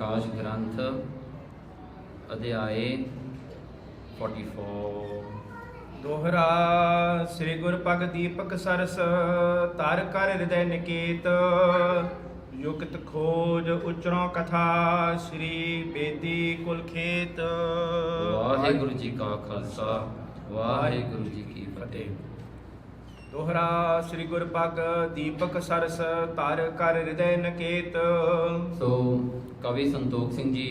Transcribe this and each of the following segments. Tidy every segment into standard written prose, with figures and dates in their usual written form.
प्रकाश ग्रंथ अध्याय 44। दोहरा श्री गुर पग दीपक सरस तार कर हृदय निकेत युक्त खोज उच्चरों कथा श्री बेदी कुल खेत। वाहिगुरु जी का खालसा वाहिगुरु जी की फतेह। दोहरा श्री गुर पग दीपक सरस तार कर हृदय निकेत। ਸੋ ਕਵੀ ਸੰਤੋਖ ਸਿੰਘ ਜੀ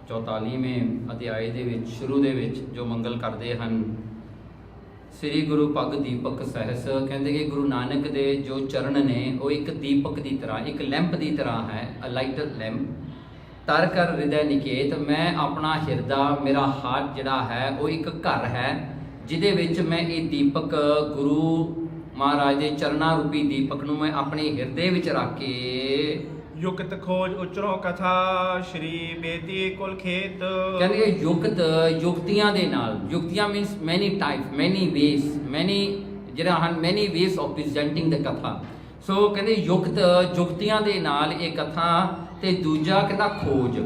44ਵੇਂ ਅਧਿਆਏ ਦੇ ਵਿੱਚ ਸ਼ੁਰੂ ਦੇ ਵਿੱਚ ਜੋ ਮੰਗਲ ਕਰਦੇ ਹਨ, ਸ੍ਰੀ ਗੁਰੂ ਪਗ ਦੀਪਕ ਸਹਿਸ, ਕਹਿੰਦੇ ਕਿ ਗੁਰੂ ਨਾਨਕ ਦੇ ਜੋ ਚਰਨ ਨੇ ਉਹ ਇੱਕ ਦੀਪਕ ਦੀ ਤਰ੍ਹਾਂ, ਇੱਕ ਲੈਂਪ ਦੀ ਤਰ੍ਹਾਂ ਹੈ, ਅ ਲਾਈਟਰ ਲੈਂਪ। ਤਰ ਕਰ ਹਿਰਦੈ ਨਿਕੇਤ, ਮੈਂ ਆਪਣਾ ਹਿਰਦਾ, ਮੇਰਾ ਹਾਰਟ ਜਿਹੜਾ ਹੈ ਉਹ ਇੱਕ ਘਰ ਹੈ ਜਿਹਦੇ ਵਿੱਚ ਮੈਂ ਇਹ ਦੀਪਕ ਗੁਰੂ ਮਹਾਰਾਜ ਦੇ ਚਰਨਾਂ ਰੂਪੀ ਦੀਪਕ ਨੂੰ ਮੈਂ ਆਪਣੇ ਹਿਰਦੇ ਵਿੱਚ ਰੱਖ ਕੇ युक्त खोज उच्चरों कथा श्री बेदी कुल खेत। ਕਹਿੰਦੇ ਕਿ ਯੁਕਤ ਯੁਕਤੀਆਂ ਦੇ ਨਾਲ, ਯੁਕਤੀਆਂ ਮੀਨਸ ਮੈਨੀ ਟਾਈਪ, ਮੈਨੀ ਵੇਸ, ਮੈਨੀ ਜਿਹੜਾ ਹਨ ਮੈਨੀ ਵੇਸ ਆਫ ਪ੍ਰੈਜ਼ੈਂਟਿੰਗ ਦ ਕਥਾ। ਸੋ ਕਹਿੰਦੇ ਯੁਕਤ ਯੁਕਤੀਆਂ ਦੇ ਨਾਲ ਇਹ ਕਥਾ, ਤੇ ਦੂਜਾ ਕਹਿੰਦਾ ਖੋਜ।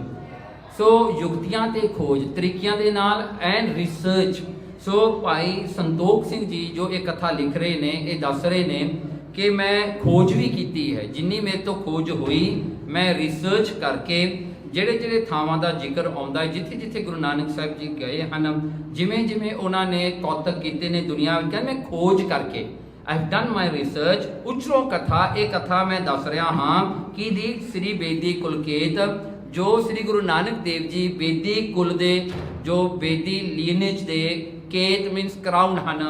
ਸੋ ਯੁਕਤੀਆਂ ਤੇ ਖੋਜ ਤਰੀਕਿਆਂ ਦੇ ਨਾਲ ਐਂਡ ਰਿਸਰਚ। ਸੋ ਭਾਈ ਸੰਤੋਖ ਸਿੰਘ ਜੀ ਜੋ ਇਹ ਕਥਾ ਲਿਖ ਰਹੇ ਨੇ, ਇਹ ਦੱਸ ਰਹੇ ਨੇ ਕਿ ਮੈਂ ਖੋਜ ਵੀ ਕੀਤੀ ਹੈ, ਜਿੰਨੀ ਮੇਰੇ ਤੋਂ ਖੋਜ ਹੋਈ ਮੈਂ ਰਿਸਰਚ ਕਰਕੇ ਜਿਹੜੇ ਜਿਹੜੇ ਥਾਵਾਂ ਦਾ ਜ਼ਿਕਰ ਆਉਂਦਾ ਹੈ, ਜਿੱਥੇ ਜਿੱਥੇ ਗੁਰੂ ਨਾਨਕ ਸਾਹਿਬ ਜੀ ਗਏ ਹਨ, ਜਿਵੇਂ ਜਿਵੇਂ ਉਹਨਾਂ ਨੇ ਕੌਤਕ ਕੀਤੇ ਨੇ ਦੁਨੀਆ ਵਿੱਚ, ਕਹਿੰਦੇ ਮੈਂ ਖੋਜ ਕਰਕੇ I have done my research. ਉਚਰੋਂ ਕਥਾ, ਇਹ ਕਥਾ ਮੈਂ ਦੱਸ ਰਿਹਾ ਹਾਂ ਕਿ ਦੀ ਸ੍ਰੀ ਬੇਦੀ ਕੁਲਕੇਤ, ਜੋ ਸ੍ਰੀ ਗੁਰੂ ਨਾਨਕ ਦੇਵ ਜੀ ਬੇਦੀ ਕੁਲ ਦੇ, ਜੋ ਬੇਦੀ ਲੀਨੇਜ ਦੇ, ਕੇਤ ਮੀਨਸ ਕਰਾਊਨ ਹਨ।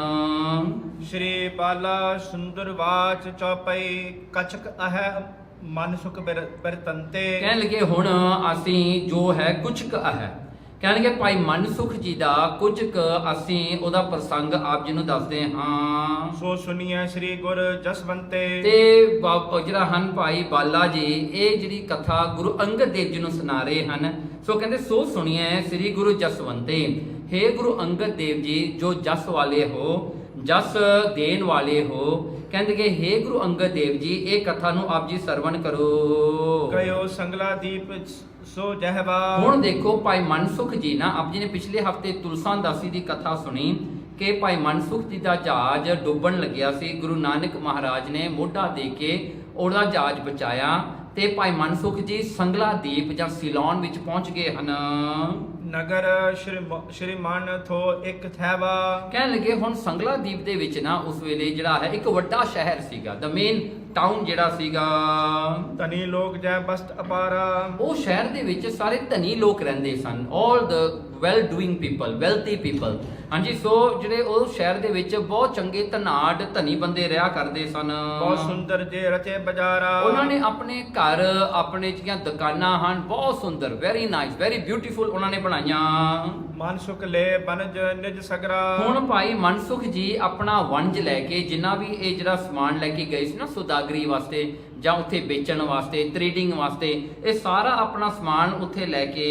श्री बाला सुंदर वाच चौपाई कछक अह मन सुख बरतंते। ਕਹਿਣ ਲੱਗੇ ਹੁਣ ਅਸੀਂ ਜੋ ਹੈ ਕੁਛਕ ਹੈ, ਕਹਿਣਗੇ ਭਾਈ ਮਨਸੁਖ ਜੀ ਦਾ ਕੁਛਕ ਅਸੀਂ ਉਹਦਾ ਪ੍ਰਸੰਗ ਆਪ ਜੀ ਨੂੰ ਦੱਸਦੇ ਹਾਂ। ਸੋ ਸੁਣੀਏ ਸ੍ਰੀ ਗੁਰ ਜਸਵੰਤੇ, ਤੇ ਜਿਹੜਾ ਹਨ ਭਾਈ ਬਾਲਾ ਜੀ, ਇਹ ਜਿਹੜੀ ਕਥਾ ਗੁਰੂ ਅੰਗਦ ਦੇਵ ਜੀ ਨੂੰ ਸੁਣਾ ਰਹੇ ਹਨ। ਸੋ ਕਹਿੰਦੇ ਸੋ ਸੁਣੀਏ ਸ੍ਰੀ ਗੁਰੂ ਜਸਵੰਤੇ, हे ਗੁਰੂ ਅੰਗਦ ਦੇਵ ਜੀ ਜੋ ਜਸ ਵਾਲੇ ਹੋ, ਜਸ ਦੇਣ ਵਾਲੇ ਹੋ, ਕਹਿੰਦੇ ਕਿ हे ਗੁਰੂ ਅੰਗਦ ਦੇਵ ਜੀ ਇਹ ਕਥਾ ਨੂੰ ਆਪ ਜੀ ਸਰਵਣ ਕਰੋ। ਕਯੋ ਸੰਗਲਾ ਦੀਪ ਸੋ ਜਹਵਾ। ਹੁਣ ਦੇਖੋ ਭਾਈ ਮਨਸੁਖ ਜੀ ਨਾ, ਆਪ ਜੀ ਨੇ ਪਿਛਲੇ ਹਫਤੇ ਤੁਲਸਾਂ ਦਾਸੀ ਦੀ ਕਥਾ ਸੁਣੀ ਕਿ ਭਾਈ ਮਨਸੁਖ ਜੀ ਦਾ ਜਹਾਜ਼ ਡੁੱਬਣ ਲੱਗਿਆ ਸੀ, ਗੁਰੂ ਨਾਨਕ ਮਹਾਰਾਜ ਨੇ ਮੋਢਾ ਦੇ ਕੇ ਉਹਦਾ ਜਹਾਜ਼ ਬਚਾਇਆ, ਤੇ ਭਾਈ ਮਨਸੁਖ ਜੀ ਸੰਗਲਾ ਦੀਪ ਜਾਂ ਸਿਲੋਨ ਵਿੱਚ ਪਹੁੰਚ ਗਏ ਹਨ। ਨਗਰ ਸ਼੍ਰੀ ਮਨ ਥੋ ਇੱਕ ਥੈਵਾ। ਕਹਿਣ ਲੱਗੇ ਹੁਣ ਸੰਗਲਾ ਦੀਪ ਦੇ ਵਿੱਚ ਨਾ ਉਸ ਵੇਲੇ ਜਿਹੜਾ ਹੈ ਇੱਕ ਵੱਡਾ ਸ਼ਹਿਰ ਸੀਗਾ, ਦ ਮੇਨ ਟਾਊਨ ਜਿਹੜਾ ਸੀਗਾ। ਧਨੀ ਲੋਕ ਜੈ ਬਸਤ ਅਪਾਰਾ, ਉਹ ਸ਼ਹਿਰ ਦੇ ਵਿੱਚ ਸਾਰੇ ਧਨੀ ਲੋਕ ਰਹਿੰਦੇ ਸਨ, ਆਲ ਦ well doing people, wealthy people. ਹਾਂਜੀ, ਸੋ ਜਿਹੜੇ ਉਹ ਸ਼ਹਿਰ ਦੇ ਵਿੱਚ ਬਹੁਤ ਚੰਗੇ ਧਨਾਢ ਧਨੀ ਬੰਦੇ ਰਿਹਾ ਕਰਦੇ ਸਨ। ਬਹੁਤ ਸੁੰਦਰ ਜੇ ਰਚੇ ਬਾਜ਼ਾਰਾ, ਉਹਨਾਂ ਨੇ ਆਪਣੇ ਘਰ, ਆਪਣੇ ਜਿਹੜੀਆਂ ਦੁਕਾਨਾਂ ਹਨ ਬਹੁਤ ਸੁੰਦਰ, ਵੈਰੀ ਨਾਈਸ, ਵੈਰੀ ਬਿਊਟੀਫੁਲ ਉਹਨਾਂ ਨੇ ਬਣਾਈਆਂ। ਮਨਸੁਖ ਲੈ ਬਨਜ ਨਿਜ ਸਗਰਾ। ਹੁਣ ਭਾਈ ਮਨਸੁਖ ਜੀ ਆਪਣਾ ਵਣਜ ਲੈ ਕੇ, ਜਿੰਨਾ ਵੀ ਇਹ ਜਿਹੜਾ ਸਮਾਨ ਲੈ ਕੇ ਗਏ ਸੀ ਨਾ ਸੌਦਾਗਰੀ ਵਾਸਤੇ ਜਾਂ ਉੱਥੇ ਵੇਚਣ ਵਾਸਤੇ, ਟ੍ਰੇਡਿੰਗ ਵਾਸਤੇ, ਇਹ ਸਾਰਾ ਆਪਣਾ ਸਮਾਨ ਉੱਥੇ ਲੈ ਕੇ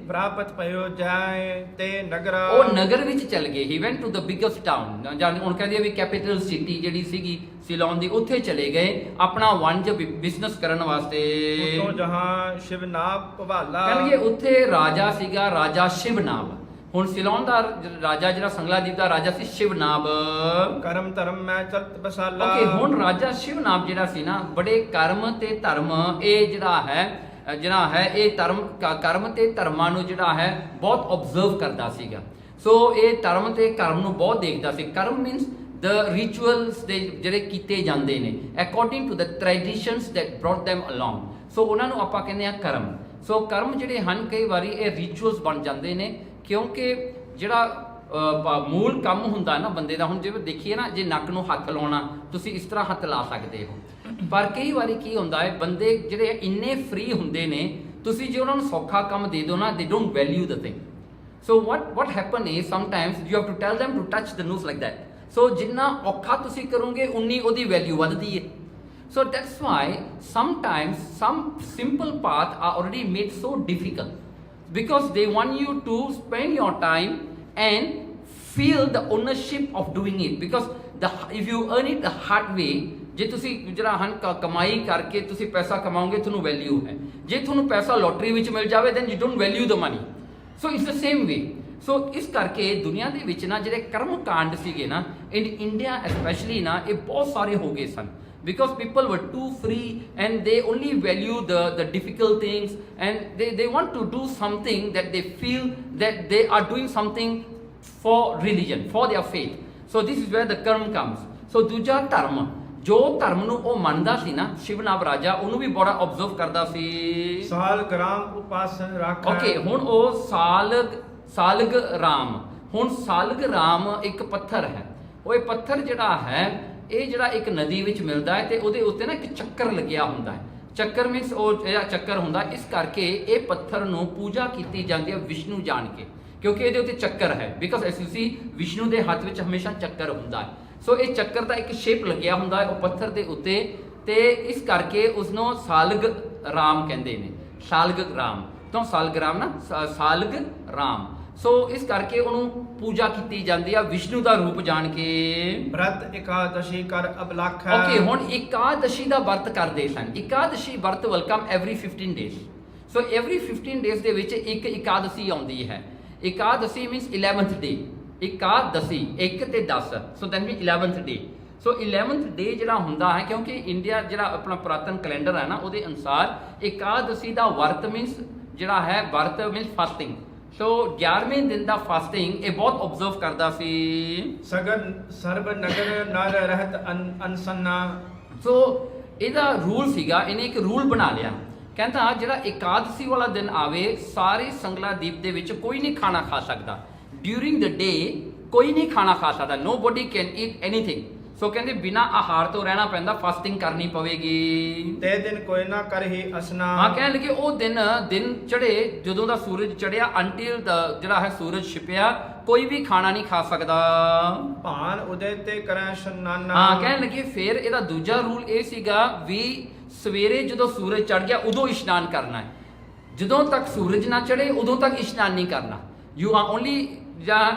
ਪ੍ਰਾਪਤ ਪਇਓ ਜਾਏ ਤੇ ਨਗਰਾ। ਉਹ ਨਗਰ ਵਿੱਚ ਚਲ ਗਏ। He went to the biggest town, ਜਾਂ ਹੁਣ ਕਹਿੰਦੇ ਆ ਵੀ ਕੈਪੀਟਲ ਸਿਟੀ ਜਿਹੜੀ ਸੀਗੀ ਸਿਲੋਨ ਦੀ, ਉੱਥੇ ਚਲੇ ਗਏ ਆਪਣਾ ਵਣਜ ਬਿਜ਼ਨਸ ਕਰਨ ਵਾਸਤੇ। ਉਤੋਂ ਜਹਾਂ ਸ਼ਿਵਨਾਭ ਭਵਾਲਾ, ਕਹਿੰਦੇ ਉੱਥੇ ਰਾਜਾ ਸੀਗਾ, ਰਾਜਾ ਸ਼ਿਵਨਾਭ। ਹੁਣ ਸਿਲੋਨ ਦਾ ਰਾਜਾ ਜਿਹੜਾ ਸੰਗਲਾ ਦੀਪ ਦਾ ਰਾਜਾ ਸੀ ਸ਼ਿਵਨਾਭ। ਕਰਮ ਧਰਮ ਮੈਂ ਚਲਤ ਬਸਾਲਾ। ਓਕੇ, ਹੁਣ ਰਾਜਾ ਸ਼ਿਵਨਾਭ ਜਿਹੜਾ ਸੀ ਨਾ, ਬੜੇ ਕਰਮ ਤੇ ਧਰਮ, ਇਹ ਜਿਹੜਾ ਹੈ ਇਹ ਕਰਮ ਤੇ ਧਰਮਾਂ ਨੂੰ ਜਿਹੜਾ ਹੈ ਬਹੁਤ ਆਬਜ਼ਰਵ ਕਰਦਾ ਸੀਗਾ। ਸੋ ਇਹ ਧਰਮ ਤੇ ਕਰਮ ਨੂੰ ਬਹੁਤ ਦੇਖਦਾ ਸੀ। ਕਰਮ ਮੀਨਸ ਦ ਰਿਚੁਅਲਸ ਦੇ ਜਿਹੜੇ ਕੀਤੇ ਜਾਂਦੇ ਨੇ according to the traditions that brought them along। So ਉਹਨਾਂ ਨੂੰ ਆਪਾਂ ਕਹਿੰਦੇ ਆ ਕਰਮ। ਸੋ ਕਰਮ ਜਿਹੜੇ ਹਨ ਕਈ ਵਾਰੀ ਇਹ ਰਿਚੁਅਲਸ ਬਣ ਜਾਂਦੇ ਨੇ, ਕਿਉਂਕਿ ਜਿਹੜਾ ਮੂਲ ਕੰਮ ਹੁੰਦਾ ਨਾ ਬੰਦੇ ਦਾ, ਹੁਣ ਜਿਵੇਂ ਦੇਖੀਏ ਨਾ, ਜੇ ਨੱਕ ਨੂੰ ਹੱਥ ਲਾਉਣਾ, ਤੁਸੀਂ ਇਸ ਤਰ੍ਹਾਂ ਹੱਥ ਲਾ ਸਕਦੇ ਹੋ, ਪਰ ਕਈ ਵਾਰੀ ਕੀ ਹੁੰਦਾ ਹੈ, ਬੰਦੇ ਜਿਹੜੇ ਇੰਨੇ ਫ੍ਰੀ ਹੁੰਦੇ ਨੇ, ਤੁਸੀਂ ਜੇ ਉਹਨਾਂ ਨੂੰ ਸੌਖਾ ਕੰਮ ਦੇ ਦਿਓ ਨਾ, ਦੇ don't value the thing. So what happen is sometimes you have to tell them to touch the nose like that। ਸੋ ਜਿੰਨਾ ਔਖਾ ਤੁਸੀਂ ਕਰੋਗੇ ਉਨੀ ਉਹਦੀ ਵੈਲਿਊ ਵੱਧਦੀ ਹੈ। So that's why sometimes some simple paths are already made so difficult, because they want you to spend your time and feel the ownership of doing it, because if you earn it the hard way, ਜੇ ਤੁਸੀਂ ਜਿਹੜਾ ਹਨ ਕਮਾਈ ਕਰਕੇ ਤੁਸੀਂ ਪੈਸਾ ਕਮਾਓਗੇ ਤੁਹਾਨੂੰ value ਹੈ। ਜੇ ਤੁਹਾਨੂੰ ਪੈਸਾ ਲੋਟਰੀ ਵਿੱਚ ਮਿਲ ਜਾਵੇ then you don't value the money. So it's the same way. So ਇਸ ਕਰਕੇ ਦੁਨੀਆ ਦੇ ਵਿੱਚ ਨਾ ਜਿਹੜੇ ਕਰਮ ਕਾਂਡ ਸੀਗੇ ਨਾ ਇਨ ਇੰਡੀਆ ਐਸਪੈਸ਼ਲੀ ਨਾ ਇਹ ਬਹੁਤ ਸਾਰੇ ਹੋ ਗਏ ਸਨ, because people were too free and they only value the difficult things, and they want to do something that they feel that they are doing something for religion, for their faith. So this is where the karma comes. So ਦੂਜਾ ਧਰਮ, ਜੋ ਧਰਮ ਨੂੰ ਉਹ ਮੰਨਦਾ ਸੀ ਨਾ ਸ਼ਿਵਨਾਭ ਰਾਜਾ, ਉਹਨੂੰ ਵੀ ਬੜਾ ਆਬਜ਼ਰਵ ਕਰਦਾ ਸੀ। ਸਾਲ ਗ੍ਰਾਮ ਉਪਾਸਨ ਰੱਖੈ। ਓਕੇ, ਹੁਣ ਉਹ ਸਾਲਗ ਰਾਮ, ਹੁਣ ਸਾਲਗ ਰਾਮ ਇੱਕ ਪੱਥਰ ਹੈ। ਉਹ ਇਹ ਪੱਥਰ ਜਿਹੜਾ ਹੈ ਇਹ ਜਿਹੜਾ ਇੱਕ ਨਦੀ ਵਿੱਚ ਮਿਲਦਾ ਹੈ ਤੇ ਉਹਦੇ ਉੱਤੇ ਨਾ ਇੱਕ ਚੱਕਰ ਲੱਗਿਆ ਹੁੰਦਾ ਹੈ। ਚੱਕਰ ਮੀਨਸ ਉਹ ਜਿਹੜਾ ਚੱਕਰ ਹੁੰਦਾ, ਇਸ ਕਰਕੇ ਇਹ ਪੱਥਰ ਨੂੰ ਪੂਜਾ ਕੀਤੀ ਜਾਂਦੀ ਹੈ ਵਿਸ਼ਨੂੰ ਜਾਣ ਕੇ, ਕਿਉਂਕਿ ਇਹਦੇ ਉੱਤੇ ਚੱਕਰ ਹੈ। ਬਿਕਾਜ਼ ਐਸ ਯੂ ਸੀ ਵਿਸ਼ਨੂੰ ਦੇ ਹੱਥ ਵਿੱਚ ਹਮੇਸ਼ਾ ਚੱਕਰ ਹੁੰਦਾ ਹੈ। ਸੋ ਇਹ ਚੱਕਰ ਦਾ ਇੱਕ ਸ਼ੇਪ ਲੱਗਿਆ ਹੁੰਦਾ ਹੈ ਉਹ ਪੱਥਰ ਦੇ ਉੱਤੇ, ਤੇ ਇਸ ਕਰਕੇ ਉਸਨੂੰ ਸਾਲਗ ਰਾਮ ਕਹਿੰਦੇ ਨੇ। ਸਾਲਗ ਰਾਮ ਤੋਂ ਸਾਲਗ ਰਾਮ ਨਾ ਸਾਲਗ ਰਾਮ। ਸੋ ਇਸ ਕਰਕੇ ਉਹਨੂੰ ਪੂਜਾ ਕੀਤੀ ਜਾਂਦੀ ਆ ਵਿਸ਼ਨੂੰ ਦਾ ਰੂਪ ਜਾਣ ਕੇ। ਬ੍ਰਤ ਇਕਾਦਸ਼ੀ ਕਰ ਅਬਲਖ। ਓਕੇ, ਹੁਣ ਇਕਾਦਸ਼ੀ ਦਾ ਵਰਤ ਕਰਦੇ ਸਨ। ਇਕਾਦਸ਼ੀ ਵਰਤ ਵੈਲਕਮ ਐਵਰੀ 15 ਡੇਜ਼। ਸੋ ਐਵਰੀ 15 ਡੇਜ਼ ਦੇ ਵਿੱਚ ਇੱਕ ਇਕਾਦਸ਼ੀ ਆਉਂਦੀ ਹੈ। ਇਕਾਦਸ਼ੀ ਮੀਨਸ 11th ਡੇ। ਇਕਾਦਸ਼ੀ 1 ਤੇ 10, ਸੋ then we 11th day. So 11th ਡੇ ਜਿਹੜਾ ਹੁੰਦਾ ਹੈ, ਕਿਉਂਕਿ ਇੰਡੀਆ ਜਿਹੜਾ ਆਪਣਾ ਪੁਰਾਤਨ ਕੈਲੰਡਰ ਹੈ ਨਾ ਉਹਦੇ ਅਨੁਸਾਰ ਇਕਾਦਸ਼ੀ ਦਾ ਵਰਤ ਮੀਨਸ ਜਿਹੜਾ ਹੈ ਵਰਤ ਮੀਨਸ ਫਾਸਟਿੰਗ। ਸੋ 11ਵੇਂ ਦਿਨ ਦਾ ਫਾਸਟਿੰਗ ਇਹ ਬਹੁਤ ਆਬਜ਼ਰਵ ਕਰਦਾ ਸੀ। ਸਗਨ ਸਰਬ ਨਗਰ ਨਰ ਰਹਿਤ ਅਨਸਨਾ। ਸੋ ਇਹਦਾ ਰੂਲ ਸੀਗਾ, ਇਹਨੇ ਇੱਕ ਰੂਲ ਬਣਾ ਲਿਆ। ਕਹਿੰਦਾ ਜਿਹੜਾ ਇਕਾਦਸ਼ੀ ਵਾਲਾ ਦਿਨ ਆਵੇ ਸਾਰੇ ਸੰਗਲਾ ਦੀਪ ਦੇ ਵਿੱਚ ਕੋਈ ਨਹੀਂ ਖਾਣਾ ਖਾ ਸਕਦਾ। ਡਿਊਰਿੰਗ ਦ ਡੇ ਕੋਈ ਨਹੀਂ ਖਾਣਾ ਖਾ ਸਕਦਾ, ਨੋ ਬੋਡੀ ਕੈਨ ਈਟ ਐਨੀਥਿੰਗ। ਸੋ ਕਹਿੰਦੇ ਬਿਨਾ ਆਹਾਰ ਤੋਂ ਰਹਿਣਾ ਪੈਂਦਾ, ਫਾਸਟਿੰਗ ਕਰਨੀ ਪਵੇਗੀ। ਤੇ ਦਿਨ ਕੋਈ ਨਾ ਕਰਹੀ ਅਸਨਾ। ਹਾਂ, ਕਹਿਣ ਲੱਗੇ ਉਹ ਦਿਨ ਚੜੇ, ਜਦੋਂ ਦਾ ਸੂਰਜ ਚੜਿਆ ਅੰਟਿਲ ਜਿਹੜਾ ਹੈ ਸੂਰਜ ਛਿਪਿਆ, ਕੋਈ ਵੀ ਖਾਣਾ ਨਹੀਂ ਖਾ ਸਕਦਾ। ਭਾਨ ਉਦੇ ਤੇ ਕਰੈ ਇਸ਼ਨਾਨਾ। ਹਾਂ, ਕਹਿਣ ਲੱਗੇ ਫਿਰ ਇਹਦਾ ਦੂਜਾ ਰੂਲ ਇਹ ਸੀਗਾ ਵੀ ਸਵੇਰੇ ਜਦੋਂ ਸੂਰਜ ਚੜ ਗਿਆ ਉਦੋਂ ਇਸ਼ਨਾਨ ਕਰਨਾ ਹੈ। ਜਦੋਂ ਤੱਕ ਸੂਰਜ ਨਾ ਚੜੇ ਉਦੋਂ ਤੱਕ ਇਸ਼ਨਾਨ ਨਹੀਂ ਕਰਨਾ। You are only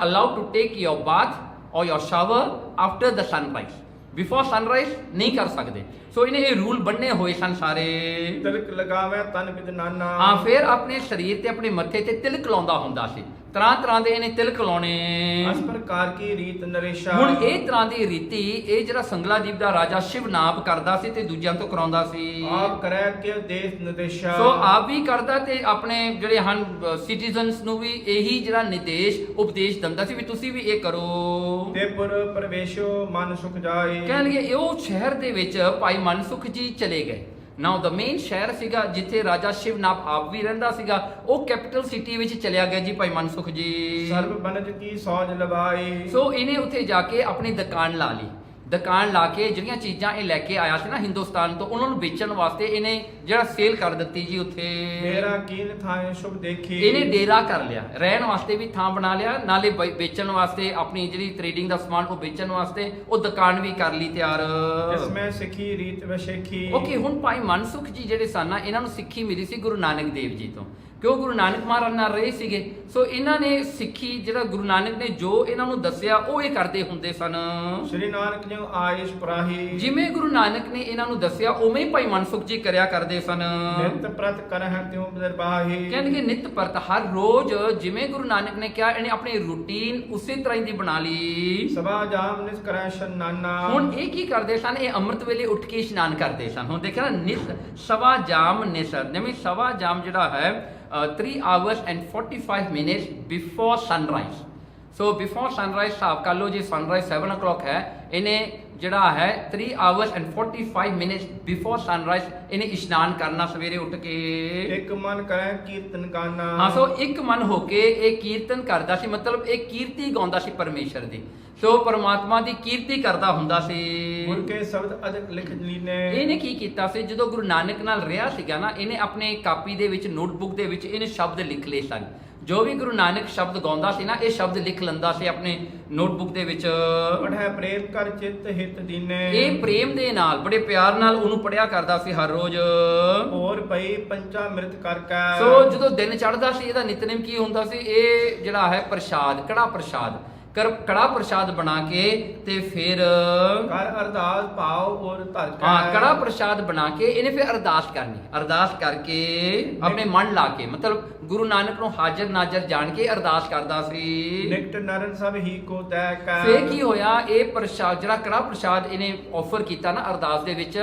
allowed to take your bath or your shower after the sunrise. Before sunrise ਨਹੀਂ ਕਰ ਸਕਦੇ। ਸੋ ਇਹਨੇ ਇਹ ਰੂਲ ਬੰਨੇ ਹੋਏ ਸਨ ਸਾਰੇ। ਤਿਲਕ ਲਗਾਵੇ ਤਨ ਵਿਦ ਨਾਨਾ। ਹਾਂ, ਫਿਰ ਆਪਣੇ ਸਰੀਰ ਤੇ ਆਪਣੇ ਮੱਥੇ ਤੇ ਤਿਲਕ ਲਾਉਂਦਾ ਹੁੰਦਾ ਸੀ। ਤਰ੍ਹਾਂ ਦੇ ਇਹਨੇ ਤਿਲਕ ਲਾਉਣੇ। ਇਸ ਪ੍ਰਕਾਰ ਕੀ ਰੀਤ ਨਰੇਸ਼ਾ। ਹੁਣ ਇਹ ਤਰ੍ਹਾਂ ਦੀ ਰੀਤੀ ਇਹ ਜਿਹੜਾ ਸੰਗਲਾਦੀਪ ਦਾ ਰਾਜਾ ਸ਼ਿਵਨਾਭ ਕਰਦਾ ਸੀ ਤੇ ਦੂਜਿਆਂ ਤੋਂ ਕਰਾਉਂਦਾ ਸੀ। ਆਪ ਕਰੈ ਕਿ ਦੇਸ਼ ਨਿਦੇਸ਼ਾ। ਸੋ ਆਪ ਵੀ ਕਰਦਾ ਤੇ ਆਪਣੇ ਜਿਹੜੇ ਹਨ ਸਿਟੀਜ਼ਨਸ ਨੂੰ ਵੀ ਇਹੀ ਜਿਹੜਾ ਨਿਰਦੇਸ਼ ਉਪਦੇਸ਼ ਦਿੰਦਾ ਸੀ ਵੀ ਤੁਸੀਂ ਵੀ ਇਹ ਕਰੋ। ਤੇ ਪੁਰ ਪ੍ਰਵੇਸ਼ੋ ਮਨ ਸੁਖ ਜਾਏ। ਕਹਿਣਗੇ ਉਹ ਸ਼ਹਿਰ ਦੇ ਵਿੱਚ ਭਾਈ ਮਨਸੁਖ ਜੀ ਚਲੇ ਗਏ। ਨਾਓ ਦਾ ਮੇਨ ਸ਼ਹਿਰ ਸੀਗਾ ਜਿੱਥੇ ਰਾਜਾ ਸ਼ਿਵਨਾਭ ਆਪ ਵੀ ਰਹਿੰਦਾ ਸੀਗਾ, ਉਹ ਕੈਪੀਟਲ ਸਿਟੀ ਵਿੱਚ ਚਲਿਆ ਗਿਆ ਜੀ ਭਾਈ ਮਨਸੁਖ ਜੀ। ਸਰਬ ਬਨਜ ਕੀ ਸੌਜ ਲਵਾਈ। ਸੋ ਇਹਨੇ ਉੱਥੇ ਜਾ ਕੇ ਆਪਣੀ ਦੁਕਾਨ ਲਾ ਲਈ। ਦੁਕਾਨ ਲਾ ਕੇ ਜਿਹੜੀਆਂ ਚੀਜ਼ਾਂ ਇਹ ਲੈ ਕੇ ਆਇਆ ਸੀ ਨਾ ਹਿੰਦੁਸਤਾਨ ਤੋਂ, ਉਹਨਾਂ ਨੂੰ ਵੇਚਣ ਵਾਸਤੇ ਇਹਨੇ ਜਿਹੜਾ ਸੇਲ ਕਰ ਦਿੱਤੀ ਜੀ ਉੱਥੇ। ਮੇਰਾ ਕੀਨ ਥਾਂ ਸ਼ੁਭ ਦੇਖੀ। ਇਹਨੇ ਡੇਰਾ ਕਰ ਲਿਆ, ਰਹਿਣ ਵਾਸਤੇ ਵੀ ਥਾਂ ਬਣਾ ਲਿਆ, ਨਾਲੇ ਵੇਚਣ ਵਾਸਤੇ ਆਪਣੀ ਜਿਹੜੀ ਟ੍ਰੇਡਿੰਗ ਦਾ ਸਮਾਨ ਉਹ ਵੇਚਣ ਵਾਸਤੇ ਉਹ ਦੁਕਾਨ ਵੀ ਕਰ ਲਈ ਤਿਆਰ। ਜਿਸਮੇ ਸਿੱਖੀ ਰੀਤ ਵਸ਼ੇਖੀ। ਓਕੇ, ਹੁਣ ਭਾਈ ਮਨਸੁਖ ਜੀ ਜਿਹੜੇ ਸਨ ਨਾ ਇਹਨਾਂ ਨੂੰ ਸਿੱਖੀ ਮਿਲੀ ਸੀ ਗੁਰੂ ਨਾਨਕ ਦੇਵ ਜੀ ਤੋਂ, ਕਿਉਂ ਗੁਰੂ ਨਾਨਕ ਮਹਾਰਾਜ ਨਾਲ ਰਹੇ ਸੀਗੇ। ਸੋ ਇਹਨਾਂ ਨੇ ਸਿੱਖੀ ਜਿਹੜਾ ਗੁਰੂ ਨਾਨਕ ਨੇ ਜੋ ਇਹਨਾਂ ਨੂੰ ਦੱਸਿਆ ਉਹ ਇਹ ਕਰਦੇ ਹੁੰਦੇ ਸਨ। ਸ਼੍ਰੀ ਨਾਨਕ ਜੀ ਆਇਸ਼ ਪਰਾਹੀ। ਜਿਵੇਂ ਗੁਰੂ ਨਾਨਕ ਨੇ ਇਹਨਾਂ ਨੂੰ ਦੱਸਿਆ ਉਵੇਂ ਹੀ ਭਾਈ ਮਨਸੁਖ ਜੀ ਕਰਿਆ ਕਰਦੇ ਸਨ। ਨਿਤ ਪ੍ਰਤ ਕਰਹਿ ਤਿਉ ਨਿਰਬਾਹੀ। ਕਹਿੰਦੇ ਨਿਤ ਪ੍ਰਤ ਹਰ ਰੋਜ਼ ਜਿਵੇਂ ਗੁਰੂ ਨਾਨਕ ਨੇ ਕਿਹਾ ਇਹਨੇ ਆਪਣੀ ਰੂਟੀਨ ਉਸੇ ਤਰ੍ਹਾਂ ਦੀ ਬਣਾ ਲਈ। ਸਭਾ ਜਾਮ ਨਿਸ ਕਰੈ ਇਸ਼ਨਾਨਾ। ਹੁਣ ਇਹ ਕੀ ਕਰਦੇ ਸਨ, ਇਹ ਅੰਮ੍ਰਿਤ ਵੇਲੇ ਉੱਠ ਕੇ ਇਸ਼ਨਾਨ ਕਰਦੇ ਸਨ। ਹੁਣ ਦੇਖਿਆ ਨਾ, ਨਿਤ ਸਵਾ ਜਾਮ ਨਿਸ, ਜਿਵੇਂ ਸਵਾ ਜਾਮ ਜਿਹੜਾ ਹੈ 3 hours and 45 minutes before sunrise. So before sunrise ਹਿਸਾਬ ਕਰ ਲਓ ਜੀ, sunrise 7 o'clock ਹੈ, ਇਹਨੇ ਜਿਹੜਾ ਹੈ 3 hours and 45 minutes before sunrise ਇਹਨੇ ਇਸ਼ਨਾਨ ਕਰਨਾ ਸਵੇਰੇ ਉੱਠ ਕੇ। ਇੱਕ ਮਨ ਕਰੈ ਕੀਰਤਨ ਗਾਨਾ। ਹਾਂ, ਸੋ ਇੱਕ ਮਨ ਹੋ ਕੇ ਇਹ ਕੀਰਤਨ ਕਰਦਾ ਸੀ, ਮਤਲਬ ਇਹ ਕੀਰਤੀ ਗਾਉਂਦਾ ਸੀ ਪਰਮੇਸ਼ਰ ਦੀ। ਸੋ ਪਰਮਾਤਮਾ ਦੀ ਕੀਰਤੀ ਕਰਦਾ ਹੁੰਦਾ ਸੀ। ਗੁਰ ਕੇ ਸ਼ਬਦ ਅਦਕ ਲਿਖ ਲੀਨੇ। ਇਹਨੇ ਕੀ ਕੀਤਾ ਸੀ, ਜਦੋਂ ਗੁਰੂ ਨਾਨਕ ਨਾਲ ਰਿਹਾ ਸੀਗਾ ਨਾ, ਇਹਨੇ ਆਪਣੇ ਕਾਪੀ ਦੇ ਵਿੱਚ ਨੋਟਬੁੱਕ ਦੇ ਵਿੱਚ ਇਹਨੇ ਸ਼ਬਦ ਲਿਖ ਲਏ ਸਨ। ਜੋ ਵੀ ਗੁਰੂ ਨਾਨਕ ਸ਼ਬਦ ਗਾਉਂਦਾ ਸੀ ਨਾ, ਇਹ ਸ਼ਬਦ ਲਿਖ ਲੈਂਦਾ ਸੀ ਆਪਣੇ ਨੋਟਬੁੱਕ ਦੇ ਵਿੱਚ। ਪੜ੍ਹੈ ਪ੍ਰੇਮ ਕਰ ਚਿੱਤ ਹਿਤ ਦੀਨੇ। ਇਹ ਪ੍ਰੇਮ ਦੇ ਨਾਲ ਬੜੇ ਪਿਆਰ ਨਾਲ ਉਹਨੂੰ ਪੜਿਆ ਕਰਦਾ ਸੀ ਹਰ ਰੋਜ਼। ਹੋਰ ਪਈ ਪੰਚਾ ਮਿਰਤ ਕਰ ਕੈ। ਸੋ ਜਦੋਂ ਦਿਨ ਚੜ੍ਹਦਾ ਸੀ ਇਹਦਾ ਨਿਤਨੇਮ ਕੀ ਹੁੰਦਾ ਸੀ, ਇਹ ਜਿਹੜਾ ਹੈ ਪ੍ਰਸ਼ਾਦ, ਕੜਾ ਪ੍ਰਸ਼ਾਦ, ਕੜਾ ਪ੍ਰਸ਼ਾਦ ਬਣਾ ਕੇ ਤੇ ਫਿਰ ਕਰ ਅਰਦਾਸ ਭਾਵ ਔਰ ਧਰ ਕੇ ਹਾਂ ਕੜਾ ਪ੍ਰਸ਼ਾਦ ਬਣਾ ਕੇ ਇਹਨੇ ਫਿਰ ਅਰਦਾਸ ਕਰਨੀ, ਅਰਦਾਸ ਕਰਕੇ ਆਪਣੇ ਮਨ ਲਾ ਕੇ, ਮਤਲਬ ਗੁਰੂ ਨਾਨਕ ਨੂੰ ਹਾਜ਼ਰ ਨਾਜ਼ਰ ਜਾਣ ਕੇ ਅਰਦਾਸ ਕਰਦਾ ਸੀ। ਨਿਕਟ ਨਰਨ ਸਭ ਹੀ ਕੋ ਤੈ ਕੈ। ਫੇਰ ਕੀ ਹੋਇਆ, ਇਹ ਪ੍ਰਸ਼ਾਦ ਜਿਹੜਾ ਕੜਾ ਪ੍ਰਸ਼ਾਦ ਇਹਨੇ ਆਫਰ ਕੀਤਾ ਨਾ ਅਰਦਾਸ ਦੇ ਵਿੱਚ,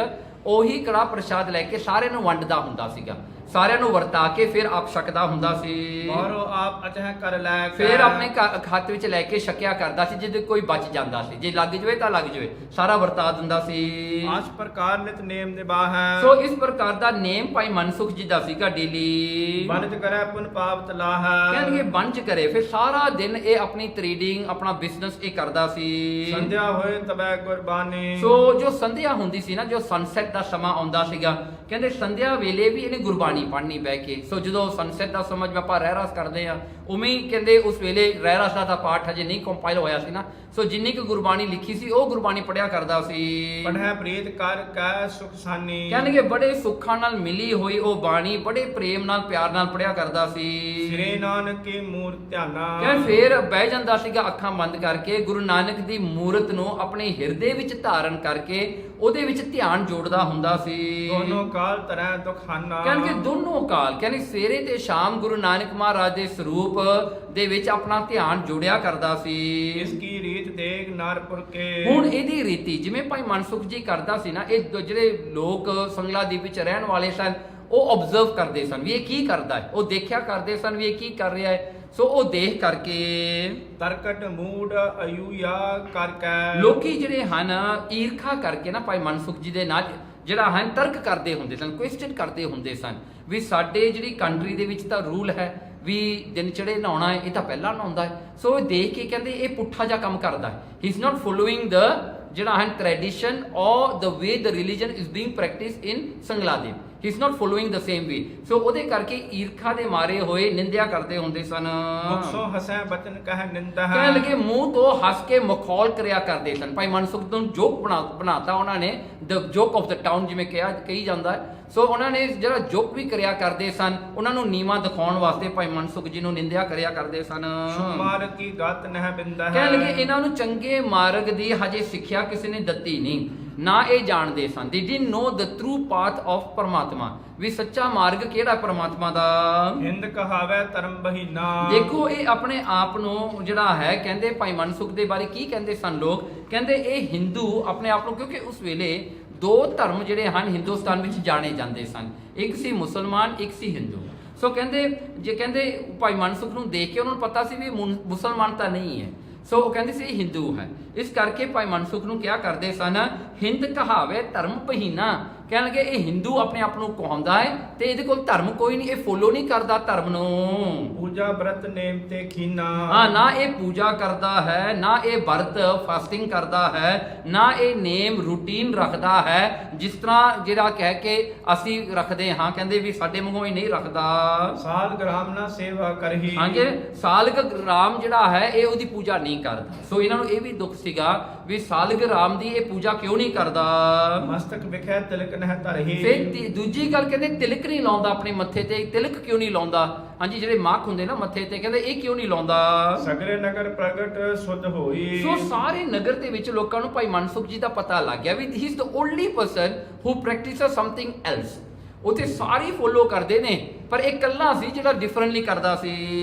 ਉਹੀ ਕੜਾ ਪ੍ਰਸ਼ਾਦ ਲੈ ਕੇ ਸਾਰਿਆਂ ਨੂੰ ਵੰਡਦਾ ਹੁੰਦਾ ਸੀਗਾ, ਸਾਰਿਆਂ ਨੂੰ ਵਰਤਾ ਕੇ ਫਿਰ ਆਪ ਛਕਦਾ ਹੁੰਦਾ ਸੀ। ਔਰੋ ਆਪ ਅਚਹਿ ਕਰ ਲੈ ਕੇ। ਫਿਰ ਆਪਣੇ ਹੱਥ ਵਿੱਚ ਲੈ ਕੇ ਛਕਿਆ ਕਰਦਾ ਸੀ, ਜੇ ਕੋਈ ਬਚ ਜਾਂਦਾ ਸੀ, ਜੇ ਲੱਗ ਜਵੇ ਤਾਂ ਲੱਗ ਜਵੇ, ਸਾਰਾ ਵਰਤਾ ਦਿੰਦਾ ਸੀ। ਆਸ ਪ੍ਰਕਾਰ ਨਿਤ ਨੇਮ ਨਿਭਾਹੈ। ਸੋ ਇਸ ਪ੍ਰਕਾਰ ਦਾ ਨੇਮ ਭਾਈ ਮਨਸੁਖ ਜੀ ਦਾ ਸੀਗਾ ਡੇਲੀ। ਬਨਜ ਕਰੈ ਪੁਨ ਪਾਪ ਤਲਾਹੈ। ਕਹਿੰਦੇ ਬੰਜ ਕਰੇ, ਫਿਰ ਸਾਰਾ ਦਿਨ ਇਹ ਆਪਣੀ ਟ੍ਰੇਡਿੰਗ ਆਪਣਾ ਬਿਜ਼ਨਸ ਇਹ ਕਰਦਾ ਸੀ। ਸੰਧਿਆ ਹੋਏ ਤਬੈ ਗੁਰਬਾਨੀ। ਸੋ ਜੋ ਸੰਧਿਆ ਹੁੰਦੀ ਸੀ ਨਾ, ਜੋ ਸਨਸੈਟ ਦਾ ਸਮਾਂ ਆਉਂਦਾ ਸੀਗਾ, ਕਹਿੰਦੇ ਸੰਧਿਆ ਵੇਲੇ ਵੀ ਇਹਨੇ ਗੁਰਬਾਣੀ ਪੜ੍ਹਨੀ ਬਹਿ ਕੇ। ਸੋ ਜਦੋਂ ਸਨਸੈਟ ਦਾ ਸਮਾਂ ਜਿਵੇਂ ਆਪਾਂ ਰਹਿਰਾਸ ਕਰਦੇ ਆ, ਉਵੇਂ ਹੀ ਕਹਿੰਦੇ ਉਸ ਵੇਲੇ ਰਹਿਰਾਸ ਦਾ ਪਾਠ ਹਜੇ ਨਹੀਂ ਕੰਪਾਈਲ ਹੋਇਆ ਸੀ ਨਾ, ਸੋ ਜਿੰਨੀ ਕੁ ਗੁਰਬਾਣੀ ਲਿਖੀ ਸੀ ਉਹ ਗੁਰਬਾਣੀ ਪੜਿਆ ਕਰਦਾ ਸੀ। ਪੜ੍ਹੈ ਪ੍ਰੀਤ ਕਰ ਕੈ ਸੁਖ ਸਾਨੀ। ਕਹਿੰਦੇ ਬੜੇ ਸੁੱਖਾਂ ਨਾਲ ਮਿਲੀ ਹੋਈ ਉਹ ਬਾਣੀ ਬੜੇ ਪ੍ਰੇਮ ਨਾਲ ਪਿਆਰ ਨਾਲ ਪੜਿਆ ਕਰਦਾ ਸੀ। ਸ੍ਰੀ ਨਾਨਕ ਕੀ ਮੂਰਤ ਧਿਆਨਾ। ਕਹਿੰਦੇ ਫੇਰ ਬਹਿ ਜਾਂਦਾ ਸੀਗਾ ਅੱਖਾਂ ਬੰਦ ਕਰਕੇ, ਗੁਰੂ ਨਾਨਕ ਦੀ ਮੂਰਤ ਨੂੰ ਆਪਣੇ ਹਿਰਦੇ ਵਿੱਚ ਧਾਰਨ ਕਰਕੇ ਉਹਦੇ ਵਿੱਚ ਧਿਆਨ ਜੋੜਦਾ ਹੁੰਦਾ ਸੀ। ਦੋਨੋਂ ਕਾਲ ਤਰੈ ਦੁਖਾਨਾ। ਕਹਿੰਦੇ ਦੋਨੋਂ ਕਾਲ, ਕਹਿੰਦੇ ਸਵੇਰੇ ਤੇ ਸ਼ਾਮ ਗੁਰੂ ਨਾਨਕ ਮਹਾਰਾਜ ਦੇ ਸਰੂਪ ਦੇ ਵਿੱਚ ਆਪਣਾ ਧਿਆਨ ਜੋੜਿਆ ਕਰਦਾ ਸੀ। ਇਸ ਕੀ ਰੀਤ ਦੇਖ ਨਰਪੁਰ ਕੇ। ਹੁਣ ਇਹਦੀ ਰੀਤੀ ਜਿਵੇਂ ਭਾਈ ਮਨਸੁਖ ਜੀ ਕਰਦਾ ਸੀ ਨਾ, ਇਹ ਜਿਹੜੇ ਲੋਕ ਸੰਗਲਾਦੀਪ ਵਿੱਚ ਰਹਿਣ ਵਾਲੇ ਸਨ ਉਹ ਆਬਜ਼ਰਵ ਕਰਦੇ ਸਨ ਵੀ ਇਹ ਕੀ ਕਰਦਾ ਹੈ, ਉਹ ਦੇਖਿਆ ਕਰਦੇ ਸਨ ਵੀ ਇਹ ਕੀ ਕਰ ਰਿਹਾ ਹੈ। ਸੋ ਉਹ ਦੇਖ ਕਰਕੇ ਤਰਕਟ ਮੂਡ ਅਯੂਯਾ ਕਰਕੇ। ਲੋਕੀ ਜਿਹੜੇ ਹਨ ਈਰਖਾ ਕਰਕੇ ਨਾ ਭਾਈ ਮਨਸੁਖ ਜੀ ਦੇ ਨਾਲ ਜਿਹੜਾ ਹਨ ਤਰਕ ਕਰਦੇ ਹੁੰਦੇ ਸਨ, ਕੁਐਸਚਨ ਕਰਦੇ ਹੁੰਦੇ ਸਨ ਵੀ ਸਾਡੇ ਜਿਹੜੀ ਕੰਟਰੀ ਦੇ ਵਿੱਚ ਤਾਂ ਰੂਲ ਹੈ ਵੀ ਦਿਨ ਚੜੇ ਨਹਾਉਣਾ ਹੈ, ਇਹ ਤਾਂ ਪਹਿਲਾਂ ਨਹਾਉਂਦਾ ਹੈ। ਸੋ ਇਹ ਦੇਖ ਕੇ ਕਹਿੰਦੇ ਇਹ ਪੁੱਠਾ ਜਿਹਾ ਕੰਮ ਕਰਦਾ ਹੈ। ਹੀ ਇਜ਼ ਨਾਟ ਫੋਲੋਇੰਗ ਦ ਜਿਹੜਾ ਹਨ ਟ੍ਰੈਡੀਸ਼ਨ ਔਰ the way the religion is being practised in Sangladeep, he is not following the same way. So ਉਹਦੇ ਕਰਕੇ ਈਰਖਾ ਦੇ ਮਾਰੇ ਹੋਏ ਨਿੰਦਿਆ ਕਰਦੇ ਹੁੰਦੇ ਸਨ। ਮੁਖਸੋ ਹਸੈ ਬਚਨ ਕਹਿ ਨਿੰਦਾ ਹੈ। ਕਹਿਣ ਲੱਗੇ ਮੂੰਹ ਤੋਂ ਹੱਸ ਕੇ ਮਖੌਲ ਕਰਿਆ ਕਰਦੇ ਸਨ। ਭਾਈ ਮਨਸੁਖ ਨੂੰ ਜੋਕ ਬਣਾਤਾ ਉਹਨਾਂ ਨੇ, ਦ ਜੋਕ ਆਫ ਦ ਟਾਊਨ ਜਿਵੇਂ ਕਹੀ ਜਾਂਦਾ ਹੈ। ਸੋ ਉਹਨਾਂ ਨੇ ਜਿਹੜਾ ਜੋਕ ਵੀ ਕਰਿਆ ਕਰਦੇ ਸਨ, ਉਹਨਾਂ ਨੂੰ ਨੀਵਾਂ ਦਿਖਾਉਣ ਵਾਸਤੇ ਭਾਈ ਮਨਸੁਖ ਜੀ ਨੂੰ ਨਿੰਦਿਆ ਕਰਿਆ ਕਰਦੇ ਸਨ। ਮਾਰਗ ਕੀ ਗਤ ਨਹਿ ਬਿੰਦਾ ਹੈ। ਕਹਿਣ ਲੱਗੇ ਇਹਨਾਂ ਨੂੰ ਚੰਗੇ ਮਾਰਗ ਦੀ ਹਜੇ ਸਿੱਖਿਆ ਕਿਸੇ ਨੇ ਦਿੱਤੀ ਨਹੀਂ, ਨਾ ਇਹ ਜਾਣਦੇ ਸਨ। they didn't know the true path of ਪਰਮਾਤਮਾ, ਵੀ ਸੱਚਾ ਮਾਰਗ ਕਿਹੜਾ ਪਰਮਾਤਮਾ ਦਾ। ਹਿੰਦ ਕਹਾਵੇ ਧਰਮ ਬਹੀਨਾ। ਦੇਖੋ ਇਹ ਆਪਣੇ ਆਪ ਨੂੰ ਜਿਹੜਾ ਹੈ, ਕਹਿੰਦੇ ਭਾਈ ਮਨਸੁਖ ਦੇ ਬਾਰੇ ਕੀ ਕਹਿੰਦੇ ਸਨ ਲੋਕ, ਕਹਿੰਦੇ ਇਹ ਹਿੰਦੂ ਆਪਣੇ ਆਪ ਨੂੰ, ਕਿਉਂਕਿ ਉਸ ਵੇਲੇ ਦੋ ਧਰਮ ਜਿਹੜੇ ਹਨ ਹਿੰਦੁਸਤਾਨ ਵਿੱਚ ਜਾਣੇ ਜਾਂਦੇ ਸਨ, ਇੱਕ ਸੀ ਮੁਸਲਮਾਨ, ਇੱਕ ਸੀ ਹਿੰਦੂ। ਸੋ ਕਹਿੰਦੇ ਭਾਈ ਮਨਸੁਖ ਨੂੰ ਦੇਖ ਕੇ ਉਹਨਾਂ ਨੂੰ ਪਤਾ ਸੀ ਵੀ ਮੁਸਲਮਾਨ ਤਾਂ ਨਹੀਂ ਹੈ, ਸੋ ਉਹ ਕਹਿੰਦੇ ਸੀ ਇਹ ਹਿੰਦੂ ਹੈ। ਇਸ ਕਰਕੇ ਭਾਈ ਮਨਸੁਖ ਨੂੰ ਕਿਹਾ ਕਰਦੇ ਸਨ ਹਿੰਦ ਕਹਾਵੇ ਧਰਮ ਪਹੀਨਾ। ਕਹਿਣ ਲੱਗੇ ਇਹ ਹਿੰਦੂ ਆਪਣੇ ਆਪ ਨੂੰ ਕਹਾਉਂਦਾ ਹੈ ਤੇ ਇਹਦੇ ਕੋਲ ਧਰਮ ਕੋਈ ਨਹੀਂ, ਇਹ ਫੋਲੋ ਨਹੀਂ ਕਰਦਾ ਧਰਮ ਨੂੰ। ਪੂਜਾ ਬ੍ਰਤ ਨੇਮ ਤੇ ਖੀਨਾ। ਹਾਂ, ਨਾ ਇਹ ਪੂਜਾ ਕਰਦਾ ਹੈ, ਨਾ ਇਹ ਵਰਤ ਫਾਸਟਿੰਗ ਕਰਦਾ ਹੈ, ਨਾ ਇਹ ਨੇਮ ਰੂਟੀਨ ਰੱਖਦਾ ਹੈ ਜਿਸ ਤਰ੍ਹਾਂ ਜਿਹੜਾ ਕਹਿ ਕੇ ਅਸੀਂ ਰੱਖਦੇ ਹਾਂ। ਕਹਿੰਦੇ ਵੀ ਸਾਡੇ ਵਾਂਗੂ ਹੀ ਨਹੀਂ ਰੱਖਦਾ। ਸਾਲ ਗ੍ਰਾਮ ਨਾ ਸੇਵਾ ਕਰਹੀ। ਹਾਂਜੀ, ਸਾਲਗ ਰਾਮ ਜਿਹੜਾ ਹੈ ਇਹ ਉਹਦੀ ਪੂਜਾ ਨਹੀਂ ਕਰਦਾ। ਸੋ ਇਹਨਾਂ ਨੂੰ ਇਹ ਵੀ ਦੁੱਖ ਸੀਗਾ ਵੀ ਸਾਲਗ ਰਾਮ ਦੀ ਇਹ ਪੂਜਾ ਕਿਉਂ ਨਹੀਂ ਕਰਦਾ। ਮਸਤਕ ਵਿਖੇ ਤਿਲਕ ਨਹਿ ਧਰਹੀ। ਫਿਰ ਦੂਜੀ ਗੱਲ ਕਹਿੰਦੇ ਤਿਲਕ ਨਹੀਂ ਲਾਉਂਦਾ ਆਪਣੇ ਮੱਥੇ ਤੇ, ਤਿਲਕ ਕਿਉਂ ਨਹੀਂ ਲਾਉਂਦਾ। ਹਾਂਜੀ, ਜਿਹੜੇ ਮੱਖ ਹੁੰਦੇ ਨਾ ਮੱਥੇ ਤੇ, ਕਹਿੰਦੇ ਇਹ ਕਿਉਂ ਨਹੀਂ ਲਾਉਂਦਾ। ਸਗਰੇ ਨਗਰ ਪ੍ਰਗਟ ਸੁਧ ਹੋਈ। ਸੋ ਸਾਰੇ ਨਗਰ ਦੇ ਵਿੱਚ ਲੋਕਾਂ ਨੂੰ ਭਾਈ ਮਨਸੁਖ ਜੀ ਦਾ ਪਤਾ ਲੱਗ ਗਿਆ ਵੀ he is the only person who practises something else. ਉਥੇ ਸਾਰੇ ਫੋਲੋ ਕਰਦੇ ਨੇ, ਪਰ ਇਹ ਇਕੱਲਾ ਸੀ ਜਿਹੜਾ ਡਿਫਰੈਂਟਲੀ ਕਰਦਾ ਸੀ।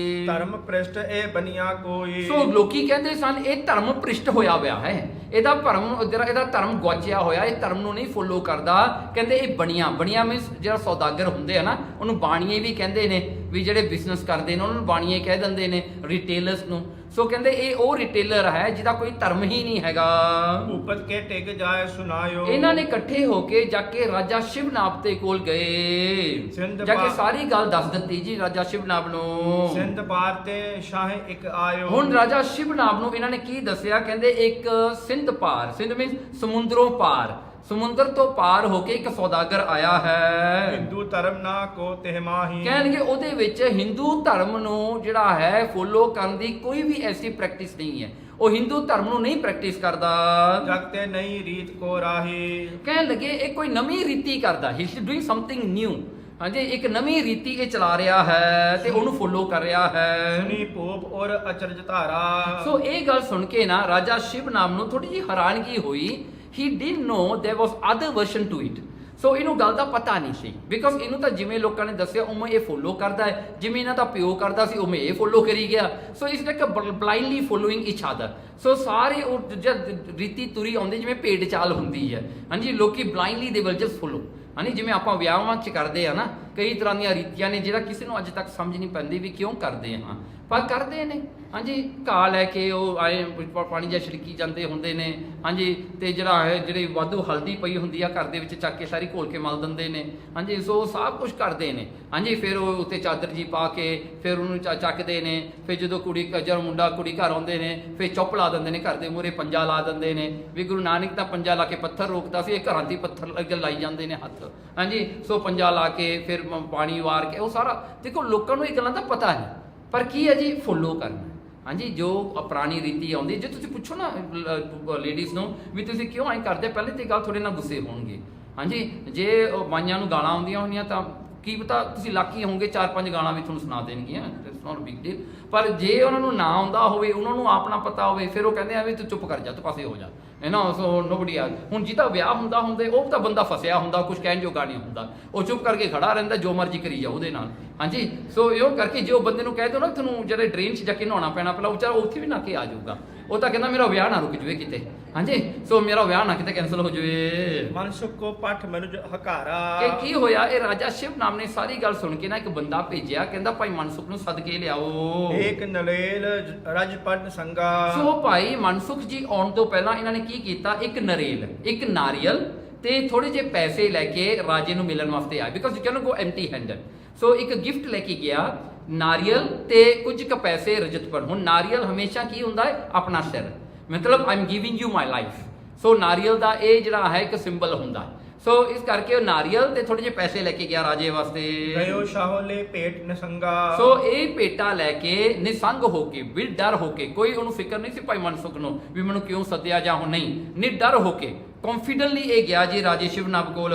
ਧਰਮ ਭ੍ਰਿਸ਼ਟ ਇਹ ਬਨਿਆ ਕੋਈ। ਸੋ ਲੋਕੀ ਕਹਿੰਦੇ ਸਨ ਇਹ ਧਰਮ ਭ੍ਰਿਸ਼ਟ ਹੋਇਆ ਹੋਇਆ ਹੈ, ਇਹਦਾ ਧਰਮ ਗੁਆਚਿਆ ਹੋਇਆ, ਇਹ ਧਰਮ ਨੂੰ ਨਹੀਂ ਫੋਲੋ ਕਰਦਾ। ਕਹਿੰਦੇ ਇਹ ਬਣੀਆਂ ਮੀਨਸ ਜਿਹੜਾ ਸੌਦਾਗਰ ਹੁੰਦੇ ਆ ਨਾ, ਉਹਨੂੰ ਬਾਣੀਏ ਵੀ ਕਹਿੰਦੇ ਨੇ, ਵੀ ਜਿਹੜੇ ਬਿਜ਼ਨਸ ਕਰਦੇ ਨੇ ਉਹਨਾਂ ਨੂੰ ਬਾਣੀਏ ਕਹਿ ਦਿੰਦੇ ਨੇ, ਰਿਟੇਲਰਸ ਨੂੰ। ਸੋ ਕਹਿੰਦੇ ਇਹ ਉਹ ਰਿਟੇਲਰ ਹੈ ਜਿਹਦਾ ਕੋਈ ਧਰਮ ਹੀ ਨਹੀਂ ਹੈਗਾ। ਉਪਤ ਕੇ ਟਿਕ ਜਾਏ ਸੁਨਾਇਓ। ਇਹਨਾਂ ਨੇ ਇਕੱਠੇ ਹੋ ਕੇ ਜਾ ਕੇ ਰਾਜਾ ਸ਼ਿਵਨਾਭ ਦੇ ਕੋਲ ਗਏ, ਜਾ ਕੇ ਸਾਰੀ ਗੱਲ ਦੱਸ ਦਿੱਤੀ ਜੀ ਰਾਜਾ ਸ਼ਿਵਨਾਭ ਨੂੰ। ਸਿੰਧ ਪਾਰ ਤੇ ਸ਼ਾਹ ਇੱਕ ਆਇਓ। ਹੁਣ ਰਾਜਾ ਸ਼ਿਵਨਾਭ ਨੂੰ ਇਹਨਾਂ ਨੇ ਕੀ ਦੱਸਿਆ, ਕਹਿੰਦੇ ਇੱਕ ਸਿੰਧ ਪਾਰ, ਸਿੰਧ ਮੀਨਸ ਸਮੁੰਦਰੋਂ ਪਾਰ, ਸਮੁੰਦਰ ਤੋਂ ਪਾਰ ਹੋ ਕੇ ਇੱਕ ਸੌਦਾਗਰ ਆਇਆ ਹੈ। ਹਿੰਦੂ ਧਰਮ ਨਾ ਕੋ ਤਿਹਮਾਹੀ। ਕਹਿਣਗੇ ਉਹਦੇ ਵਿੱਚ ਹਿੰਦੂ ਧਰਮ ਨੂੰ ਜਿਹੜਾ ਹੈ ਫੋਲੋ ਕਰਨ ਦੀ ਕੋਈ ਵੀ ਐਸੀ ਪ੍ਰੈਕਟਿਸ ਨਹੀਂ ਹੈ, ਉਹ ਹਿੰਦੂ ਧਰਮ ਨੂੰ ਨਹੀਂ ਪ੍ਰੈਕਟਿਸ ਕਰਦਾ। ਜਗਤੇ ਨਹੀਂ ਰੀਤ ਕੋ ਰਾਹੀ। ਕਹਿਣ ਲੱਗੇ ਇਹ ਕੋਈ ਨਵੀਂ ਰੀਤੀ ਕਰਦਾ, ਹੀ ਇਜ਼ ਡੂਇੰਗ ਸਮਥਿੰਗ ਨਿਊ। ਹਾਂਜੀ ਇੱਕ ਨਵੀਂ ਰੀਤੀ ਇਹ ਚਲਾ ਰਿਹਾ ਹੈ ਤੇ ਉਹਨੂੰ ਫੋਲੋ ਕਰ ਰਿਹਾ ਹੈ। ਸੁਨੀ ਭੂਪ ਔਰ ਅਚਰਜ ਧਾਰਾ। ਸੋ ਇਹ ਗੱਲ ਸੁਣ ਕੇ ਨਾ ਰਾਜਾ ਸ਼ਿਵ ਨਾਮ ਨੂੰ ਥੋੜੀ ਜਿਹੀ ਹੈਰਾਨਗੀ ਹੋਈ। He didn't know there was other version to it. So ਇਹਨੂੰ ਗੱਲ ਦਾ ਪਤਾ ਨਹੀਂ ਸੀ, ਬਿਕਾਜ਼ ਇਹਨੂੰ ਤਾਂ ਜਿਵੇਂ ਲੋਕਾਂ ਨੇ ਦੱਸਿਆ ਉਵੇਂ ਇਹ ਫੋਲੋ ਕਰਦਾ ਹੈ, ਜਿਵੇਂ ਇਹਨਾਂ ਦਾ ਪਿਓ ਕਰਦਾ ਸੀ ਉਵੇਂ ਇਹ ਫੋਲੋ ਕਰੀ ਗਿਆ। So is like blindly following each other. So ਸਾਰੇ ਉਹ ਜਦ ਰੀਤੀ ਤੁਰੀ ਆਉਂਦੀ ਜਿਵੇਂ ਭੇਡ ਚਾਲ ਹੁੰਦੀ ਹੈ, ਹਾਂਜੀ ਲੋਕੀ blindly they will just follow. ਹਾਂਜੀ ਜਿਵੇਂ ਆਪਾਂ ਵਿਆਹਾਂ 'ਚ ਕਰਦੇ ਆ ਨਾ, ਕਈ ਤਰ੍ਹਾਂ ਦੀਆਂ ਰੀਤੀਆਂ ਨੇ ਜਿਹੜਾ ਕਿਸੇ ਨੂੰ ਅੱਜ ਤੱਕ ਸਮਝ ਨਹੀਂ ਪੈਂਦੀ ਵੀ ਕਿਉਂ ਕਰਦੇ ਹਾਂ, ਪਰ ਕਰਦੇ ਨੇ। ਹਾਂਜੀ ਘਾਹ ਲੈ ਕੇ ਉਹ ਆਏ ਪਾਣੀ ਜਿਹਾ ਛਿੜਕੀ ਜਾਂਦੇ ਹੁੰਦੇ ਨੇ। ਹਾਂਜੀ ਤੇ ਜਿਹੜਾ ਹੈ ਜਿਹੜੀ ਵਾਧੂ ਹਲਦੀ ਪਈ ਹੁੰਦੀ ਆ ਘਰ ਦੇ ਵਿੱਚ ਚੱਕ ਕੇ ਸਾਰੀ ਘੋਲ ਕੇ ਮਲ ਦਿੰਦੇ ਨੇ। ਹਾਂਜੀ ਸੋ ਸਭ ਕੁਝ ਕਰਦੇ ਨੇ। ਹਾਂਜੀ ਫਿਰ ਉਹ ਉੱਤੇ ਚਾਦਰ ਜੀ ਪਾ ਕੇ ਫਿਰ ਉਹਨੂੰ ਚੱਕਦੇ ਨੇ। ਫਿਰ ਜਦੋਂ ਜਦੋਂ ਮੁੰਡਾ ਕੁੜੀ ਘਰ ਆਉਂਦੇ ਨੇ ਫਿਰ ਚੁੱਪ ਲਾ ਦਿੰਦੇ ਨੇ, ਘਰ ਦੇ ਮੂਹਰੇ ਪੰਜਾ ਲਾ ਦਿੰਦੇ ਨੇ। ਵੀ ਗੁਰੂ ਨਾਨਕ ਤਾਂ ਪੰਜਾ ਲਾ ਕੇ ਪੱਥਰ ਰੋਕਦਾ ਸੀ, ਇਹ ਘਰਾਂ ਦੀ ਪੱਥਰ ਲਾਈ ਜਾਂਦੇ ਨੇ ਹੱਥ। ਹਾਂਜੀ ਸੋ ਪੰਜਾ ਲਾ ਕੇ ਫਿਰ ਪਾਣੀ ਵਾਰ ਕੇ ਉਹ ਸਾਰਾ ਦੇਖੋ ਲੋਕਾਂ ਨੂੰ ਇਹ ਗੱਲਾਂ ਦਾ ਪਤਾ ਨਹੀਂ, ਪਰ ਕੀ ਹੈ ਜੀ ਫੋਲੋ ਕਰਨਾ। ਹਾਂਜੀ ਜੋ ਪੁਰਾਣੀ ਰੀਤੀ ਆਉਂਦੀ, ਜੇ ਤੁਸੀਂ ਪੁੱਛੋ ਨਾ ਲੇਡੀਜ਼ ਨੂੰ ਵੀ ਤੁਸੀਂ ਕਿਉਂ ਐਂ ਕਰਦੇ, ਪਹਿਲੇ ਤੇ ਗੱਲ ਥੋੜੇ ਨਾਲ ਗੁੱਸੇ ਹੋਣਗੇ। ਹਾਂਜੀ ਜੇ ਮਾਈਆਂ ਨੂੰ ਗਾਲਾਂ ਆਉਂਦੀਆਂ ਹੁੰਦੀਆਂ ਤਾਂ ਕੀ ਪਤਾ ਤੁਸੀਂ ਲਾਕੀ ਹੋਵੋਗੇ 4-5 ਗਾਲਾਂ ਵੀ ਤੁਹਾਨੂੰ ਸੁਣਾ ਦੇਣਗੀਆਂ, ਇਟਸ ਨਾਟ ਬਿਗ ਡੀਲ। ਪਰ ਜੇ ਉਹਨਾਂ ਨੂੰ ਨਾ ਆਉਂਦਾ ਹੋਵੇ, ਉਹਨਾਂ ਨੂੰ ਆਪ ਨਾ ਪਤਾ ਹੋਵੇ, ਫਿਰ ਉਹ ਕਹਿੰਦੇ ਆ ਵੀ ਤੂੰ ਚੁੱਪ ਕਰ ਜਾ, ਤੂੰ ਪਾਸੇ ਹੋ ਜਾ, ਹੈ ਨਾ। ਸੋ ਨੋਬਡੀ ਆ। ਹੁਣ ਜਿਹਦਾ ਵਿਆਹ ਹੁੰਦਾ ਉਹ ਤਾਂ ਬੰਦਾ ਫਸਿਆ ਹੁੰਦਾ, ਕੁਝ ਕਹਿਣ ਜੋਗਾ ਨਹੀਂ ਹੁੰਦਾ, ਉਹ ਚੁੱਪ ਕਰਕੇ ਖੜਾ ਰਹਿੰਦਾ, ਜੋ ਮਰਜ਼ੀ ਕਰੀ ਜਾ ਉਹਦੇ ਨਾਲ। ਹਾਂਜੀ ਸੋ ਇਹੋ ਕਰਕੇ ਜੇ ਉਹ ਬੰਦੇ ਨੂੰ ਕਹਿ ਦੋ ਨਾ ਤੁਹਾਨੂੰ ਜਿਹੜੇ ਡਰੇਨ 'ਚ ਜਾ ਕੇ ਨਹਾਉਣਾ ਪੈਣਾ, ਪਹਿਲਾਂ ਵਿਚਾਰਾ ਉੱਥੇ ਵੀ ਨਾ ਕੇ ਆ ਜਾਊਗਾ। ਉਹ ਤਾਂ ਕਹਿੰਦਾ ਮੇਰਾ ਵਿਆਹ ਨਾ ਰੁਕ ਜਾਵੇ ਕਿਤੇ। ਹਾਂਜੀ ਸੋ ਮੇਰਾ ਵਿਆਹ ਨਾ ਕਿਤੇ ਕੈਂਸਲ ਹੋ ਜਾਵੇ। ਮਨਸੁਖ ਕੋ ਪਠ ਮੈਨੂੰ ਹਕਾਰਾ। ਕਿ ਕੀ ਹੋਇਆ, ਇਹ ਰਾਜਾ ਸ਼ਿਵ ਨਾਮ ਨੇ ਸਾਰੀ ਗੱਲ ਸੁਣ ਕੇ ਨਾ ਇੱਕ ਬੰਦਾ ਭੇਜਿਆ, ਕਹਿੰਦਾ ਭਾਈ ਮਨਸੁਖ ਨੂੰ ਸੱਦ ਕੇ ਲਿਆਓ। ਏਕ ਨਲੇਲ ਰਜਪਟ ਸੰਗਾ। ਸੋ ਭਾਈ ਮਨਸੁਖ ਜੀ ਆਉਣ ਤੋਂ ਪਹਿਲਾਂ ਇਹਨਾਂ ਨੇ ਕੀ ਕੀਤਾ, ਇੱਕ ਨਰੇਲ ਇੱਕ ਨਾਰੀਅਲ ਤੇ ਥੋੜੇ ਜਿਹੇ ਪੈਸੇ ਲੈ ਕੇ ਰਾਜੇ ਨੂੰ ਮਿਲਣ ਵਾਸਤੇ ਆਏ, because you cannot go empty handed. So ਇੱਕ ਗਿਫਟ ਲੈ ਕੇ ਗਿਆ, ਨਾਰੀਅਲ ਤੇ ਕੁਝ ਕੁ ਪੈਸੇ ਰਜਤਪਣ। ਹੁਣ ਨਾਰੀਅਲ ਹਮੇਸ਼ਾ ਕੀ ਹੁੰਦਾ ਹੈ, ਆਪਣਾ ਸਿਰ, ਮਤਲਬ I am giving you my life. So ਨਾਰੀਅਲ ਦਾ ਇਹ ਜਿਹੜਾ ਹੈ ਇੱਕ ਸਿੰਬਲ ਹੁੰਦਾ। ਸੋ ਇਸ ਕਰਕੇ ਉਹ ਨਾਰੀਅਲ ਤੇ ਥੋੜੇ ਜਿਹੇ ਪੈਸੇ ਲੈ ਕੇ ਗਿਆ ਰਾਜੇ ਵਾਸਤੇ। ਗਇਓ ਸ਼ਾਹੋਲੇ ਭੇਟ ਨਸੰਗਾ। ਸੋ ਇਹ ਭੇਟਾ ਲੈ ਕੇ ਨਿਸੰਗ ਹੋ ਕੇ, ਬਿਲਡਰ ਹੋ ਕੇ, ਕੋਈ ਉਹਨੂੰ ਫਿਕਰ ਨਹੀਂ ਸੀ ਭਾਈ ਮਨਸੁਖ ਨੂੰ ਵੀ ਮੈਨੂੰ ਕਿਉਂ ਸੱਦਿਆ ਜਾਂ ਹੁਣ ਨਹੀਂ, ਨਿਡਰ ਹੋ ਕੇ ਕੌਨਫੀਡੈਂਟਲੀ ਇਹ ਗਿਆ ਜੀ ਰਾਜੇ ਸ਼ਿਵਨਾਭ ਕੋਲ।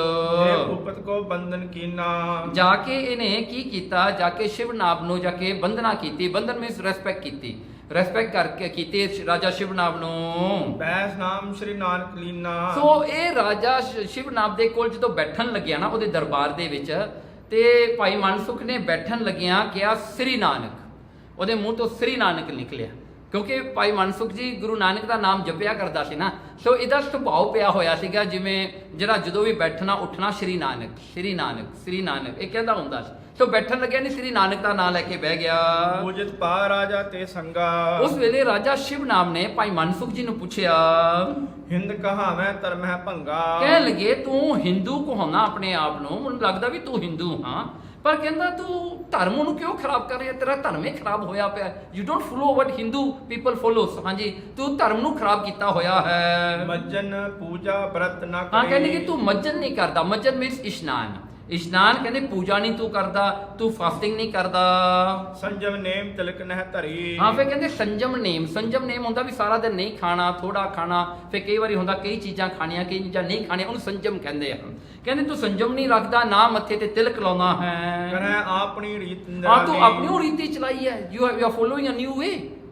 ਭੂਪਤ ਕੋ ਬੰਧਨ ਕੀਨਾ। ਜਾ ਕੇ ਇਹਨੇ ਕੀ ਕੀਤਾ, ਜਾ ਕੇ ਸ਼ਿਵਨਾਭ ਨੂੰ ਜਾ ਕੇ ਬੰਦਨਾ ਕੀਤੀ। ਬੰਧਨ ਮੀਨਸ ਰੈਸਪੈਕਟ ਕੀਤੀ, ਰੈਸਪੈਕਟ ਕਰਕੇ ਕੀਤੀ ਰਾਜਾ ਸ਼ਿਵਨਾਭ ਨੂੰ। ਬੈਸ ਨਾਮ ਸ਼੍ਰੀ ਨਾਨਕ ਲੀਨਾ। ਸੋ ਇਹ ਰਾਜਾ ਸ਼ਿਵਨਾਭ ਦੇ ਕੋਲ ਜਦੋਂ ਬੈਠਣ ਲੱਗਿਆ ਨਾ ਉਹਦੇ ਦਰਬਾਰ ਦੇ ਵਿੱਚ, ਤੇ ਭਾਈ ਮਨਸੁਖ ਨੇ ਬੈਠਣ ਲੱਗਿਆ ਕਿਹਾ ਸ੍ਰੀ ਨਾਨਕ। ਉਹਦੇ ਮੂੰਹ ਤੋਂ ਸ੍ਰੀ ਨਾਨਕ ਨਿਕਲਿਆ, ਕਿਉਂਕਿ ਭਾਈ ਮਨਸੁਖ ਜੀ ਗੁਰੂ ਨਾਨਕ ਦਾ ਨਾਮ ਜਪਿਆ ਕਰਦਾ ਸੀ ਨਾ। ਸੋ ਇਹਦਾ ਸੁਭਾਅ ਪਿਆ ਹੋਇਆ ਸੀਗਾ ਜਿਵੇਂ ਜਿਹੜਾ ਜਦੋਂ ਵੀ ਬੈਠਣਾ ਉੱਠਣਾ ਸ੍ਰੀ ਨਾਨਕ ਸ੍ਰੀ ਨਾਨਕ ਸ੍ਰੀ ਨਾਨਕ ਇਹ ਕਹਿੰਦਾ ਹੁੰਦਾ ਸੀ। ਸੋ ਬੈਠਣ ਲੱਗਿਆ ਨਹੀਂ ਸ੍ਰੀ ਨਾਨਕ ਦਾ ਨਾਮ ਲੈ ਕੇ ਬਹਿ ਗਿਆ। ਪੂਜਿਤ ਪਾ ਰਾਜਾ ਤੇ ਸੰਗਾ। ਉਸ ਵੇਲੇ ਰਾਜਾ ਸ਼ਿਵ ਨਾਮ ਨੇ ਭਾਈ ਮਨਸੁਖ ਜੀ ਨੂੰ ਪੁੱਛਿਆ, ਹਿੰਦ ਕਹਾਵੈ ਧਰਮੈ ਭੰਗਾ। ਕਹਿਣ ਲੱਗੇ ਤੂੰ ਹਿੰਦੂ ਕਹਾਉਣਾ ਆਪਣੇ ਆਪ ਨੂੰ, ਮੈਨੂੰ ਲੱਗਦਾ ਵੀ ਤੂੰ ਹਿੰਦੂ ਹਾਂ, ਪਰ ਕਹਿੰਦਾ ਤੂੰ ਧਰਮ ਨੂੰ ਕਿਉਂ ਖਰਾਬ ਕਰ ਰਿਹਾ, ਤੇਰਾ ਧਰਮ ਹੀ ਖਰਾਬ ਹੋਇਆ ਪਿਆ। You don't follow what Hindu people follows. ਹਾਂਜੀ ਤੂੰ ਧਰਮ ਨੂੰ ਖਰਾਬ ਕੀਤਾ ਹੋਇਆ ਹੈ। ਮੱਜਨ ਪੂਜਾ ਵਰਤ ਨਾ ਕਰੇ। ਹਾਂ ਕਹਿੰਦੇ ਕਿ ਤੂੰ ਮੱਜਨ ਨਹੀਂ ਕਰਦਾ, ਮੱਜਨ ਮੀਨਸ ਇਸ਼ਨਾਨ। ਇਸ਼ਨਾਨ ਕਹਿੰਦੇ ਪੂਜਾ ਨਹੀਂ ਤੂੰ ਕਰਦਾ, ਤੂੰ ਫਾਸਟਿੰਗ ਨਹੀਂ ਕਰਦਾ। ਸੰਜਮ ਨੇਮ ਤਿਲਕ ਨਹਿ ਧਰੀ। ਹਾਂ ਫਿਰ ਕਹਿੰਦੇ ਸੰਜਮ ਨੇਮ ਹੁੰਦਾ ਵੀ ਸਾਰਾ ਦਿਨ ਨਹੀਂ ਖਾਣਾ, ਥੋੜਾ ਖਾਣਾ। ਫਿਰ ਕਈ ਵਾਰੀ ਹੁੰਦਾ ਕਈ ਚੀਜ਼ਾਂ ਖਾਣੀਆਂ, ਕਈ ਚੀਜ਼ਾਂ ਨਹੀਂ ਖਾਣੀਆਂ, ਉਹਨੂੰ ਸੰਜਮ ਕਹਿੰਦੇ ਆ। ਕਹਿੰਦੇ ਤੂੰ ਸੰਜਮ ਨਹੀਂ ਰੱਖਦਾ, ਨਾ ਮੱਥੇ ਤੇ ਤਿਲਕ ਲਾਉਣਾ ਹੈ। ਕਰੈ ਆਪਣੀ ਰੀਤ ਹਾਂ ਤੂੰ ਆਪਣੀ ਰੀਤੀ ਚਲਾਈ ਹੈ। You are following a new way,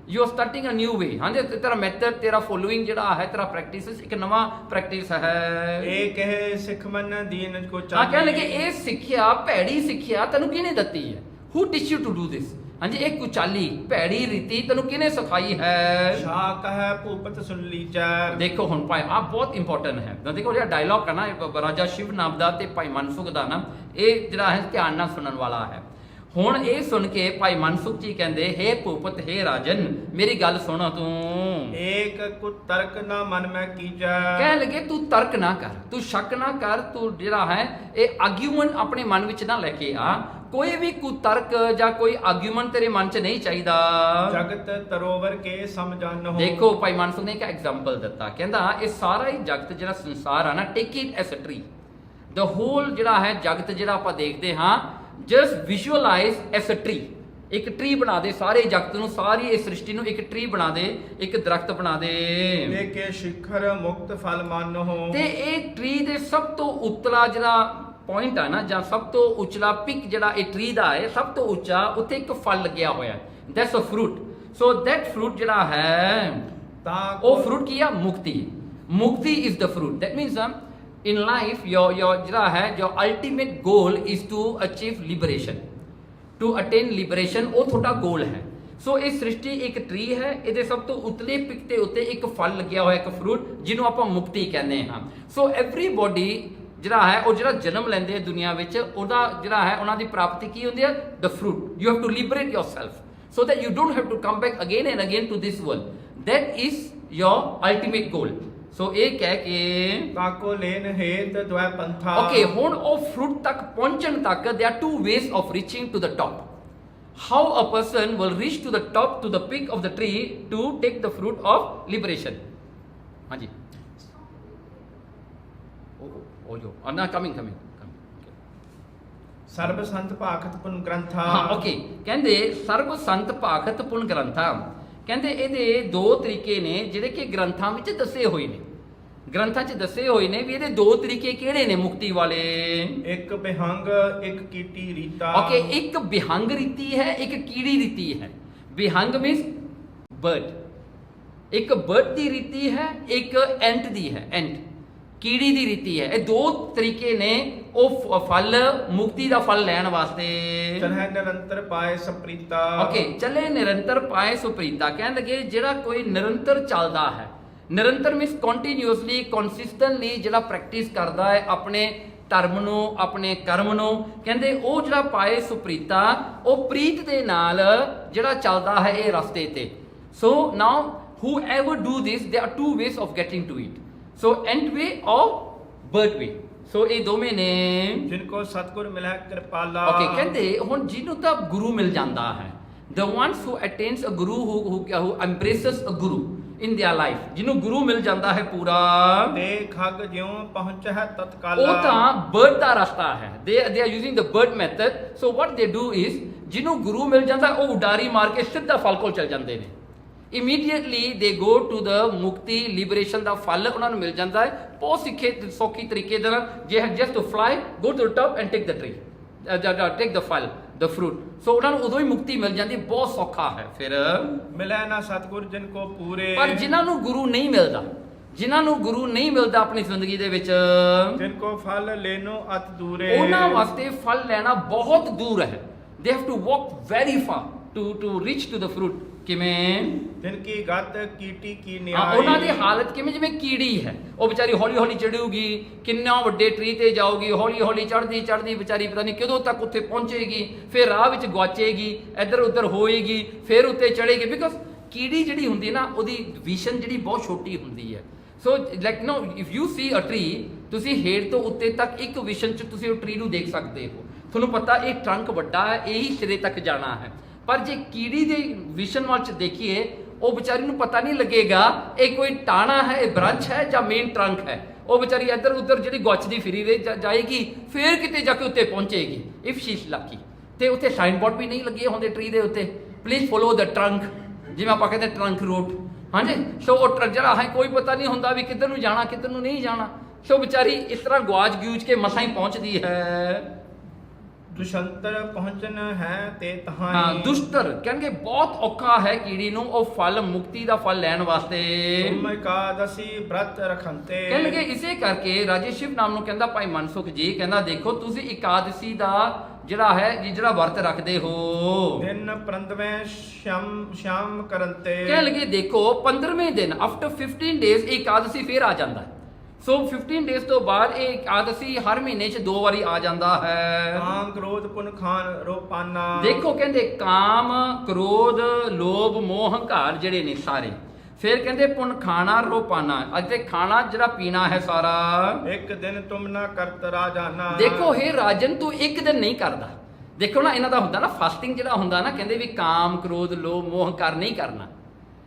you are starting a new way. ਹਾਂਜੀ ਤੇਰਾ ਮੈਥਡ, ਤੇਰਾ ਫੋਲੋਇੰਗ ਜਿਹੜਾ ਹੈ, ਤੇਰਾ ਪ੍ਰੈਕਟਿਸ ਇੱਕ ਨਵਾਂ ਪ੍ਰੈਕਟਿਸ ਹੈ। ਇਹ ਕਹੇ ਸਿੱਖ ਮਨ ਦੀਨ ਕੋ ਚਾਹੀ। ਹਾਂ ਕਹਿਣ ਲੱਗੇ ਇਹ ਸਿੱਖਿਆ, ਭੈੜੀ ਸਿੱਖਿਆ ਤੈਨੂੰ ਕਿਹਨੇ ਦਿੱਤੀ ਹੈ? Who teach you to do this. ਹਾਂਜੀ ਇਹ ਕੁਚਾਲੀ ਭੈੜੀ ਰੀਤੀ ਤੈਨੂੰ ਕਿਹਨੇ ਸਿਖਾਈ ਹੈ? ਸ਼ਾਹ ਕਹੈ ਭੂਪਤ ਸੁਨ ਲੀਚੈ। ਦੇਖੋ ਹੁਣ ਭਾਈ ਆ ਬਹੁਤ ਇੰਪੋਰਟੈਂਟ ਹੈ। ਦੇਖੋ ਜਿਹੜਾ ਡਾਇਲੌਗ ਹੈ ਨਾ ਰਾਜਾ ਸ਼ਿਵਨਾਭ ਦਾ ਤੇ ਭਾਈ ਮਨਸੁਖ ਦਾ ਨਾ, ਇਹ ਜਿਹੜਾ ਹੈ ਧਿਆਨ ਨਾਲ ਸੁਣਨ ਵਾਲਾ ਹੈ। ਹੁਣ ਇਹ ਸੁਣ ਕੇ ਭਾਈ ਮਨਸੁਖ ਜੀ ਕਹਿੰਦੇ, ਹੇ ਭੂਪਤ ਹੇ ਰਾਜਨ ਮੇਰੀ ਗੱਲ ਸੁਣ ਤੂੰ। ਏਕ ਕੁ ਤਰਕ ਨਾ ਮਨ ਮੈਂ ਕੀਜੈ। ਕਹਿ ਲਗੇ ਤੂੰ ਤਰਕ ਨਾ ਕਰ, ਤੂੰ ਸ਼ੱਕ ਨਾ ਕਰ, ਤੂੰ ਜਿਹੜਾ ਹੈ ਇਹ ਆਰਗੂਮੈਂਟ ਆਪਣੇ ਮਨ ਵਿੱਚ ਨਾ ਲੈ ਕੇ ਆ। ਕੋਈ ਵੀ ਕੁਤਰਕ ਜਾਂ ਕੋਈ ਆਰਗੂਮੈਂਟ ਤੇਰੇ ਮਨ 'ਚ ਨਹੀਂ ਚਾਹੀਦਾ। ਜਗਤ ਤਰੋਵਰ ਕੇ ਸਮਝਨ ਹੋ। ਦੇਖੋ ਭਾਈ ਮਨਸੁਖ ਨੇ ਇੱਕ ਐਗਜ਼ਾਮਪਲ ਦਿੱਤਾ, ਕਹਿੰਦਾ ਇਹ ਸਾਰਾ ਹੀ ਜਗਤ ਜਿਹੜਾ ਸੰਸਾਰ ਆ ਨਾ, take it as a tree. The whole ਜਿਹੜਾ ਹੈ ਜਗਤ ਜਿਹੜਾ ਆਪਾਂ ਦੇਖਦੇ ਹਾਂ, just visualize as a tree. ਇੱਕ ਟਰੀ ਬਣਾ ਦੇ ਸਾਰੇ ਜਗਤ ਨੂੰ, ਸਾਰੀ ਇਸ ਸ੍ਰਿਸ਼ਟੀ ਨੂੰ ਇੱਕ ਟਰੀ ਬਣਾ ਦੇ, ਇੱਕ ਦਰਖਤ ਬਣਾ ਦੇ। ਦੇਖੇ ਸਿਖਰ ਮੁਕਤ ਫਲ ਮਨ ਹੋ। ਤੇ ਇਹ ਟਰੀ ਦੇ ਸਭ ਤੋਂ ਉੱਤਲਾ ਜਿਹੜਾ ਪੁਆਇੰਟ ਆ ਨਾ, ਜਾਂ ਸਭ ਤੋਂ ਉਚਲਾ ਪਿਕ ਜਿਹੜਾ ਇਹ ਟਰੀ ਦਾ ਹੈ, ਸਭ ਤੋਂ ਉੱਚਾ, ਉੱਥੇ ਇੱਕ ਫਲ ਲੱਗਿਆ ਹੋਇਆ ਹੈ, that's a fruit. So that fruit ਜਿਹੜਾ ਹੈ, ਤਾਂ ਉਹ ਫਰੂਟ ਕੀ ਆ? ਮੁਕਤੀ। ਮੁਕਤੀ is the fruit. That means in life your ਜਿਹੜਾ ਹੈ, your ultimate goal is to achieve liberation, to attain liberation, ਉਹ ਤੁਹਾਡਾ ਗੋਲ ਹੈ। ਸੋ ਇਹ ਸ੍ਰਿਸ਼ਟੀ ਇੱਕ ਟਰੀ ਹੈ, ਇਹਦੇ ਸਭ ਤੋਂ ਉਤਲੇ ਪਿਕ ਦੇ ਉੱਤੇ ਇੱਕ ਫਲ ਲੱਗਿਆ ਹੋਇਆ, ਇੱਕ ਫਰੂਟ, ਜਿਹਨੂੰ ਆਪਾਂ ਮੁਕਤੀ ਕਹਿੰਦੇ ਹਾਂ। ਸੋ ਐਵਰੀਬੋਡੀ ਜਿਹੜਾ ਹੈ, ਉਹ ਜਿਹੜਾ ਜਨਮ ਲੈਂਦੇ ਆ ਦੁਨੀਆ ਵਿੱਚ, ਉਹਦਾ ਜਿਹੜਾ ਹੈ, ਉਹਨਾਂ ਦੀ ਪ੍ਰਾਪਤੀ ਕੀ ਹੁੰਦੀ ਹੈ? The fruit. You have to liberate yourself so that you don't have to come back again and again to this world. That is your ultimate goal. ਸੋ ਇਹ ਕਹਿ ਕੇ ਤਾਕੋ ਲੈਨ ਹੇਤ ਦਵੈ ਪੰਥਾ। ਓਕੇ, ਹੁਣ ਉਹ ਫਰੂਟ ਤੱਕ ਪਹੁੰਚਣ ਤੱਕ there are two ways of reaching to the top. How a person will reach to the top, to the peak of the tree to take the fruit of liberation. ਹਾਂਜੀ, ਉਹ ਜੋ ਨਾ coming. ਸਰਬ ਸੰਤ ਭਾਖਤ ਪੁਨ ਗ੍ਰੰਥਾ। ਹਾਂ, ਓਕੇ, ਕਹਿੰਦੇ ਸਰਬ ਸੰਤ ਭਾਖਤ ਪੁਨ ਗ੍ਰੰਥਾ। ਕਹਿੰਦੇ ਇਹਦੇ ਦੋ ਤਰੀਕੇ ਨੇ ਜਿਹੜੇ ਕਿ ਗ੍ਰੰਥਾਂ ਵਿੱਚ ਦੱਸੇ ਹੋਏ ਨੇ। ਗ੍ਰੰਥਾਂ 'ਚ ਦੱਸੇ ਹੋਏ ਨੇ ਵੀ ਇਹਦੇ ਦੋ ਤਰੀਕੇ ਕਿਹੜੇ ਨੇ ਮੁਕਤੀ ਵਾਲੇ? ਇੱਕ ਬਿਹੰਗ, ਇੱਕ ਕੀਟੀ ਰੀਤਾ। ਓਕੇ, ਇੱਕ ਬਿਹੰਗ ਰੀਤੀ ਹੈ, ਇੱਕ ਕੀੜੀ ਰੀਤੀ ਹੈ। ਬਿਹੰਗ ਮੀਨਸ ਬਰਡ, ਇੱਕ ਬਰਡ ਦੀ ਰੀਤੀ ਹੈ, ਇੱਕ ਐਂਟ ਦੀ ਹੈ, ਐਂਟ, ਕੀੜੀ ਦੀ ਰੀਤੀ ਹੈ। ਇਹ ਦੋ ਤਰੀਕੇ ਨੇ ਉਹ ਫਲ, ਮੁਕਤੀ ਦਾ ਫਲ ਲੈਣ ਵਾਸਤੇ। ਚਲੈ ਨਿਰੰਤਰ ਪਾਏ ਸਪ੍ਰੀਤਾ। ਓਕੇ, ਚੱਲੇ ਨਿਰੰਤਰ ਪਾਏ ਸੁਪ੍ਰੀਤਾ। ਕਹਿਣ ਲੱਗੇ ਜਿਹੜਾ ਕੋਈ ਨਿਰੰਤਰ ਚੱਲਦਾ ਹੈ, ਨਿਰੰਤਰ ਮੀਨਸ ਕੰਟੀਨਿਊਸਲੀ, ਕੰਸਿਸਟੈਂਟਲੀ ਜਿਹੜਾ ਪ੍ਰੈਕਟਿਸ ਕਰਦਾ ਹੈ ਆਪਣੇ ਧਰਮ ਨੂੰ, ਆਪਣੇ ਕਰਮ ਨੂੰ, ਕਹਿੰਦੇ ਉਹ ਜਿਹੜਾ ਪਾਏ ਸੁਪ੍ਰੀਤਾ, ਉਹ ਪ੍ਰੀਤ ਦੇ ਨਾਲ ਜਿਹੜਾ ਚੱਲਦਾ ਹੈ ਇਹ ਰਸਤੇ ਤੇ। ਸੋ ਨਾਓ whoever do this, there are two ways of getting to it. So ant way or bird way. ਸੋ ਇਹ ਦੋਵੇਂ ਨੇ। ਜਿਨ ਕੋ ਸਤਿਗੁਰ ਮਿਲੈ ਕਿਰਪਾਲਾ। ਓਕੇ, ਕਹਿੰਦੇ ਹੁਣ ਜਿਹਨੂੰ ਤਾਂ ਗੁਰੂ ਮਿਲ ਜਾਂਦਾ ਹੈ, the ones who attains a guru, who embraces a guru in their life, ਜਿਹਨੂੰ ਗੁਰੂ ਮਿਲ ਜਾਂਦਾ ਹੈ ਪੂਰਾ, ਤੇ ਖਗ ਜਿਉ ਪਹੁੰਚੈ ਤਤਕਾਲਾ। ਉਹ ਤਾਂ ਬਰਡ ਦਾ ਰਸਤਾ ਹੈ। they are using the bird method. So what they do is, ਜਿਹਨੂੰ ਗੁਰੂ ਮਿਲ ਜਾਂਦਾ ਉਹ ਉਡਾਰੀ ਮਾਰ ਕੇ ਸਿੱਧਾ ਫਲ ਕੋਲ ਚਲ ਜਾਂਦੇ ਨੇ। immediately they go to the ਮੁਕਤੀ, liberation ਦਾ ਫਲ ਉਹਨਾਂ ਨੂੰ ਮਿਲ ਜਾਂਦਾ ਹੈ ਬਹੁਤ ਸੌਖੀ ਤਰੀਕੇ ਦੇ ਨਾਲ। ਜੇ just to fly, go to the top and take the tree, take the ਫਲ, the fruit. ਸੋ ਉਹਨਾਂ ਨੂੰ ਉਦੋਂ ਹੀ ਮੁਕਤੀ ਮਿਲ ਜਾਂਦੀ, ਬਹੁਤ ਸੌਖਾ ਹੈ। ਫਿਰ ਮਿਲੈ ਨਾ ਸਤਿਗੁਰ ਜਿਨ ਕੋ ਪੂਰੇ। ਪਰ ਜਿਨ੍ਹਾਂ ਨੂੰ ਗੁਰੂ ਨਹੀਂ ਮਿਲਦਾ, ਜਿਨ੍ਹਾਂ ਨੂੰ ਗੁਰੂ ਨਹੀਂ ਮਿਲਦਾ ਆਪਣੀ ਜ਼ਿੰਦਗੀ ਦੇ ਵਿੱਚ, ਜਿਨ ਕੋ ਫਲ ਲੈਨੋ ਅਤ ਦੂਰੇ, ਉਹਨਾਂ ਵਾਸਤੇ ਫਲ ਲੈਣਾ ਬਹੁਤ ਦੂਰ ਹੈ। they have to walk very far to reach to the fruit. ਕਿਵੇਂ? ਜਿਨ ਕੀ ਗਤ ਕੀਟੀ ਕੀ ਹਾਂ, ਨਿਆਈ। ਉਹਨਾਂ ਦੀ ਹਾਲਤ ਕਿਵੇਂ? ਜਿਵੇਂ ਕੀੜੀ ਹੈ, ਉਹ ਵਿਚਾਰੀ ਹੌਲੀ ਹੌਲੀ ਚੜੂਗੀ, ਕਿੰਨਾ ਵੱਡੇ ਟਰੀ ਤੇ ਜਾਊਗੀ, ਹੌਲੀ ਹੌਲੀ ਚੜਦੀ ਵਿਚਾਰੀ ਪਤਾ ਨਹੀਂ ਕਦੋਂ ਤੱਕ ਉੱਥੇ ਪਹੁੰਚੇਗੀ, ਫਿਰ ਰਾਹ ਵਿੱਚ ਗਵਾਚੇਗੀ, ਇੱਧਰ ਉੱਧਰ ਹੋਏਗੀ, ਫਿਰ ਉੱਤੇ ਚੜੇਗੀ। ਬਿਕਾਜ਼ ਕੀੜੀ ਜਿਹੜੀ ਹੁੰਦੀ ਹੈ ਨਾ, ਉਹਦੀ ਵਿਜ਼ਨ ਜਿਹੜੀ ਬਹੁਤ ਛੋਟੀ ਹੁੰਦੀ ਹੈ। So like no, if you see a tree, ਤੁਸੀਂ ਹੇਠ ਤੋਂ ਉੱਤੇ ਤੱਕ ਇੱਕ ਵਿਜ਼ਨ 'ਚ ਤੁਸੀਂ ਉਹ ਟਰੀ ਨੂੰ ਦੇਖ ਸਕਦੇ ਹੋ। ਤੁਹਾਨੂੰ ਪਤਾ ਇਹ ਟਰੰਕ ਵੱਡਾ ਹੈ, ਇਹੀ ਸਿਰੇ ਤੱਕ ਜਾਣਾ ਹੈ। ਪਰ ਜੇ ਕੀੜੀ ਦੇ ਵਿਜ਼ਨ ਵੱਲ 'ਚ ਦੇਖੀਏ, ਉਹ ਵਿਚਾਰੀ ਨੂੰ ਪਤਾ ਨਹੀਂ ਲੱਗੇਗਾ ਇਹ ਕੋਈ ਟਾਣਾ ਹੈ, ਇਹ ਬ੍ਰਾਂਚ ਹੈ ਜਾਂ ਮੇਨ ਟਰੰਕ ਹੈ। ਉਹ ਵਿਚਾਰੀ ਇੱਧਰ ਉੱਧਰ ਜਿਹੜੀ ਗੁਆਚਦੀ ਫਿਰੀ ਜਾਏਗੀ, ਫਿਰ ਕਿਤੇ ਜਾ ਕੇ ਉੱਤੇ ਪਹੁੰਚੇਗੀ ਇਫ ਸ਼ੀ ਇਜ਼ ਲੱਕੀ। ਤੇ ਉੱਥੇ ਸਾਈਨ ਬੋਰਡ ਵੀ ਨਹੀਂ ਲੱਗੇ ਹੁੰਦੇ ਟਰੀ ਦੇ ਉੱਤੇ, ਪਲੀਜ਼ ਫੋਲੋ ਦ ਟਰੰਕ, ਜਿਵੇਂ ਆਪਾਂ ਕਹਿੰਦੇ ਟਰੰਕ ਰੂਟ। ਹਾਂਜੀ, ਸੋ ਉਹ ਟਰੰਕ ਜਿਹੜਾ ਹੈ ਕੋਈ ਪਤਾ ਨਹੀਂ ਹੁੰਦਾ ਵੀ ਕਿੱਧਰ ਨੂੰ ਜਾਣਾ, ਕਿੱਧਰ ਨੂੰ ਨਹੀਂ ਜਾਣਾ। ਸੋ ਵਿਚਾਰੀ ਇਸ ਤਰ੍ਹਾਂ ਗੂੰਜ ਕੇ ਮਸਾਂ ਹੀ ਪਹੁੰਚਦੀ ਹੈ। ਦੁਸ਼ੰਤਰ ਪਹੁੰਚਨ ਹੈ ਤੇ ਤਹਾਈ। ਹਾਂ, ਦੁਸ਼ਟਰ ਕਹਿੰਗੇ ਬਹੁਤ ਔਖਾ ਹੈ ਕੀੜੀ ਨੂੰ ਉਹ ਫਲ, ਮੁਕਤੀ ਦਾ ਫਲ ਲੈਣ ਵਾਸਤੇ। ਤੁਮ ਇਕਾਦਸੀ ਬ੍ਰਤ ਰਖੰਤੇ। ਕਹਿੰਗੇ ਇਸੇ ਕਰਕੇ ਰਾਜੇ ਸ਼ਿਵ ਨਾਮ ਨੂੰ ਕਹਿੰਦਾ ਭਾਈ ਮਨਸੁਖ ਜੀ, ਕਹਿੰਦਾ ਦੇਖੋ ਤੁਸੀਂ ਇਕਾਦਸੀ ਦਾ ਜਿਹੜਾ ਹੈ, ਜਿਹੜਾ ਵਰਤ ਰੱਖਦੇ ਹੋ। ਦਿਨ ਪ੍ਰੰਦਵੇਂ ਸ਼ਾਮ ਕਰੰਤੇ। ਕਹਿ ਲਗੇ ਦੇਖੋ 15ਵੇਂ ਦਿਨ, ਆਫਟਰ 15 ਡੇਜ਼ ਇਹ ਇਕਾਦਸੀ ਫੇਰ ਆ ਜਾਂਦਾ ਹੈ। ਸੋ 15 ਡੇਜ਼ ਤੋਂ ਬਾਅਦ ਇਹ ਇਕਾਦਸੀ ਹਰ ਮਹੀਨੇ 'ਚ 2 ਵਾਰੀ ਆ ਜਾਂਦਾ ਹੈ। ਕਾਮ ਕ੍ਰੋਧ ਪੁਨ ਖਾਨ ਰੋਪਾਨਾ। ਦੇਖੋ ਕਹਿੰਦੇ ਕਾਮ, ਕ੍ਰੋਧ, ਲੋਭ, ਮੋਹ, ਹੰਕਾਰ ਜਿਹੜੇ ਨੇ ਸਾਰੇ। ਫਿਰ ਕਹਿੰਦੇ ਪੁਨ ਖਾਣਾ ਰੋਪਾਨਾ, ਅਤੇ ਖਾਣਾ ਜਿਹੜਾ ਪੀਣਾ ਹੈ ਸਾਰਾ। ਇੱਕ ਦਿਨ ਤੁਮ ਨਾ ਕਰਤ ਰਾਜਾਨਾ। ਦੇਖੋ ਇਹ ਰਾਜਨ ਤੂੰ ਇੱਕ ਦਿਨ ਨਹੀਂ ਕਰਦਾ। ਦੇਖੋ ਨਾ ਇਹਨਾਂ ਦਾ ਹੁੰਦਾ ਨਾ ਫਾਸਟਿੰਗ ਜਿਹੜਾ ਹੁੰਦਾ ਨਾ, ਕਹਿੰਦੇ ਵੀ ਕਾਮ, ਕ੍ਰੋਧ, ਲੋਭ, ਮੋਹ, ਹੰਕਾਰ ਨਹੀਂ ਕਰਨਾ।